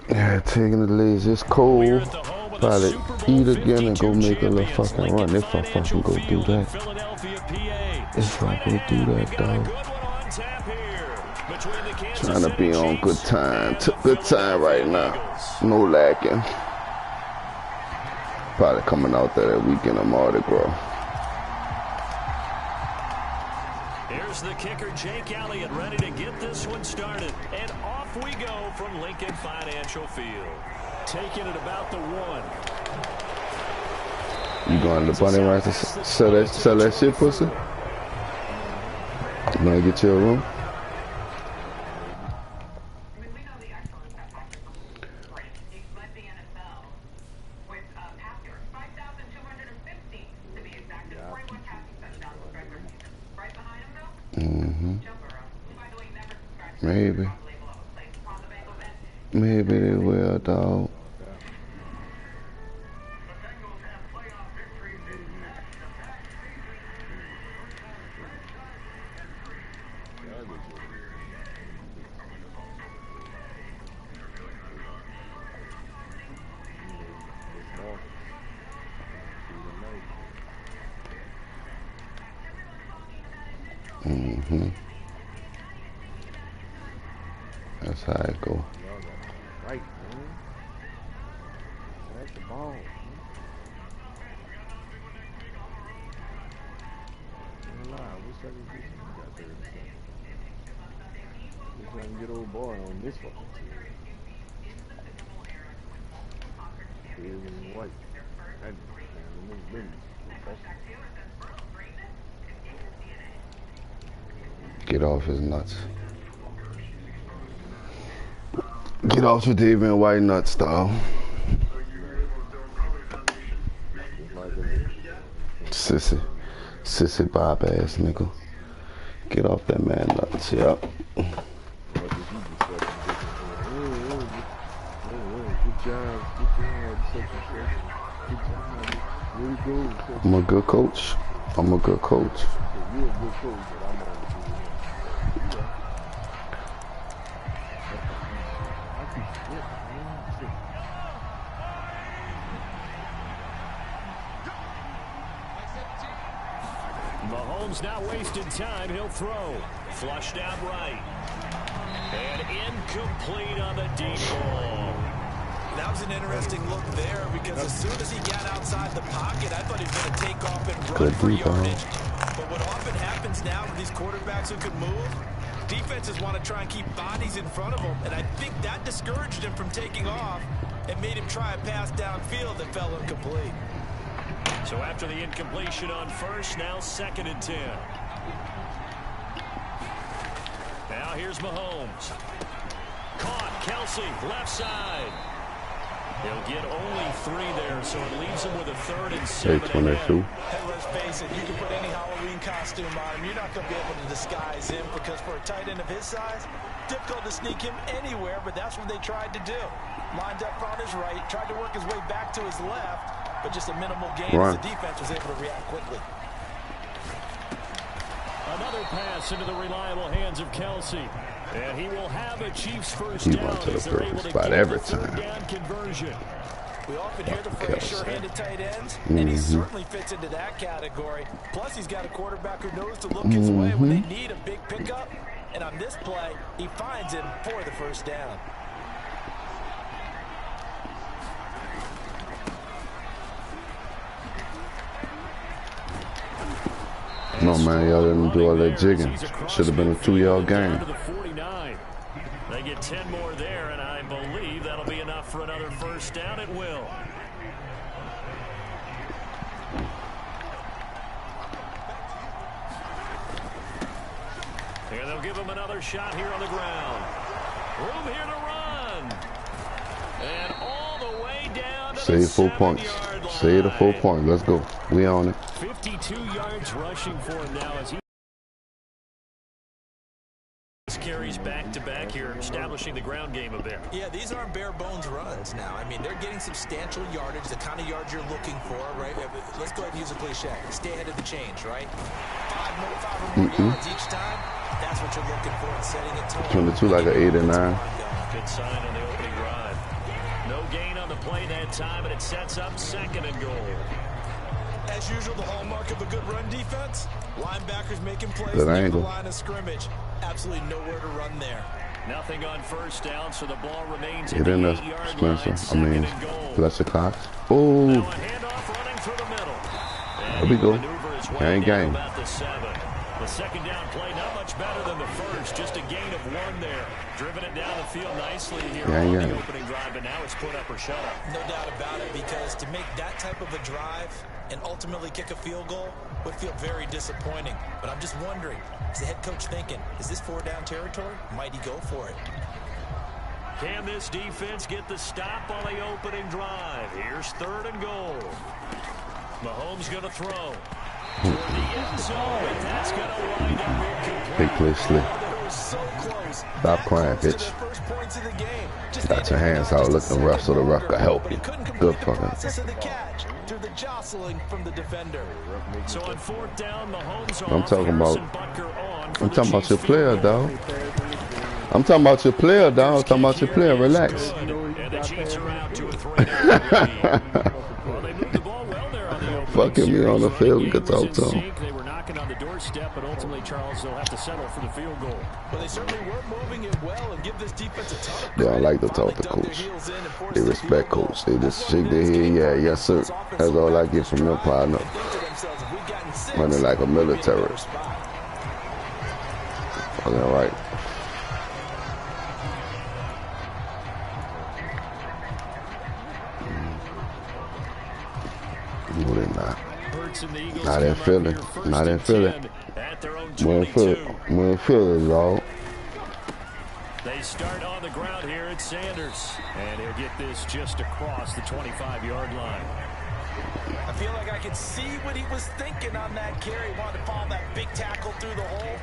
Yeah, taking the leads. It's cold. Probably eat again and go make a little fucking run. If I fucking go do that. If I go do that, dog. Trying to be on good time. Good time right now. No lacking. Probably coming out there that weekend of Mardi Gras. Here's the kicker, Jake Elliott, ready to get this one started. And off we go from Lincoln Financial Field. Taking it about the 1. You going to the bunny ranch to sell that shit, pussy? You gonna get you a room? Maybe they will, dog. That's how it go. Right, man. That's the ball. I wish I could get some. Got 30 seconds. Wish I can get old boy on this fucking team. Clear and white. Get off his nuts. Get off your David White nuts, dog. Sissy Bob ass nigga. Get off that man nuts, yep. I'm a good coach. I'm a good coach. You're a good coach, but I'm on Mahomes not wasting time. He'll throw. Flushed out right. And incomplete on the deep ball. That was an interesting look there because as soon as he got outside the pocket, I thought he was going to take off and run for yardage. But what often happens now with these quarterbacks who can move, defenses want to try and keep bodies in front of them, and I think that discouraged him from taking off and made him try a pass downfield that fell incomplete. So after the incompletion on first, now 2nd and 10. Now here's Mahomes. Caught, Kelsey, left side. He'll get only 3 there, so it leaves him with a 3rd and 7 ahead. Hey, let's face it, you can put any Halloween costume on him. You're not going to be able to disguise him because for a tight end of his size, difficult to sneak him anywhere, but that's what they tried to do. Lined up on his right, tried to work his way back to his left, but just a minimal gain as the defense was able to react quickly. Another pass into the reliable hands of Kelsey. And he will have a Chiefs first down as they're able to get the 3rd down conversion. We often hear the phrase sure-handed tight ends, and he certainly fits into that category. Plus, he's got a quarterback who knows to look his way when they need a big pickup. And on this play, he finds him for the first down. No, man, y'all didn't do all that jigging. Should have been a 2-yard game. They get 10 more there, and I believe that'll be enough for another first down. It will. And they'll give him another shot here on the ground. Room here to run. And all the way down to the 7-yard line. Say the 4 points. Let's go. We on it. 52 yards rushing for him now as he carries back-to-back here, establishing the ground game a bit. Yeah, these aren't bare-bones runs now. I mean, they're getting substantial yardage, the kind of yards you're looking for, right? Let's go ahead and use a cliche. Stay ahead of the change, right? 5 or more yards each time. That's what you're looking for in setting a tone. 22 like an 8 and 9. Good sign on the opening drive. No gain on the play that time, and it sets up 2nd and goal. As usual, the hallmark of a good run defense, linebackers making plays near the line of scrimmage. Absolutely nowhere to run there. Nothing on first down, so the ball remains in the 8-yard line. Second and goal. Bless the clock. Oh, now a handoff running through the middle. There we go. Gang, gang. About the 7. The 2nd down play not much better than the first, just a gain of 1 there. Driven it down the field nicely here on the opening drive, but now it's put up or shut up. No doubt about it, because to make that type of a drive and ultimately kick a field goal would feel very disappointing. But I'm just wondering, is the head coach thinking, is this 4-down territory? Might he go for it? Can this defense get the stop on the opening drive? Here's 3rd and goal. Mahomes going to throw. Toward the end zone, but that's going to wind up incomplete. Big play, Slick. Stop crying, bitch. Got your hands out looking rough so the ref can help you. Good fucking. So on 4th down, Mahomes I'm talking about your player, dog. I'm talking about your player, dog. I'm talking about your player. Relax. And the Chiefs are out to a 3-down. Well, they moved the ball well there on the opening. Fucking me on the field, we could talk to him. They were knocking on the doorstep, but ultimately, Charles, they'll have to settle for the field goal. Well, they certainly were moving it well and give this defense a ton of credit. They don't like to talk to coach. They respect coach. They just shake their head. Yeah, yes, sir. That's all I get from your partner. Running like a military. All right. No, they're not. Not in Philly. Not in Philly. We're in Philly, dog. They start on the ground here at Sanders. And he'll get this just across the 25-yard line. I feel like I could see what he was thinking on that carry. Wanted to follow that big tackle through the hole.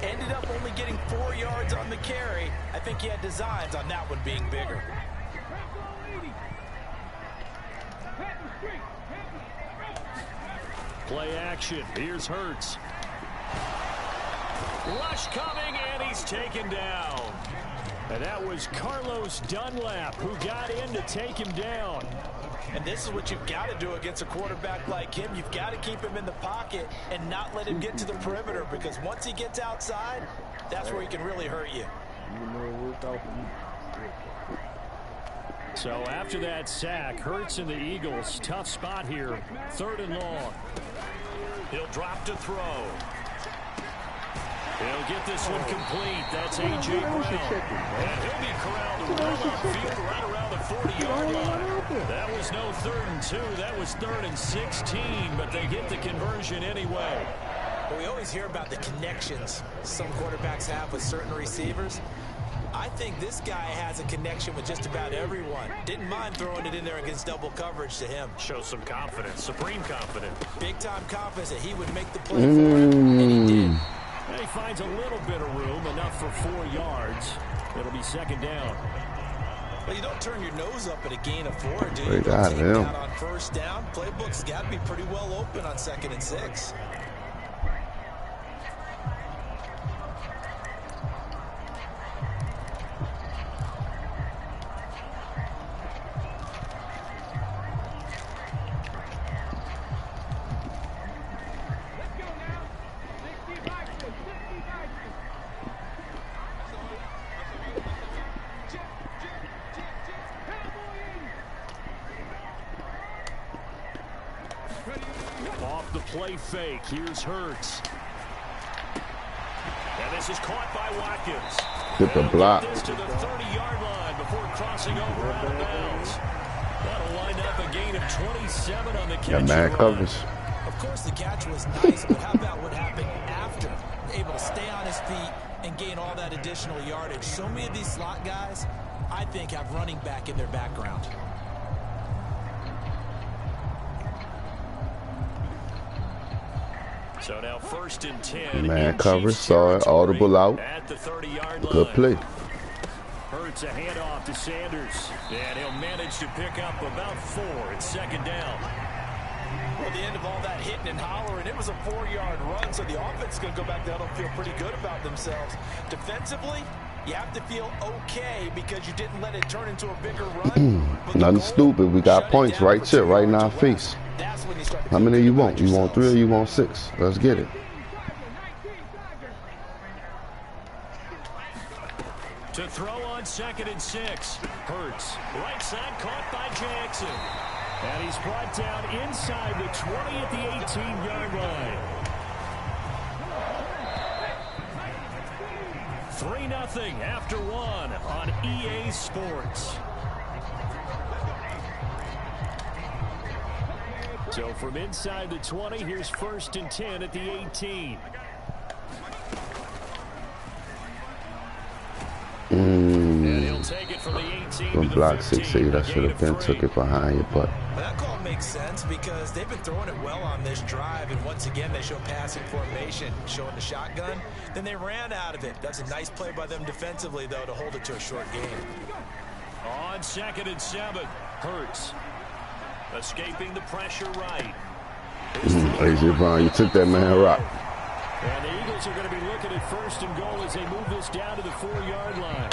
Ended up only getting 4 yards on the carry. I think he had designs on that one being bigger. Play action. Here's Hurts. Rush coming, and he's taken down. And that was Carlos Dunlap who got in to take him down. And this is what you've got to do against a quarterback like him. You've got to keep him in the pocket and not let him get to the perimeter, because once he gets outside, that's where he can really hurt you. So after that sack, Hurts and the Eagles, tough spot here. 3rd and long. He'll drop to throw. He'll get this one complete. That's A.J. Brown. And he'll be corralled to run upfield right around the 40-yard line. That was no 3rd and 2. That was 3rd and 16, but they get the conversion anyway. Well, we always hear about the connections some quarterbacks have with certain receivers. I think this guy has a connection with just about everyone. Didn't mind throwing it in there against double coverage to him. Shows some confidence, supreme confidence. Big-time confidence that he would make the play for him, and he did. And he finds a little bit of room, enough for 4 yards. It'll be 2nd down. Well, you don't turn your nose up at a gain of 4, do you? They got take him. that on 1st down. Playbook's got to be pretty well open on 2nd and 6. Off the play fake, here's Hurts. And this is caught by Watkins. Get the block. This to the 30-yard line before crossing over out of bounds. That'll wind up a gain of 27 on the catch. That man covers. Of course, the catch was nice, but how about what happened after? Able to stay on his feet and gain all that additional yardage. So many of these slot guys, I think, have running back in their background. So now 1st and 10. Man covers, saw it, audible out. At the 30-yard line. Good play. Hurts a handoff to Sanders. And he'll manage to pick up about 4 at 2nd down. Well, the end of all that hitting and hollering, it was a 4-yard run, so the offense is going to go back down and feel pretty good about themselves. Defensively, you have to feel okay because you didn't let it turn into a bigger run. Nothing stupid. We got points right here, right in our face. How many you want? You want 3 or you want 6? Let's get it. To throw on 2nd and 6. Hurts. Right side caught by Jackson. And he's brought down inside the 20 at the 18-yard line. 3-0 after 1 on EA Sports. So from inside the 20, here's 1st and 10 at the 18. And he'll take it from the 18 From to block the 6-8, I should have been took it behind your butt. That call makes sense because they've been throwing it well on this drive, and once again they show passing formation, showing the shotgun. Then they ran out of it. That's a nice play by them defensively, though, to hold it to a short game. On 2nd and 7, Hurts. Escaping the pressure right. A.J. Brown, you took that man rock. And the Eagles are going to be looking at 1st and goal as they move this down to the 4-yard line.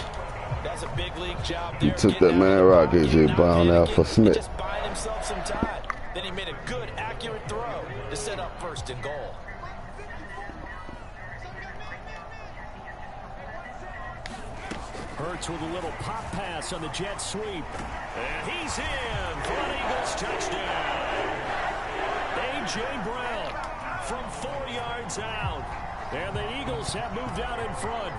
That's a big league job there. You took that man rock, A.J. Brown, out for Smith. Just buying himself some time. Then he made a good, accurate throw to set up 1st and goal. Hurts with a little pop pass on the jet sweep. And he's in for an Eagles touchdown. A.J. Brown from 4 yards out. And the Eagles have moved out in front.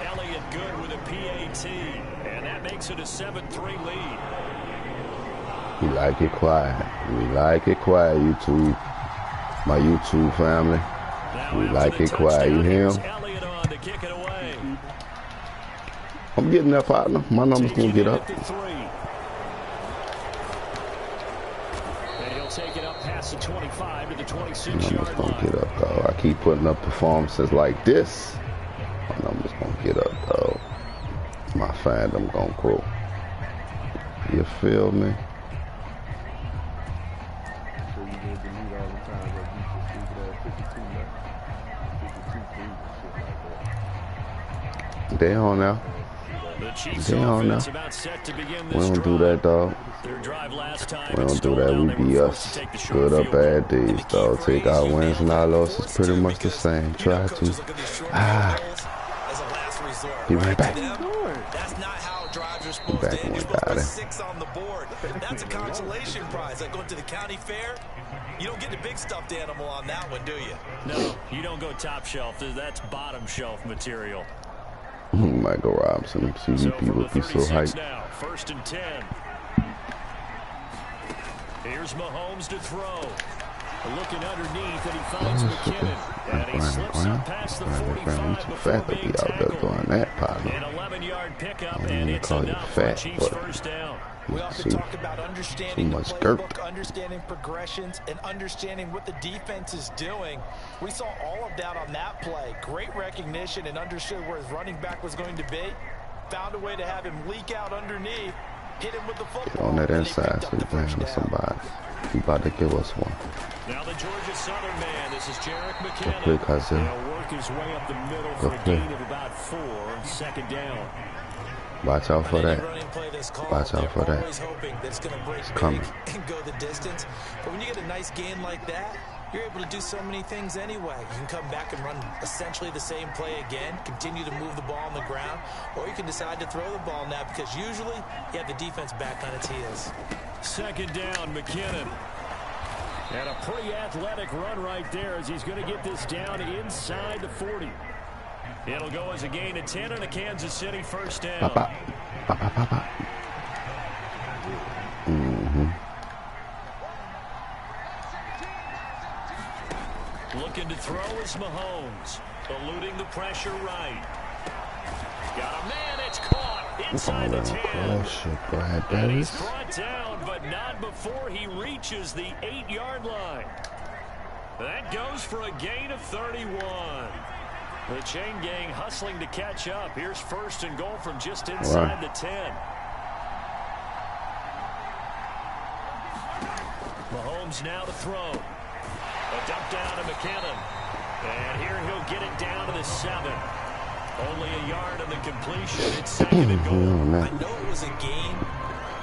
Elliott good with a PAT. And that makes it a 7-3 lead. We like it quiet. We like it quiet, YouTube. My YouTube family. We like it quiet. You hear him? Elliott on to kick it away. I'm getting that partner. My number's going to get up. And he'll take it up past the 25 to the 26-yard Numbers going to line. get up, though. I keep putting up performances like this. My numbers going to get up, though. My fandom going to grow. You feel me? So you get to meet all the time that you just leave it at 52 left. They on now. The Chiefs They on now. offense about set to begin We this don't do drive. that, dog. Their drive last time We it don't do stalled that. out. We They be were forced us. to take the short Good or field goal. bad days, dog. Take our wins and our losses pretty much the same. Try to. He ran back. That's not how drives are supposed to end. You're supposed to put 6 on the board. That's a consolation prize. Like going to the county fair, you don't get the big stuffed animal on that one, do you? No, you don't go top shelf. That's bottom shelf material. Michael Robinson, them CVP would be so hyped. Now, 1st and 10. Here's Mahomes to throw. Looking underneath, and he finds McKinnon. And he slips up past the 45 before being tackled. Doing that, partner. An 11-yard pickup, I and don't it's call you enough for fat, Chiefs but first down. We often talk about understanding the playbook, understanding progressions, and understanding what the defense is doing. We saw all of that on that play. Great recognition and understood where his running back was going to be. Found a way to have him leak out underneath, hit him with the football. On that inside, so you can handle somebody. He about to give us one. Now the Georgia Southern man, this is Jarek McKinnon. Good play, Cousin. He'll work his way up the middle for a gain of about 4, 2nd down. Watch out for that. Watch out for that. It's coming. And go the distance. But when you get a nice gain like that, you're able to do so many things anyway. You can come back and run essentially the same play again, continue to move the ball on the ground, or you can decide to throw the ball now because usually you have the defense back on its heels. 2nd down, McKinnon. And a pretty athletic run right there as he's going to get this down inside the 40. It'll go as a gain of 10 and a Kansas City first down. Looking to throw is Mahomes. Eluding the pressure right. Got a man, it's caught inside the 10. And he's brought down, but not before he reaches the 8-yard line. That goes for a gain of 31. The chain gang hustling to catch up. Here's 1st and goal from just inside the 10. Mahomes now to throw. A dump down to McKinnon. And here he'll get it down to the 7. Only a yard on the completion. It's 2nd and goal. I know it was a game,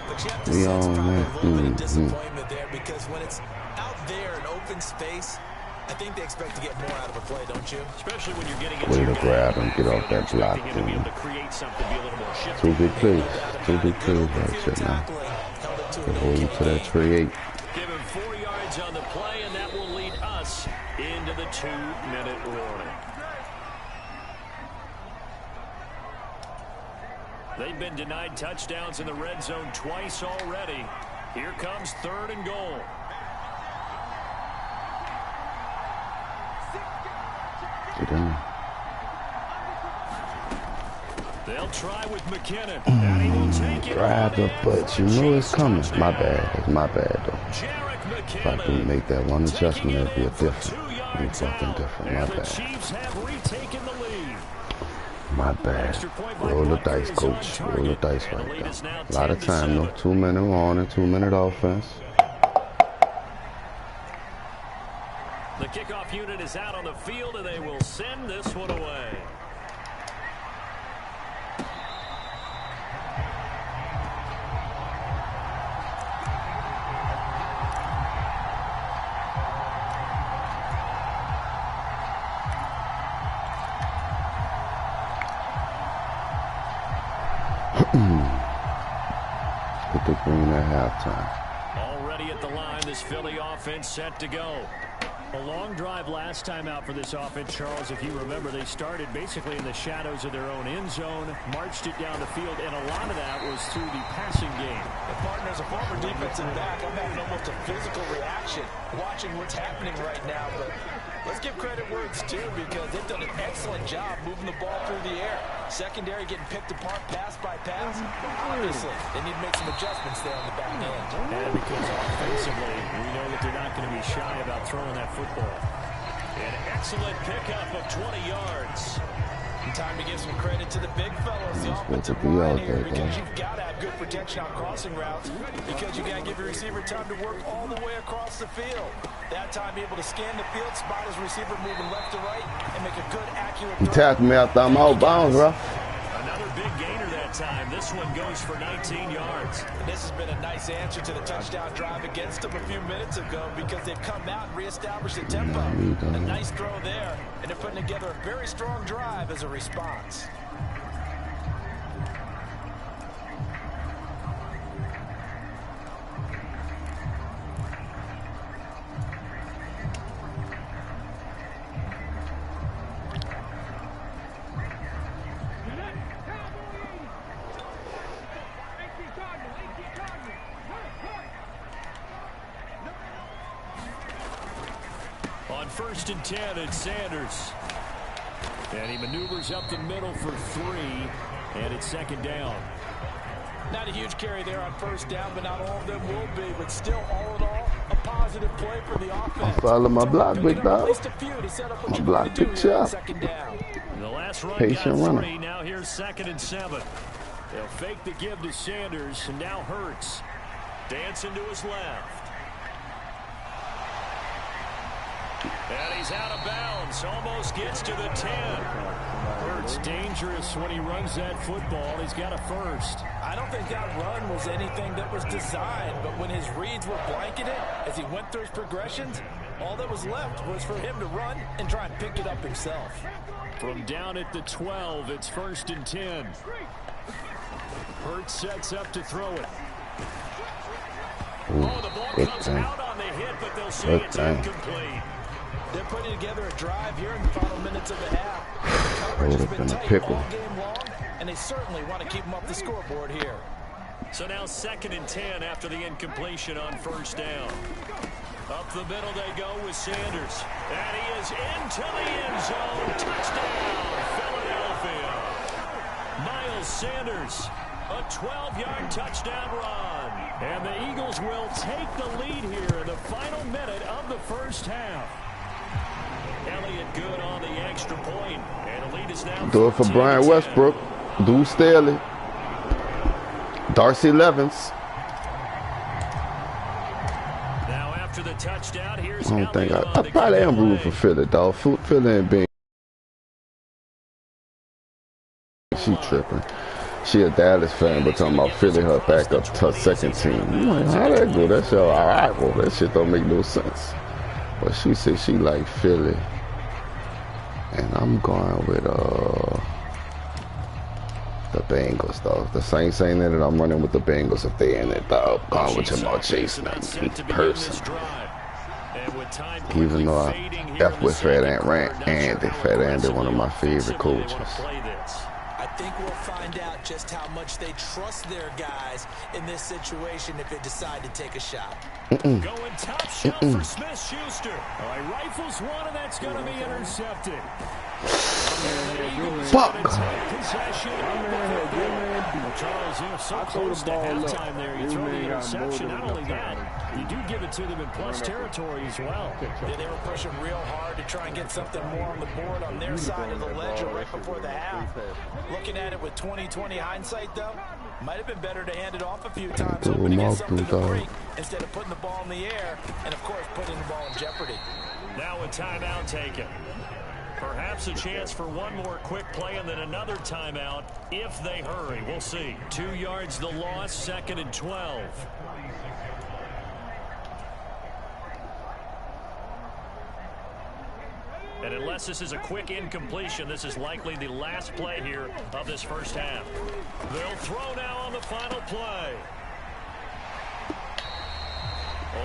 but you have to sense probably a little bit of disappointment there because when it's out there in open space, I think they expect to get more out of a play, don't you? Especially when you're getting way to grab and get off that block. Two big plays. 2 big plays right there now. Hold him to that 38. Give him 4 yards on the play, and that will lead us into the 2-minute warning. They've been denied touchdowns in the red zone twice already. Here comes 3rd and goal. They'll try with McKinnon. And he will take it. Drive the butt. You know it's coming. My bad. It's my bad, though. If I can make that one adjustment, it'll be a different. It'll be fucking different. My bad. My bad. Roll the dice, coach. Roll the dice right there. A lot of time, though. 2-minute warning, 2-minute offense. The kickoff unit is out on the field, and they will send this one away. Put the green at halftime. Already at the line, this Philly offense set to go. A long drive last time out for this offense, Charles. If you remember, they started basically in the shadows of their own end zone, marched it down the field, and a lot of that was through the passing game. The partner's a former defensive back. I'm having almost a physical reaction watching what's happening right now, but let's give credit where it's due because they've done an excellent job moving the ball through the air. Secondary getting picked apart pass by pass. Obviously, they need to make some adjustments there on the back end. And because offensively, we know that they're not going to be shy about throwing that football. An excellent pickup of 20 yards. And time to give some credit to the big fellows, the offensive line here, because you've got to have good protection on crossing routes because you got to give your receiver time to work all the way across the field. That time, be able to scan the field, spot his receiver moving left to right, and make a good, accurate throw. He tapped me after I'm out bounds, bro. this one goes for 19 yards. And this has been a nice answer to the touchdown drive against them a few minutes ago because they've come out and reestablished the tempo. A nice throw there, and they're putting together a very strong drive as a response. First and 10, it's Sanders. And he maneuvers up the middle for 3, and it's second down. Not a huge carry there on first down, but not all of them will be. But still, all in all, a positive play for the offense. I follow my block, big dog. My block, big shot. The last run Patient got 3. runner. Now here's 2nd and 7. They'll fake the give to Sanders, and now Hurts. Dancing to his left. And he's out of bounds. Almost gets to the 10. Hurts dangerous when he runs that football. He's got a first. I don't think that run was anything that was designed, but when his reads were blanketed as he went through his progressions, all that was left was for him to run and try and pick it up himself. From down at the 12, it's 1st and 10. Hurts sets up to throw it. Ooh, the ball comes out on the hit, but they'll say it's incomplete. They're putting together a drive here in the final minutes of the half. The coverage has been tight all game long, and they certainly want to keep them off the scoreboard here. So now 2nd and 10 after the incompletion on first down. Up the middle they go with Sanders. And he is into the end zone. Touchdown, Philadelphia. Miles Sanders, a 12-yard touchdown run. And the Eagles will take the lead here in the final minute of the first half. Elliott good on the extra point, and the lead is now. Do it for Brian Westbrook, Deuce Staley, Darcy Levens. Now after the touchdown, here's I don't think I probably am rooting for Philly, dog. Philly ain't being. She tripping. She a Dallas fan, but talking about Philly her backup to her second team. I'm like, how that go? That's your rival. That shit don't make no sense. But she said she like Philly. And I'm going with the Bengals, though. The Saints ain't in it. I'm running with the Bengals if they in it, though. I'm going with Jamal Chase in person. Even though I F with Fat Andy. Fat Andy, one of my favorite coaches. I think we'll find out just how much they trust their guys in this situation if they decide to take a shot. Going top shelf for Smith-Schuster. All right, rifles one, and that's going to be intercepted. Fuck. Charles, so close to halftime there. You throw the interception. Not only that, you do give it to them in plus territory as well. Yeah, they were pushing real hard to try and get something more on the board on their side of the ledger right before the half. Looking at it with 20/20 hindsight, though, might have been better to hand it off a few times, hoping to get something to break instead of putting the ball in the air and, of course, putting the ball in jeopardy. Now a timeout taken. Perhaps a chance for one more quick play and then another timeout if they hurry. We'll see. 2 yards the loss, 2nd and 12. And unless this is a quick incompletion, this is likely the last play here of this first half. They'll throw now on the final play.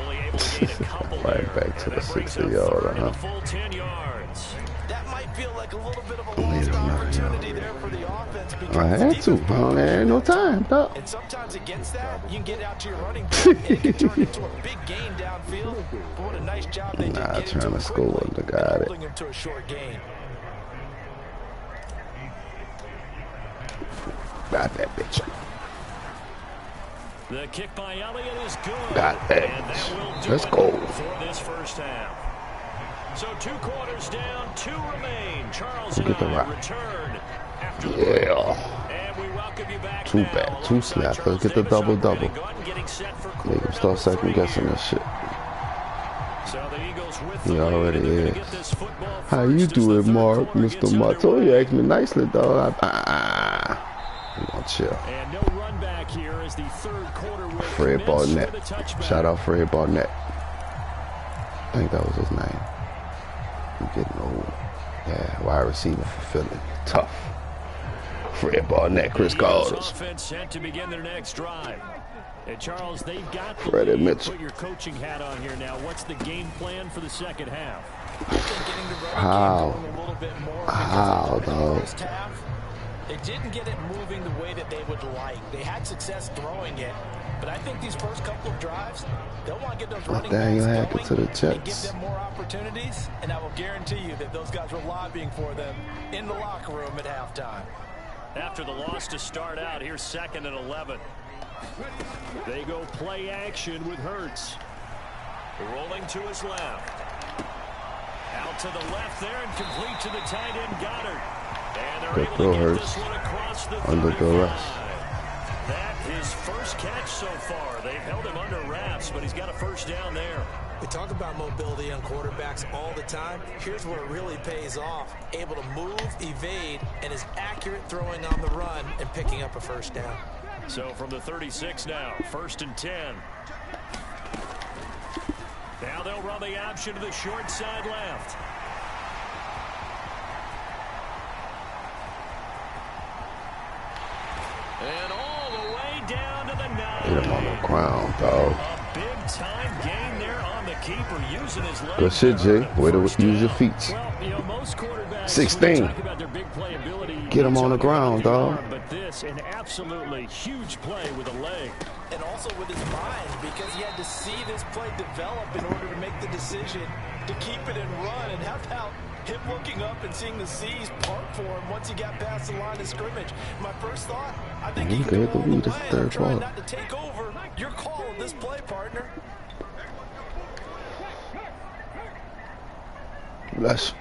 Only able to gain a couple right there. back to the 60-yard, huh? Full 10 yards. That might feel like a little bit of a lost opportunity there for the offense. I had to. There ain't no time, dog. And sometimes against that, you can get out to your running back and it can turn into a big gain downfield. But what a nice job they did getting to him quickly and holding him to a short gain. Got that bitch. The kick by Elliott is good. Got that. Let's go. For this first half. So 2 quarters down, 2 remain. Charles and I return after the break. And we welcome you back. Too bad. 2 slaps. Let's get the double-double. Make him start second-guessing this shit. So the Eagles with he already is. How you do it, Mark? Mr. Mark. I told you, asked me nicely, dog. You gonna chill. And no here as the third quarter will Fred Barnett. with a touchback. Shout out Fred Barnett. I think that was his name. I'm getting old. Yeah, wide receiver for Philly. Tough. Fred Barnett, Chris Calders. Offense set to begin their next drive. And Charles, they've got the Freddie lead. Mitchell. Put your coaching hat on here now. What's the game plan for the second half? I think getting the running How? game going a little bit more. How, dog? First half, they didn't get it moving the way that they would like. They had success throwing it, but I think these first couple of drives, they'll want to get those running Daniel backs happened to going the and give Jets. them more opportunities, and I will guarantee you that those guys were lobbying for them in the locker room at halftime. After the loss to start out, here's 2nd and 11. They go play action with Hurts. Rolling to his left. Out to the left there and complete to the tight end Goddard. And they're Good able throw, to get Hurts. this one across the Under 35. duress. That his first catch so far. They've held him under wraps, but he's got a first down there. We talk about mobility on quarterbacks all the time. Here's where it really pays off. Able to move, evade, and is accurate throwing on the run and picking up a first down. So from the 36 now, 1st and 10. Now they'll run the option to the short side left. And all the way down to the 9. Hit him on the ground, dog. A big-time gain there on the keeper using his legs. Good shit, Jay. Way to First use your down. feet. Well, you know, most quarterbacks 16. when they talk about their big playability, Get him they on the talk about ground, the dog. arm, but this, an absolutely huge play with a leg. And also with his mind, because he had to see this play develop in order to make the decision to keep it and run. And how about him looking up and seeing the C's part for him once he got past the line of scrimmage? My first thought, I think he can go all the way. I'm trying not to take over. Your call on this play, partner. Let's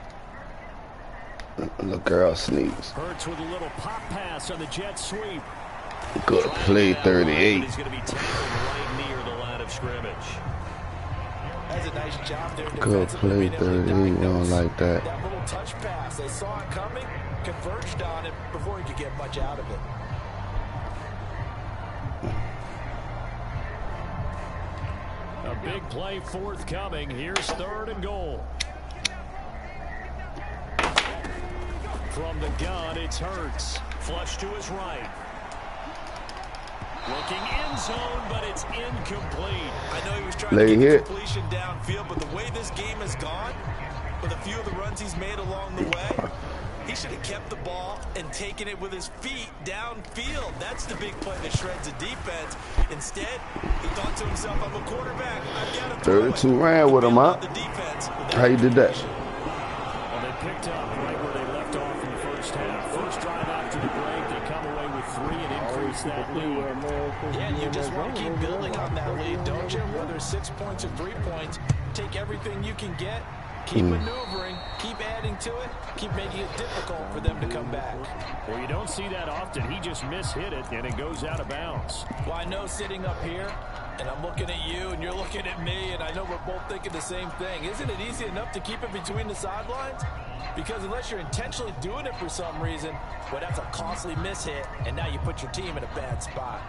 look, girl sneeze. Hurts with a little pop pass on the jet sweep. Good play, 38. He's going to be tackled right near the line of scrimmage. That's a nice job there. Good play, 38. One like that. That little touch pass. They saw it coming, converged on it before he could get much out of it. A big play forthcoming. Here's 3rd and goal. From the gun, it's Hurts. Flush to his right. Looking end zone, but it's incomplete. I know he was trying to get hit. completion downfield, but the way this game has gone, with a few of the runs he's made along the way, he should have kept the ball and taken it with his feet downfield. That's the big play that shreds the defense. Instead, he thought to himself, I'm a quarterback. I've got to throw it. 32 ran with him, huh? The defense How you did that? Well, they picked up right where they left off in the first half. First drive after the break, they come away with 3 and increase that lead. Yeah, and you just want to keep building on that lead, don't you? Whether 6 points or 3 points, take everything you can get, keep maneuvering, keep adding to it, keep making it difficult for them to come back. Well, you don't see that often. He just mishit it, and it goes out of bounds. Well, I know sitting up here, and I'm looking at you, and you're looking at me, and I know we're both thinking the same thing. Isn't it easy enough to keep it between the sidelines? Because unless you're intentionally doing it for some reason, well, that's a costly mishit, and now you put your team in a bad spot.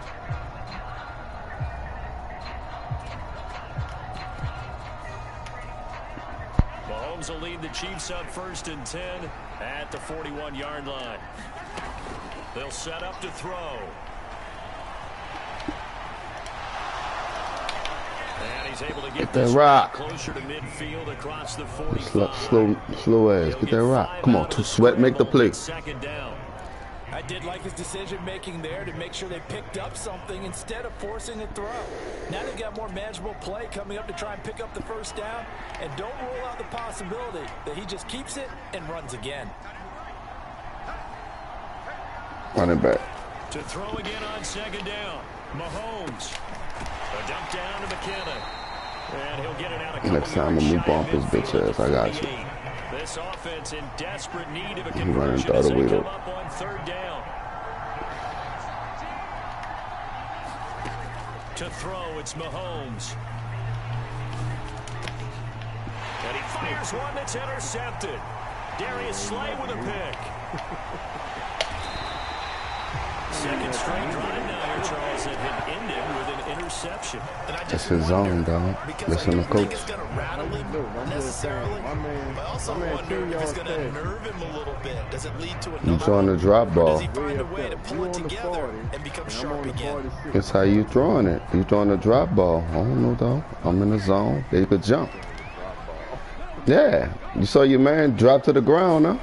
Mahomes will lead the Chiefs on 1st and 10 at the 41-yard line. They'll set up to throw. And he's able to get that this rock. closer to midfield across the 45. Slow ass. Get that rock. Come on, to Sweat, make the play. 2nd down. I did like his decision-making there to make sure they picked up something instead of forcing a throw. Now they've got more manageable play coming up to try and pick up the first down, and don't rule out the possibility that he just keeps it and runs again. Running back. To throw again on 2nd down. Mahomes. A dump down to McKinnon. And he'll get it out of Next time I'm gonna bump his bitch ass. I got you. This offense in desperate need of a He running conversion the as other they way come though. up on 3rd down. To throw, it's Mahomes. And he fires one that's intercepted. Darius Slay with a pick. Second straight drive now here, Charles. that had ended with an interception. That's his zone, dog. Listen to coach. It's going to rattle him necessarily, but I also wonder if it's going to nerve him a little bit. Does it lead to You another throwing the drop Does ball. he find a way to pull it together and become sharp again? That's how you throwing it. You throwing the drop ball. I don't know, though. I'm in the zone. They could jump. Yeah. You saw your man drop to the ground, huh?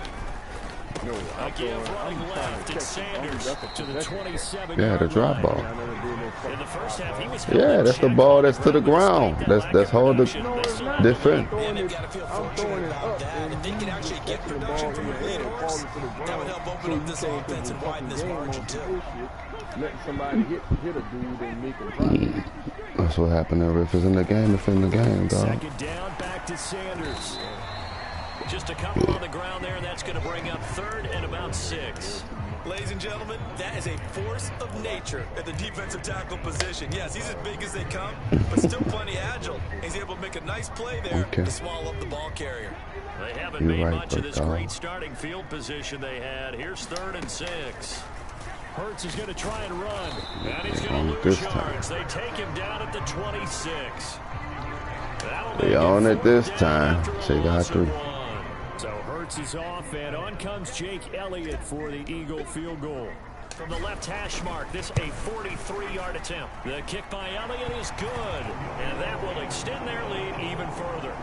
Again, running left, it's Sanders to the 27. Yeah, the drop ball. In the first half, he was Yeah, that's the ball that's to the ground. That's hard to defend. And they've got to feel fortunate about that. If they can actually get production from the lead horse, that would help open up this offense and widen this margin too. Letting somebody hit a dude and make him drop. That's what happened there. If it's in the game, it's in the game, dog. Second down, back to Sanders. Just a couple on the ground there, and that's going to bring up 3rd and about 6. Ladies and gentlemen, that is a force of nature at the defensive tackle position. Yes, he's as big as they come, but still plenty agile. He's able to make a nice play there to swallow up the ball carrier. They haven't made much of this great starting field position they had. Here's 3rd and 6. Hurts is going to try and run, and he's going to lose yards. They take him down at the 26. They on it this time. So you got 3. So Hurts is off, and on comes Jake Elliott for the Eagle field goal. From the left hash mark, this a 43-yard attempt. The kick by Elliott is good, and that will extend their lead even further.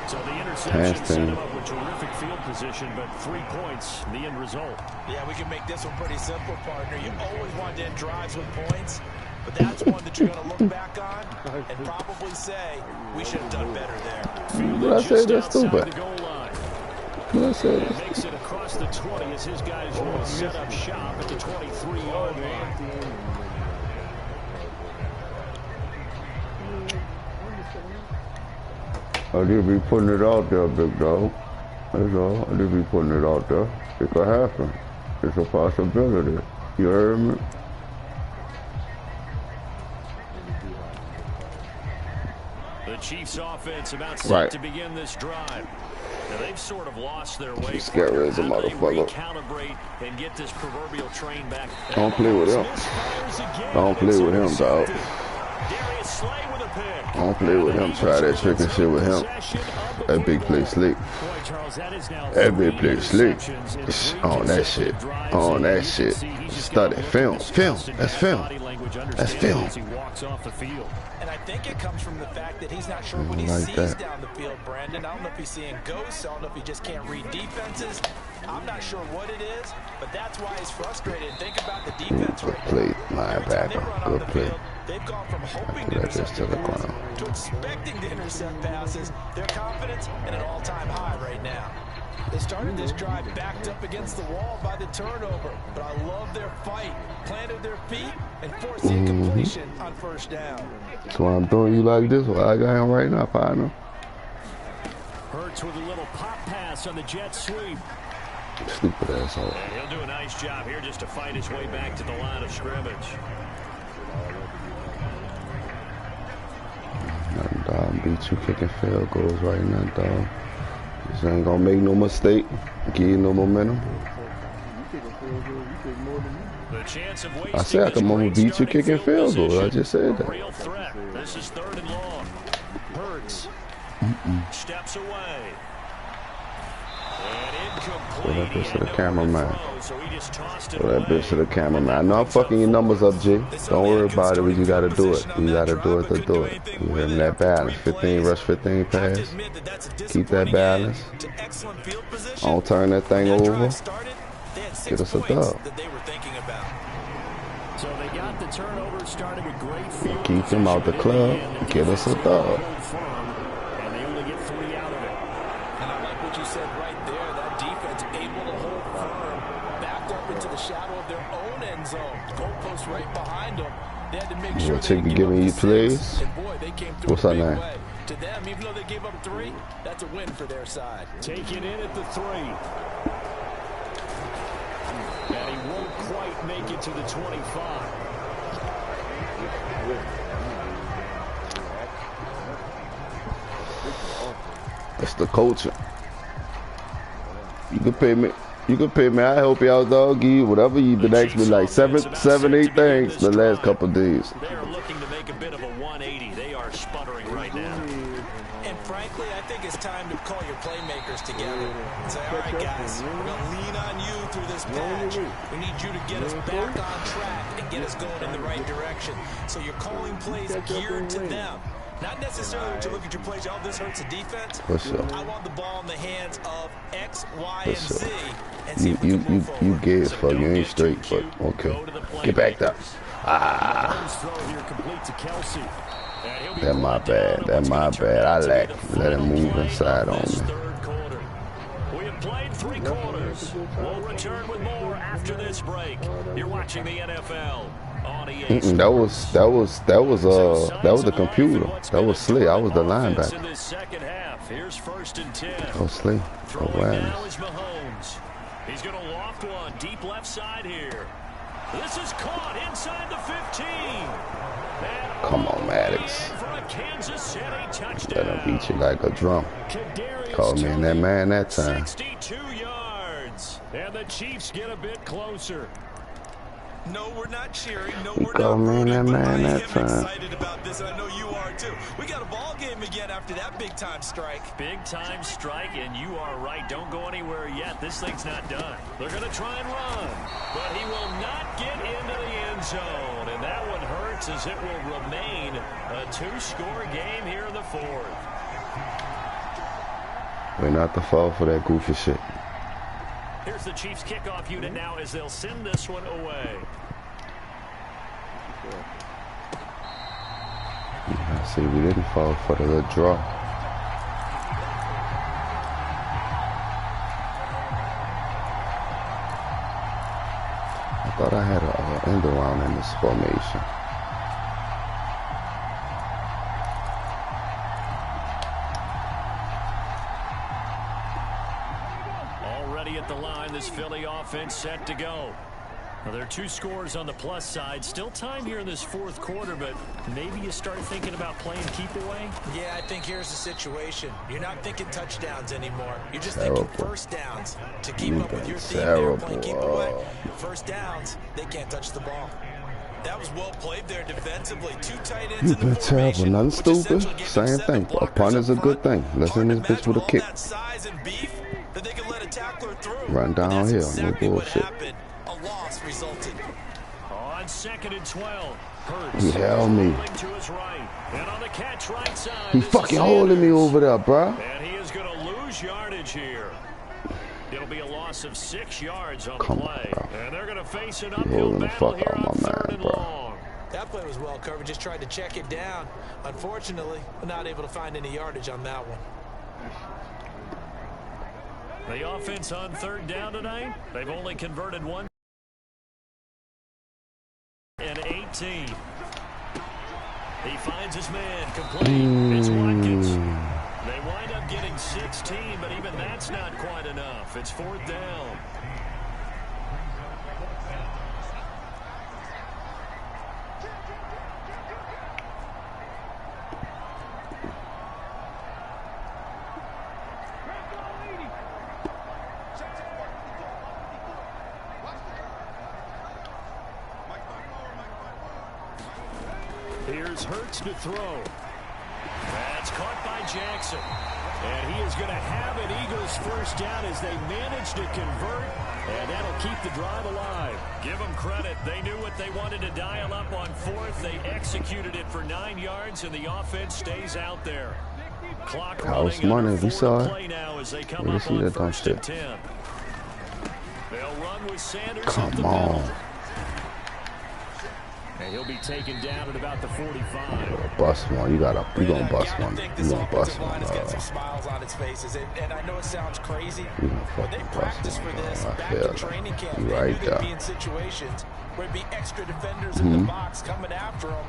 So the interception set him up with terrific field position, but 3 points, the end result. Yeah, we can make this one pretty simple, partner. You always want to end drives with points, but that's one that you're going to look back on and probably say, we should have done better there. But I say that's stupid. Makes it across the 20 as his guys will set up shop at the 23-yard line. I did be putting it out there, big dog. That's all. I did be putting it out there. It could happen. It's a possibility. You heard me? The Chiefs' offense about set to begin this drive. Now they've sort of lost their way. Scary as a motherfucker. Recalibrate and get this proverbial train back. Don't play with him. Don't play with him, dog. Don't play with him. Try that trick and shit with him. That big play slick. That big play slick. On that shit. On that shit. Study. Film. Film. That's film. That's film. And I think it comes from the fact that he's not sure what he sees down the field, Brandon. I don't know if he's seeing ghosts. I don't know if he just can't read defenses. I'm not sure what it is, but that's why he's frustrated. Think about the defense right now. Good play, linebacker. Good play. They've gone from hoping to intercept the ground to expecting to intercept passes. Their confidence at an all-time high right now. They started this drive backed up against the wall by the turnover, but I love their fight. Planted their feet and forced the incompletion on first down. So I'm throwing you like this. Well, I got him right now, partner. Hurts with a little pop pass on the jet sweep. Stupid asshole. And he'll do a nice job here just to fight his way back to the line of scrimmage. Nothing, dog. Beat you kicking field goals right now, dog. Just ain't gonna make no mistake. Give you no momentum. I said I can mama beat you kicking field goals. I just said that. Real threat. This is 3rd and long. Hurts steps away. Throw that bitch to the cameraman. Throw that bitch to the cameraman. I know I'm fucking your numbers up, G. Don't worry about it. We just gotta do it. We gotta do it to do it. You hear me? That balance. 15 rush, 15 pass. Keep that balance. Don't turn that thing over. Get us a dub. So they got the turnover, started a great field. Keep them out the club. Get us a dub. And they only get 3 out of it. And I like what you said right there. That defense able to hold firm, backed up into the shadow of their own end zone. Goalpost right behind them. They had to make sure they didn't give me plays. And boy, they came through. What's that name? To them, even though they gave up 3, that's a win for their side. Taking in at the 3. And he won't quite make it to the 25. That's the culture. You can pay me. You can pay me. I help you out, dog. Give you whatever you've been asking me, like seven, 8 things the last couple of days. They are looking to make a bit of a 180. They are sputtering right now. And frankly, I think it's time to call your playmakers together and say, all right, guys, we're going to lean on you through this patch. We need you to get us back on track and get us going in the right direction. So you're calling plays geared to them. Not necessarily to look at your plays, oh, this hurts the defense. I want the ball in the hands of X, Y, and Z. And see if we can move forward. You get for you ain't straight, but okay. Get back up. That's my bad. That's my bad. I let him move inside on me. We have played 3 quarters. We'll return with more after this break. You're watching the NFL. That was the computer. That was Slee. I was the linebacker. That was Slee. He's going to loft one deep left side here. This is caught inside the 15. Come on, Maddox. Let him beat you like a drum. Called me in that man that time. 62 yards. And the Chiefs get a bit closer. No, we're not cheering. No, we're not rooting, but I am excited about this, and I know you are too. We got a ball game again after that big-time strike. Big-time strike, and you are right. Don't go anywhere yet. This thing's not done. They're going to try and run, but he will not get into the end zone, and that one hurts as it will remain a 2-score game here in the 4th. We're not the fall for that goofy shit. Here's the Chiefs kickoff unit now as they'll send this one away. I see we didn't fall for the little draw. I thought I had an end around in this formation. At the line, this Philly offense set to go. Well, there are 2 scores on the plus side. Still time here in this 4th quarter, but maybe you start thinking about playing keep away. Yeah, I think here's the situation. You're not thinking touchdowns anymore. You're just thinking first downs. To keep up with your team, they're playing keep away. First downs, they can't touch the ball. That was well played there defensively. 2 tight ends in the formation. Nothing stupid. Same thing. A punt is a good thing. Let's hit this bitch with a kick. That they can let a tackler through. Run downhill, exactly no bullshit. A loss resulted. On 2nd and 12, Hurts. He held me. To his right. And on the catch right side, he fucking holding me over there, bro. And he is going to lose yardage here. It'll be a loss of 6 yards on the play. And they're going to face an uphill battle here on 3rd and long. That play was well covered. Just tried to check it down. Unfortunately, not able to find any yardage on that one. The offense on 3rd down tonight, they've only converted 1 and 18. He finds his man complete. It's Watkins. They wind up getting 16, but even that's not quite enough. It's 4th down. Here's Hurts to throw. That's caught by Jackson. And he is going to have an Eagles first down as they manage to convert. And that'll keep the drive alive. Give them credit. They knew what they wanted to dial up on 4th. They executed it for 9 yards, and the offense stays out there. Clock House money. We saw it. We see that dumb shit. They'll run with Sanders. Come on. And he'll be taken down at about the 45. Bust one. You gonna bust one. You gonna bust one. Got some smiles on its faces, and I know it sounds crazy, but they practiced for this back in training camp. They knew they'd be in situations where it'd be extra defenders in the box coming after them,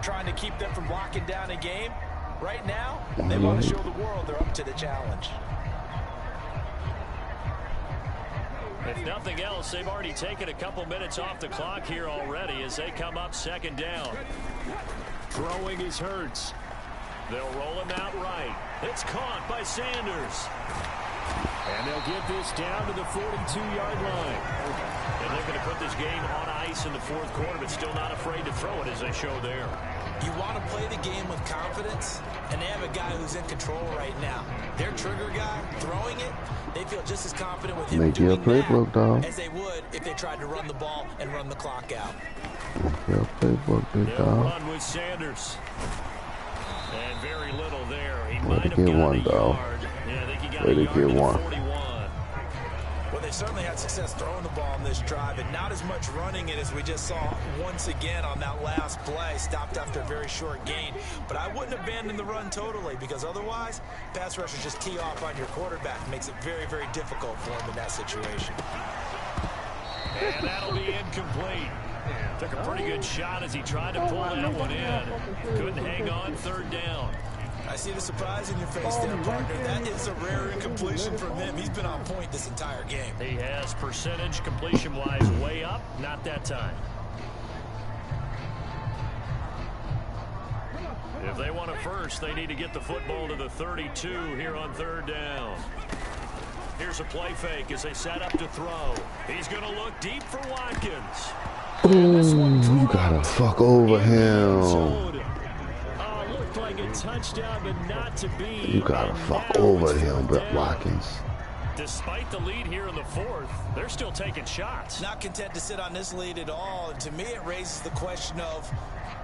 trying to keep them from locking down a game. Right now, they want to show the world they're up to the challenge. If nothing else, they've already taken a couple minutes off the clock here already as they come up 2nd down. Throwing is Hurts. They'll roll him out right. It's caught by Sanders. And they'll get this down to the 42-yard line. And looking to put this game on ice in the fourth quarter, but still not afraid to throw it as they show there. You want to play the game with confidence, and they have a guy who's in control right now. Their trigger guy, throwing it, they feel just as confident with him doing that as they would if they tried to run the ball and run the clock out. They'll run with Sanders. And very little there. He might have got a yard. Yeah, I think he got a yard to the 41. Well, they certainly had success throwing the ball on this drive, and not as much running it as we just saw once again on that last play. Stopped after a very short gain. But I wouldn't abandon the run totally, because otherwise, pass rushers just tee off on your quarterback. Makes it very, very difficult for him in that situation. And that'll be incomplete. Took a pretty good shot as he tried to pull that one in. Couldn't hang on, third down. I see the surprise in your face there, partner. That is a rare incompletion from him. He's been on point this entire game. He has percentage completion-wise way up. Not that time. If they want a first, they need to get the football to the 32 here on third down. Here's a play fake as they set up to throw. He's going to look deep for Watkins. Ooh, you gotta fuck over him. Looked like a touchdown, but not to be. You gotta fuck over him, Brett Watkins. Despite the lead here in the fourth, they're still taking shots. Not content to sit on this lead at all. And to me, it raises the question of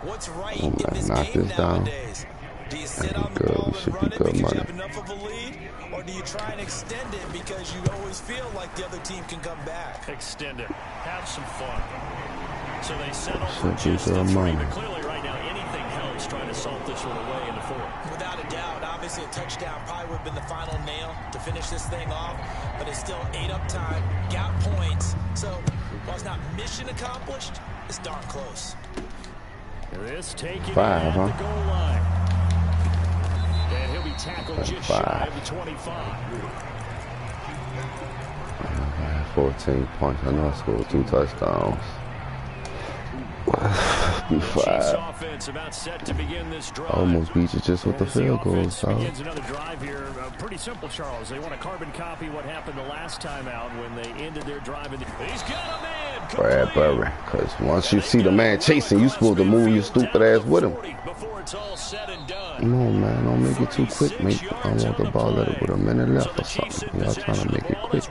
what's right in this game nowadays. Do you sit on the ball and run it because you have enough of a lead? Or do you try and extend it because you always feel like the other team can come back? Extend it. Have some fun. So they settle for just the three, but clearly right now anything helps trying to salt this one away in the fourth. Without a doubt, obviously a touchdown probably would have been the final nail to finish this thing off, but it's still ate up time, got points, so while it's not mission accomplished, it's darn close. This taking it at the goal line. And he'll be tackled just shy of the 25. 14 points. I know I scored 2 touchdowns. Chiefs offense about set to begin this drive. Almost beat you just with the field goal. So begins another drive here. Pretty simple, Charles. They want to carbon copy what happened the last time out when they ended their drive. He's got a man. Bradbury, because once you see the man chasing, you supposed to move your stupid ass with him. Before it's all said and done. Come on, man, don't make it too quick, mate. I want the ball at it with a minute left or something. Y'all trying to make it quick.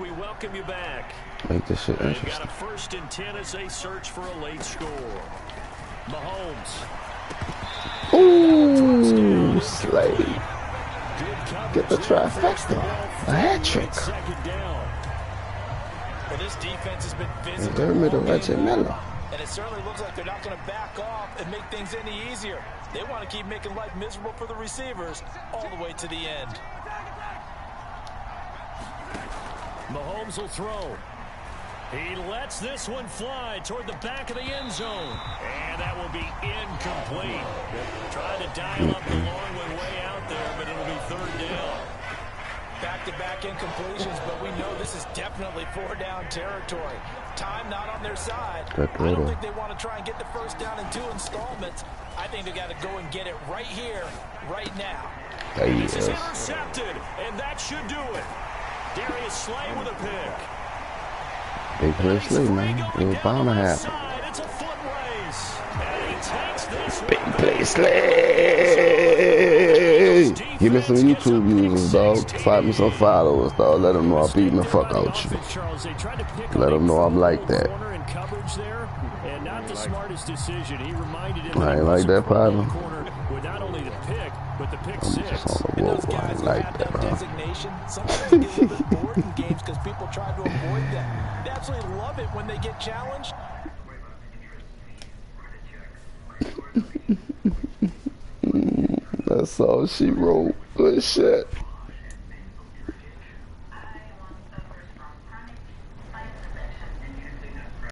Make this shit interesting. Got a 1st and 10 as they search for a late score. Mahomes. Ooh, Slade. Get the trifecta. A hat trick. Well, this defense has been physical. And it certainly looks like they're not going to back off and make things any easier. They want to keep making life miserable for the receivers all the way to the end. Mahomes will throw. He lets this one fly toward the back of the end zone. And that will be incomplete. Trying to dial up the long one way out there, but it'll be third down. Back-to-back incompletions, but we know this is definitely 4-down territory. Time not on their side. I don't think they want to try and get the first down in 2 installments. I think they got to go and get it right here, right now. This is intercepted, and that should do it. Darius Slay with a pick. Big play Slay, man. It was bound to happen. It's a foot race. And he takes this Big play Slay. Give me some YouTube users, dog. Slap me some followers, dog. Let them know I'm beating the fuck out you. Let them know I'm like that. And not the smartest decision. He reminded him I ain't like that, partner. With not only the pick, but the pick I'm six. just on the roll. I ain't like that, bro. Designation, sometimes they get a little bit bored in games because people try to avoid that. They absolutely love it when they get challenged. That's all she wrote. Good shit.